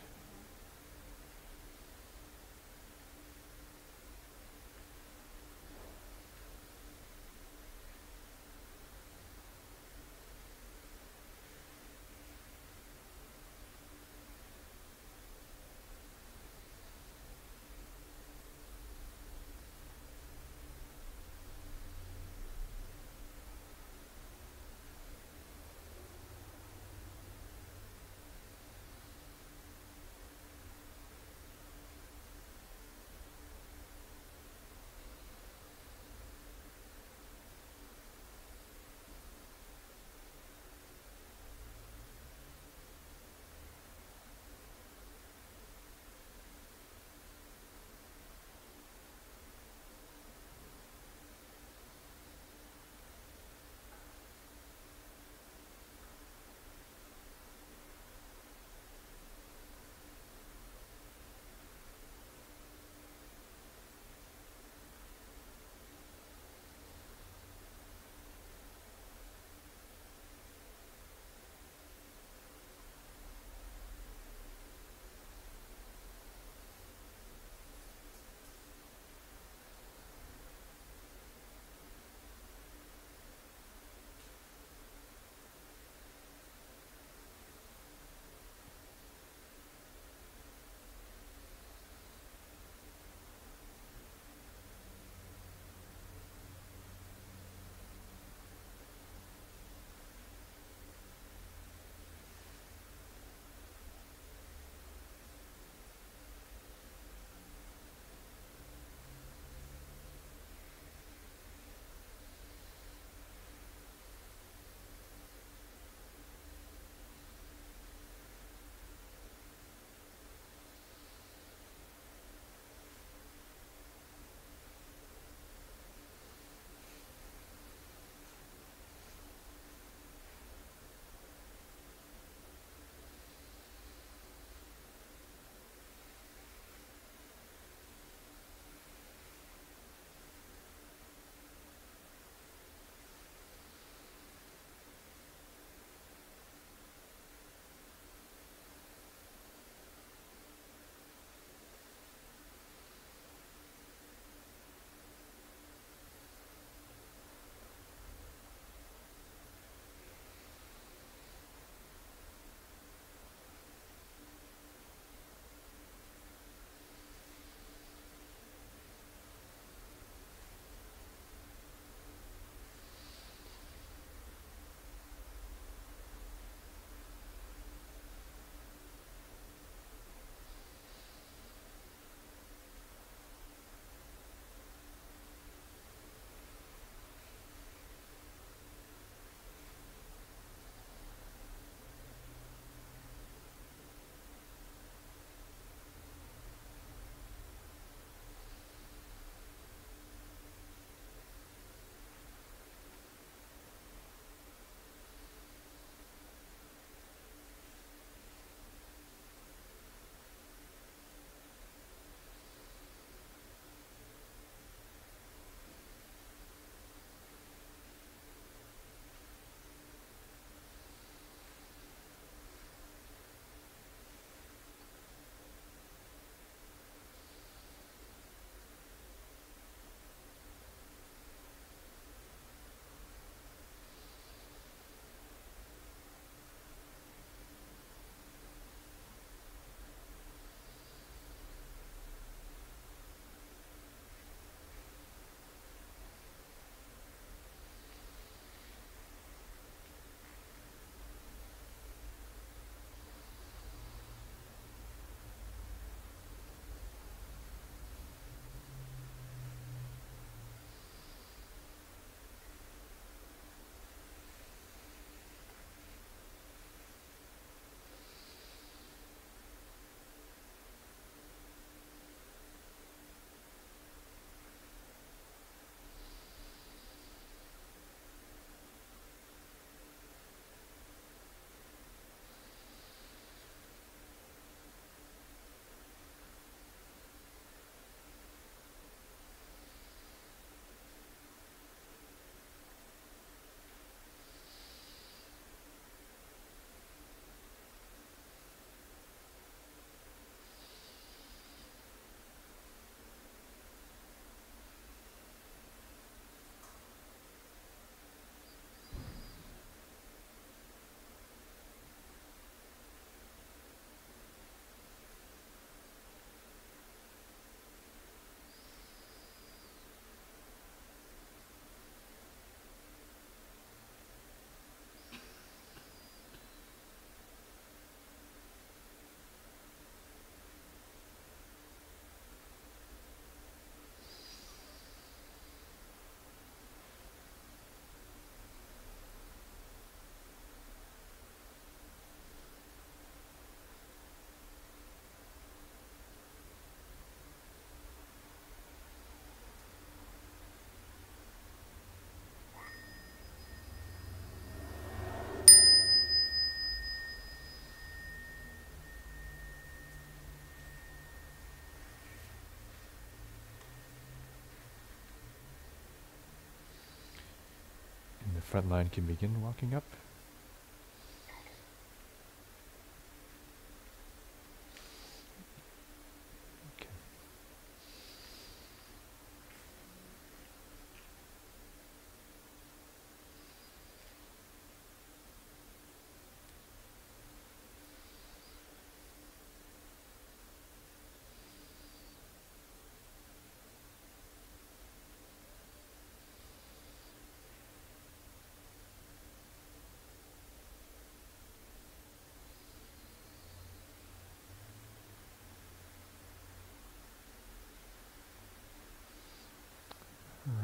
front line can begin walking up.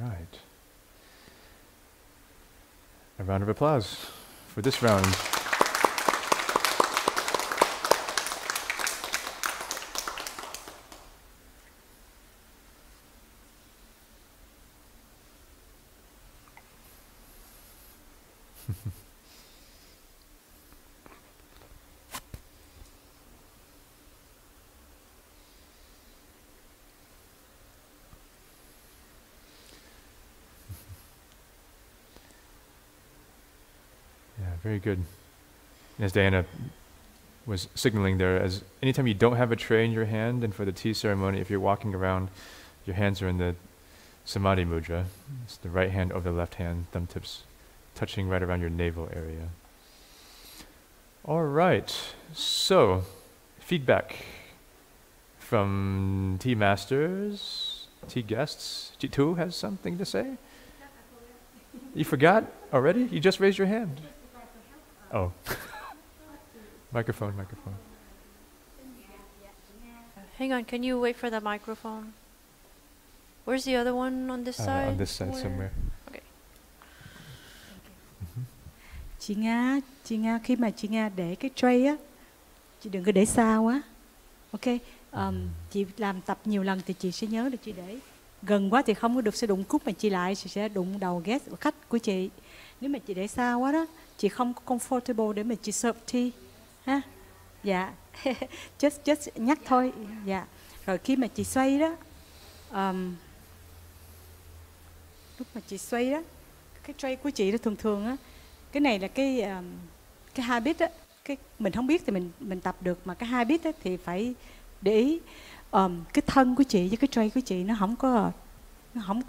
Right. A round of applause for this round. Very good. And as Diana was signaling there, as anytime you don't have a tray in your hand, and for the tea ceremony, if you're walking around, your hands are in the Samadhi mudra. It's the right hand over the left hand, thumb tips touching right around your navel area. All right, so feedback from tea masters, tea guests. Jitu has something to say? You forgot already? You just raised your hand. Oh. Microphone. Hang on, can you wait for the microphone? Where's the other one on this side? On this side somewhere. Okay. Chị Nga khi mà chị Nga để cái tray á, chị đừng có để xa quá. Ok. Chị làm tập nhiều lần thì chị sẽ nhớ được chị để gần quá thì không có được, sẽ đụng cúp mà chị lại, chị sẽ đụng đầu guest khách của chị. Nếu mà chị để xa quá đó, chị không có comfortable để mà chị serve tea ha. Dạ. just nhắc thôi. Dạ. Rồi khi mà chị xoay đó, lúc mà chị xoay đó, cái tray của chị đó thường á, cái này là cái habit á, cái mình không biết thì mình tập được, mà cái habit á thì phải để ý cái thân của chị với cái tray của chị nó không có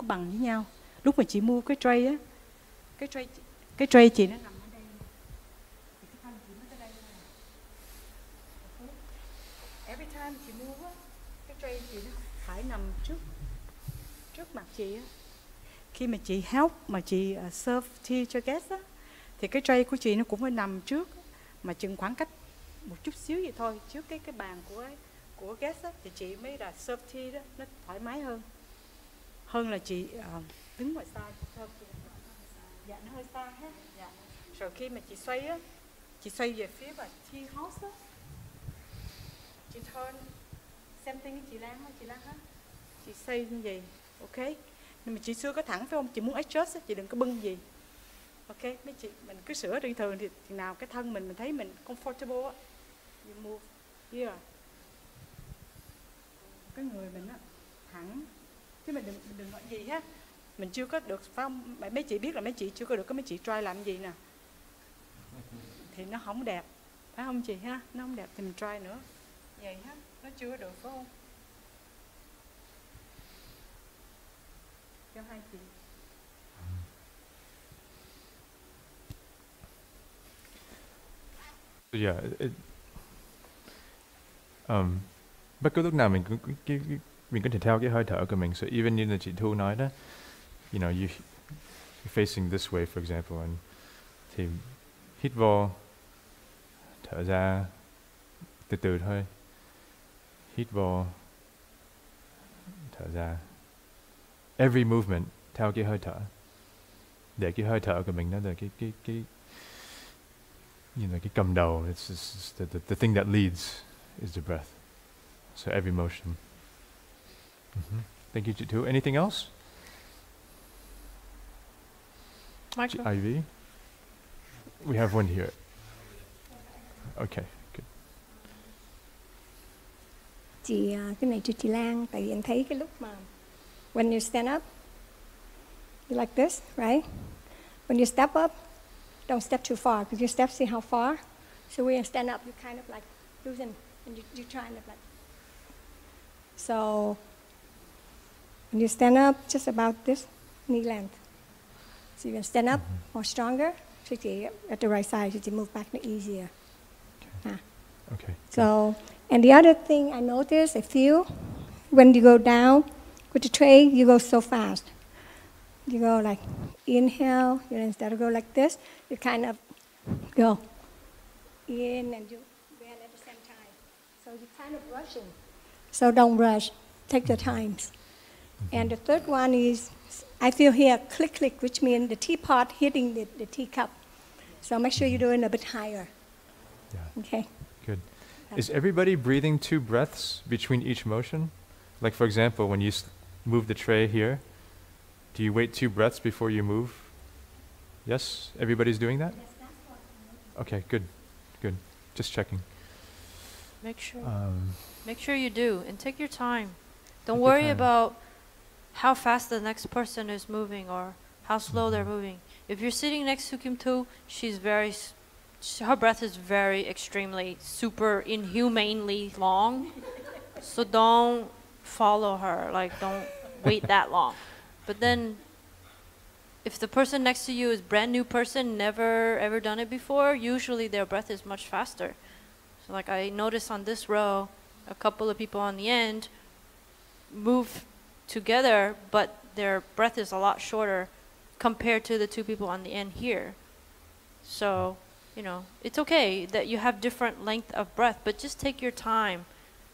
bằng với nhau. Lúc mà chị mua cái tray á, cái tray chị nó nằm ở đây, thì cái thân chị nó tới đây này. Every time chị mua á, cái tray chị nó phải nằm trước mặt chị á. Khi mà chị help mà chị serve tea cho guest á, thì cái tray của chị nó cũng phải nằm trước, mà chừng khoảng cách một chút xíu vậy thôi, trước cái bàn của guest á, thì chị mới là serve tea đó, nó thoải mái hơn là chị đứng ngoài xa. Dạ, nó hơi xa ha. Dạ. Rồi khi mà chị xoay á, chị xoay về phía mà tea house á, chị turn same thing với chị Lan ha. Chị xoay như vậy, ok. Nhưng mà chị chưa có thẳng phải không? Chị muốn adjust á, chị đừng có bưng gì. Ok, mấy chị mình cứ sửa bình thường thì nào cái thân mình thấy mình comfortable á, you move here. Cái người mình á thẳng, chứ mình đừng nói gì ha. Mình chưa có được phải không? Mấy chị biết là mấy chị chưa có được, có mấy chị try làm gì nè thì nó không đẹp, phải không chị ha? Nó không đẹp thì mình try nữa. Vậy ha, nó chưa được phải không? Cho hai chị. Yeah, bất cứ lúc nào mình có thể theo cái hơi thở của mình. So even như là chị Thu nói đó, you know, you're facing this way, for example, and thì hít vô, thở ra, từ từ thôi. Hít vô, thở ra. Every movement theo cái hơi thở, để cái hơi thở của mình nó là cái you know, cái cầm đầu. It's the thing that leads is the breath. So every motion. Thank you, Jitu. Anything else? Ivy? We have one here. Okay, good. Chị, cái này cho chị Lan, tại vì em thấy cái lúc mà when you stand up, you like this, right? when you step up, don't step too far, because you step, see how far? So when you stand up, you kind of like loosen, and you try to like. So when you stand up, just about this knee length. So you can stand up more stronger. So at the right side, you move back easier. Okay. So, and the other thing I noticed, I feel, when you go down with the tray, you go so fast. You go like inhale, instead of go like this, you kind of go in and you bend at the same time. So you're kind of rushing. So don't rush, take your times. And the third one is, I feel here click, click, which means the teapot hitting the teacup. So make sure you're doing a bit higher. Yeah. Okay. Good. Is everybody breathing 2 breaths between each motion? Like for example, when you move the tray here, do you wait 2 breaths before you move? Yes? Everybody's doing that? Yes, that's what. Okay, good. Good. Just checking. Make sure you do, and take your time. Don't worry about how fast the next person is moving or how slow they're moving. If you're sitting next to Kim Tu, her breath is very extremely, super inhumanely long. So don't follow her, like don't wait that long. But then if the person next to you is brand new person, never ever done it before, usually their breath is much faster. So like I noticed on this row, a couple of people on the end move together, but their breath is a lot shorter compared to the 2 people on the end here. So, you know, it's okay that you have different length of breath, but just take your time.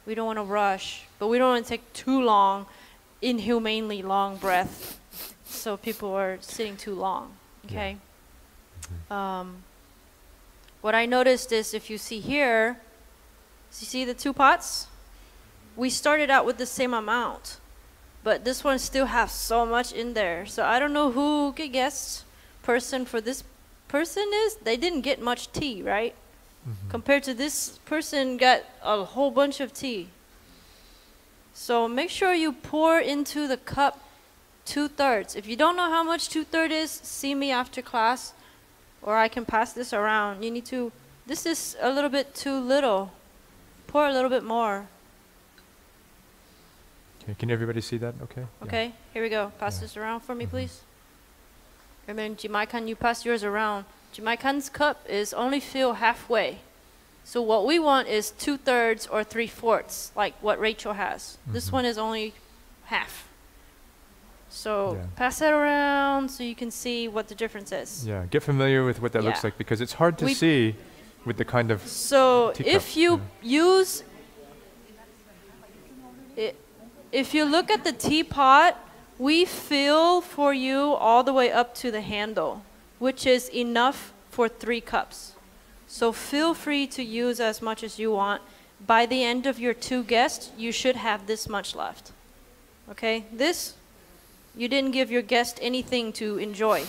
We don't want to rush, but we don't want to take too long, inhumanely long breath, so people are sitting too long, okay? Yeah. What I noticed is if you see here, you see the 2 pots? We started out with the same amount, but this one still has so much in there. So I don't know who the guest person for this person is. They didn't get much tea, right? Compared to this person got a whole bunch of tea. So make sure you pour into the cup 2/3. If you don't know how much 2/3 is, see me after class, or I can pass this around. You need to, this is a little bit too little. Pour a little bit more. Okay, can everybody see that? Okay. Okay, yeah. Here we go. Pass this around for me, please. And then Jimaikan, you pass yours around. Jimaikan's cup is only filled halfway. So what we want is 2/3 or 3/4, like what Rachel has. This one is only half. So pass that around so you can see what the difference is. Yeah, get familiar with what that looks like, because it's hard to see with the kind of So teacup. if you use it, if you look at the teapot, we fill for you all the way up to the handle, which is enough for 3 cups. So feel free to use as much as you want. By the end of your 2 guests, you should have this much left. Okay? This, you didn't give your guest anything to enjoy.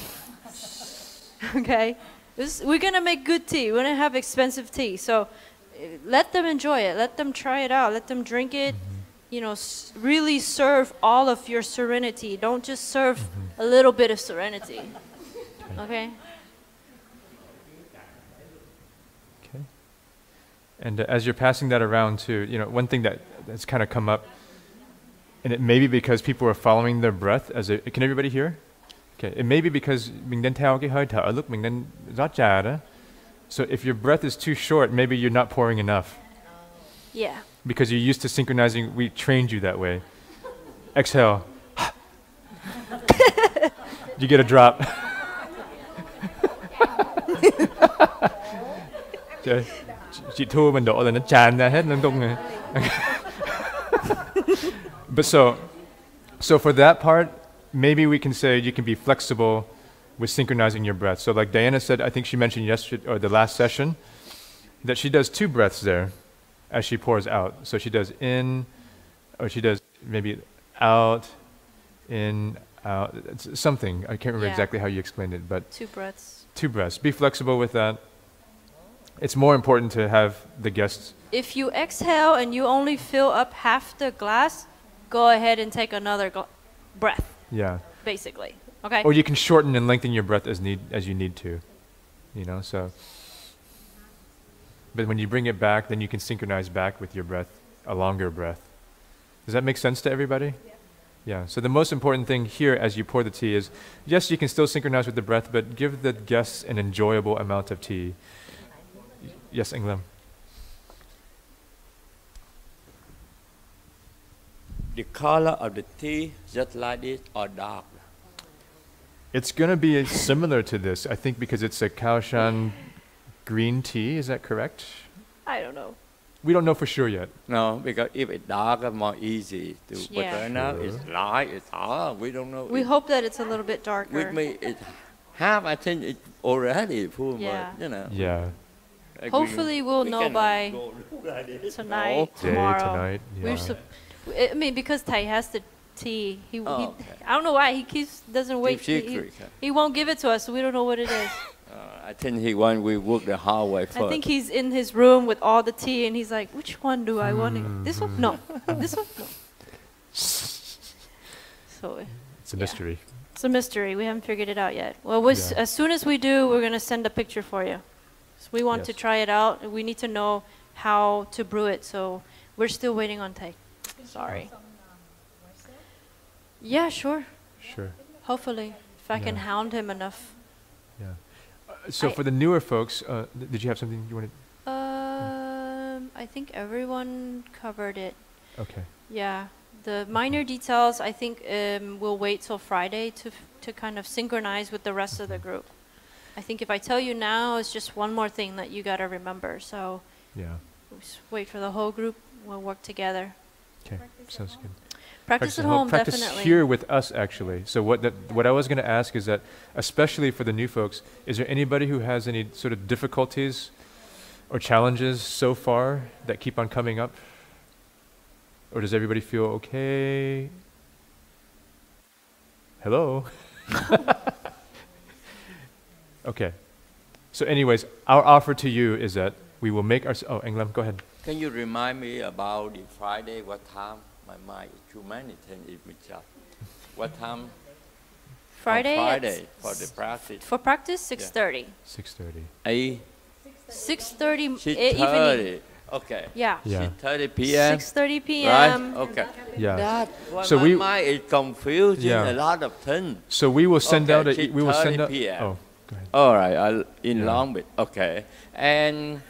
Okay? We're going to make good tea. We're going to have expensive tea. So let them enjoy it. Let them try it out. Let them drink it. You know, really serve all of your serenity. Don't just serve a little bit of serenity. Okay? Okay. And as you're passing that around too, you know, one thing that's kind of come up, and it may be because people are following their breath as a, can everybody hear? Okay, it may be because mình đang theo cái hơi thở lúc mình đang rót trà đó. So if your breath is too short, maybe you're not pouring enough. Yeah. Because you're used to synchronizing, we trained you that way. Exhale. You get a drop. Chị thua mình đổ là nó tràn ra hết lung tung. But so for that part, maybe we can say you can be flexible with synchronizing your breath. So like Diana said, I think she mentioned yesterday or the last session, that she does 2 breaths there as she pours out. So she does in, or she does maybe out, in, out, it's something. I can't remember exactly how you explained it, but 2 breaths. 2 breaths. Be flexible with that. It's more important to have the guests. If you exhale and you only fill up half the glass, go ahead and take another breath. Yeah. Basically. Okay. Or you can shorten and lengthen your breath as you need to, you know. So, but when you bring it back, then you can synchronize back with your breath, a longer breath. Does that make sense to everybody? Yeah. So the most important thing here as you pour the tea is, yes, you can still synchronize with the breath, but give the guests an enjoyable amount of tea. Yes, Englam. The color of the tea, just like this, or dark? It's going to be similar to this, I think, because it's a Kaoshan green tea. Is that correct? I don't know. We don't know for sure yet. No, because if it's dark, it's more easy to put right now. It's light, it's hard. We don't know. We hope that it's a little bit darker. With me, it's half. I think it's already full. Yeah. But, you know. Yeah. Like Hopefully we'll know by tonight, tomorrow. Tonight, yeah. I mean, because Thai has the tea, I don't know why he doesn't wait. He won't give it to us, so we don't know what it is. I think we work the hard way first. I think he's in his room with all the tea, and he's like, "Which one do I want? This one? No. This one? No." So it's a mystery. It's a mystery. We haven't figured it out yet. Well, as soon as we do, we're gonna send a picture for you. So we want to try it out. We need to know how to brew it. So we're still waiting on Thai. Sorry. Yeah, sure. Sure. Hopefully, if I can hound him enough. Yeah. So for the newer folks, did you have something you wanted? I think everyone covered it. Okay. Yeah. The minor details, I think we'll wait till Friday to kind of synchronize with the rest of the group. I think if I tell you now, it's just one more thing that you got to remember. So we'll just wait for the whole group. We'll work together. Okay, sounds good. Practice at home, practice definitely. here with us, actually. So what I was going to ask is that, especially for the new folks, is there anybody who has any sort of difficulties or challenges so far that keep on coming up? Or does everybody feel okay? Hello? Okay. So anyways, our offer to you is that we will make our... Oh, Englam, go ahead. Can you remind me about the Friday, what time? My mind is too many things in my job. What time? Friday for the practice. For practice, 6:30. 6:30. 6:30 evening. Okay. Yeah. 6:30 p.m. 6:30 p.m. Right? Okay. Yeah. So my mind is confusing a lot of things. So we will send out PM. Oh, go ahead. All right. In Long Beach. Okay. And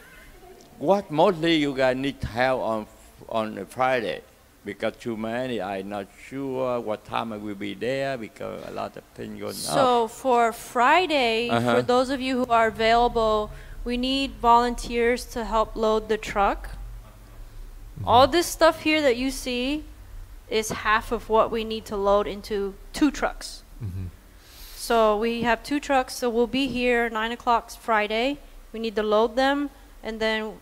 what mostly you guys need help on a Friday? Because too many, I'm not sure what time I will be there because a lot of things going on. So for Friday, for those of you who are available, we need volunteers to help load the truck. All this stuff here that you see is half of what we need to load into 2 trucks. So we have 2 trucks, so we'll be here 9 o'clock Friday. We need to load them and then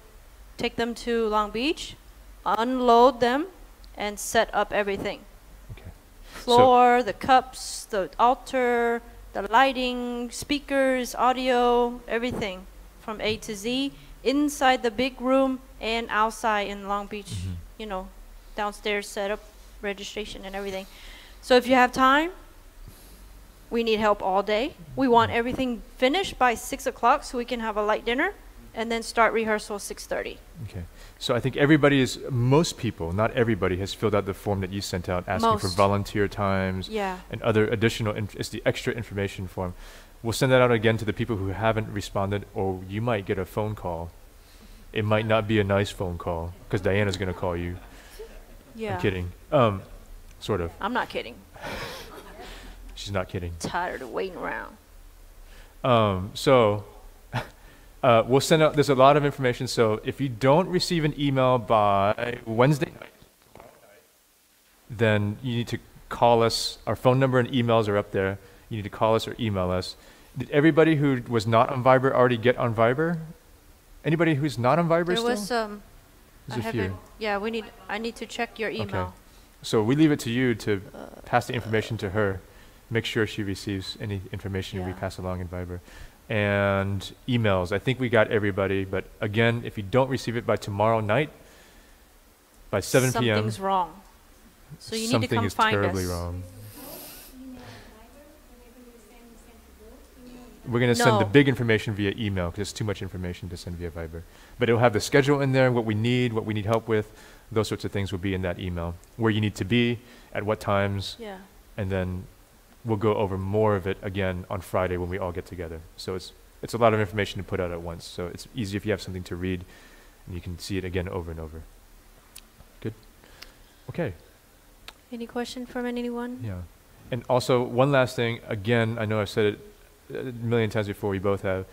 take them to Long Beach, unload them, and set up everything. Okay. Floor, the cups, the altar, the lighting, speakers, audio, everything from A to Z, inside the big room and outside in Long Beach, you know, downstairs setup, registration and everything. So if you have time, we need help all day. We want everything finished by 6 o'clock so we can have a light dinner and then start rehearsal 6:30. Okay. So I think most people, not everybody, has filled out the form that you sent out asking for volunteer times and other additional, it's the extra information form. We'll send that out again to the people who haven't responded, or you might get a phone call. It might not be a nice phone call, because Diana's going to call you. Yeah. I'm kidding. Sort of. I'm not kidding. She's not kidding. Tired of waiting around. We'll send out, there's a lot of information, so if you don't receive an email by Wednesday night, then you need to call us. Our phone number and emails are up there. You need to call us or email us. Did everybody who was not on Viber already get on Viber? Anybody who's not on Viber still? There was There's a few. Yeah, I need to check your email. Okay. So we leave it to you to pass the information to her. Make sure she receives any information we pass along in Viber. And emails. I think we got everybody, but again, if you don't receive it by tomorrow night, by 7 p.m. Something's wrong. So you need to come find us. Something is terribly wrong. We're going to send the big information via email because it's too much information to send via Viber. But it'll have the schedule in there, what we need help with. Those sorts of things will be in that email. Where you need to be, at what times, and then we'll go over more of it again on Friday when we all get together. So it's a lot of information to put out at once. So it's easy if you have something to read and you can see it again over and over. Good. Okay. Any question from anyone? Yeah. And also, one last thing. Again, I know I've said it a million times before, we both have.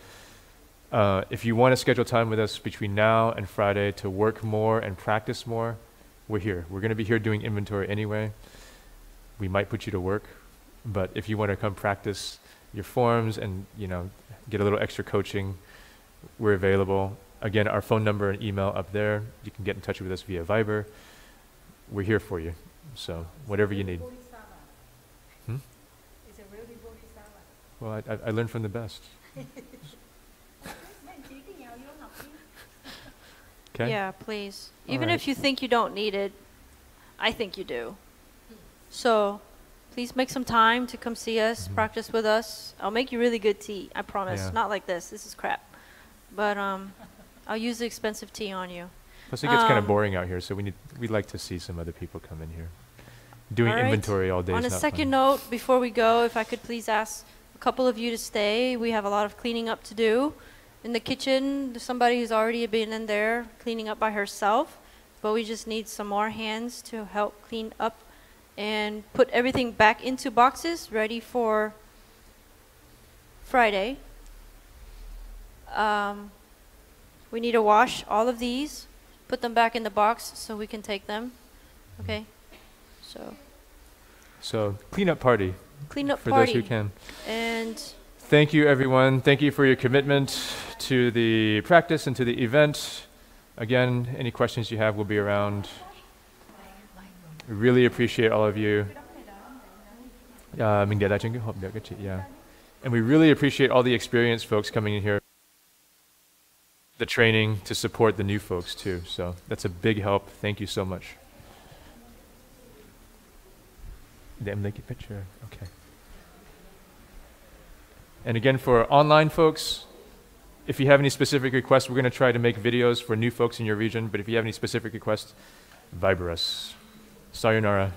If you want to schedule time with us between now and Friday to work more and practice more, we're here. We're going to be here doing inventory anyway. We might put you to work, but if you want to come practice your forms and, you know, get a little extra coaching, we're available. Again, our phone number and email up there. You can get in touch with us via Viber. We're here for you. So whatever you need. Well, I learned from the best. Okay? Yeah, please. Even if you think you don't need it, I think you do. So please make some time to come see us, practice with us. I'll make you really good tea, I promise. Yeah. Not like this. This is crap. But I'll use the expensive tea on you. Plus it gets kind of boring out here, so we'd like to see some other people come in here. Doing inventory all day is On a not second fun. note, before we go, if I could please ask a couple of you to stay. We have a lot of cleaning up to do. In the kitchen, there's somebody who's already been in there cleaning up by herself, but we just need some more hands to help clean up and put everything back into boxes ready for Friday. We need to wash all of these, put them back in the box so we can take them. Okay? So cleanup party. Cleanup for party. those who can. And thank you, everyone. Thank you for your commitment to the practice and to the event. Again, any questions you have will be around. We really appreciate all of you. Yeah. And we really appreciate all the experienced folks coming in here. The training to support the new folks too. So that's a big help. Thank you so much. Damn, make a picture. Okay. And again, for online folks, if you have any specific requests, we're going to try to make videos for new folks in your region. But if you have any specific requests, Viber us. Sayonara.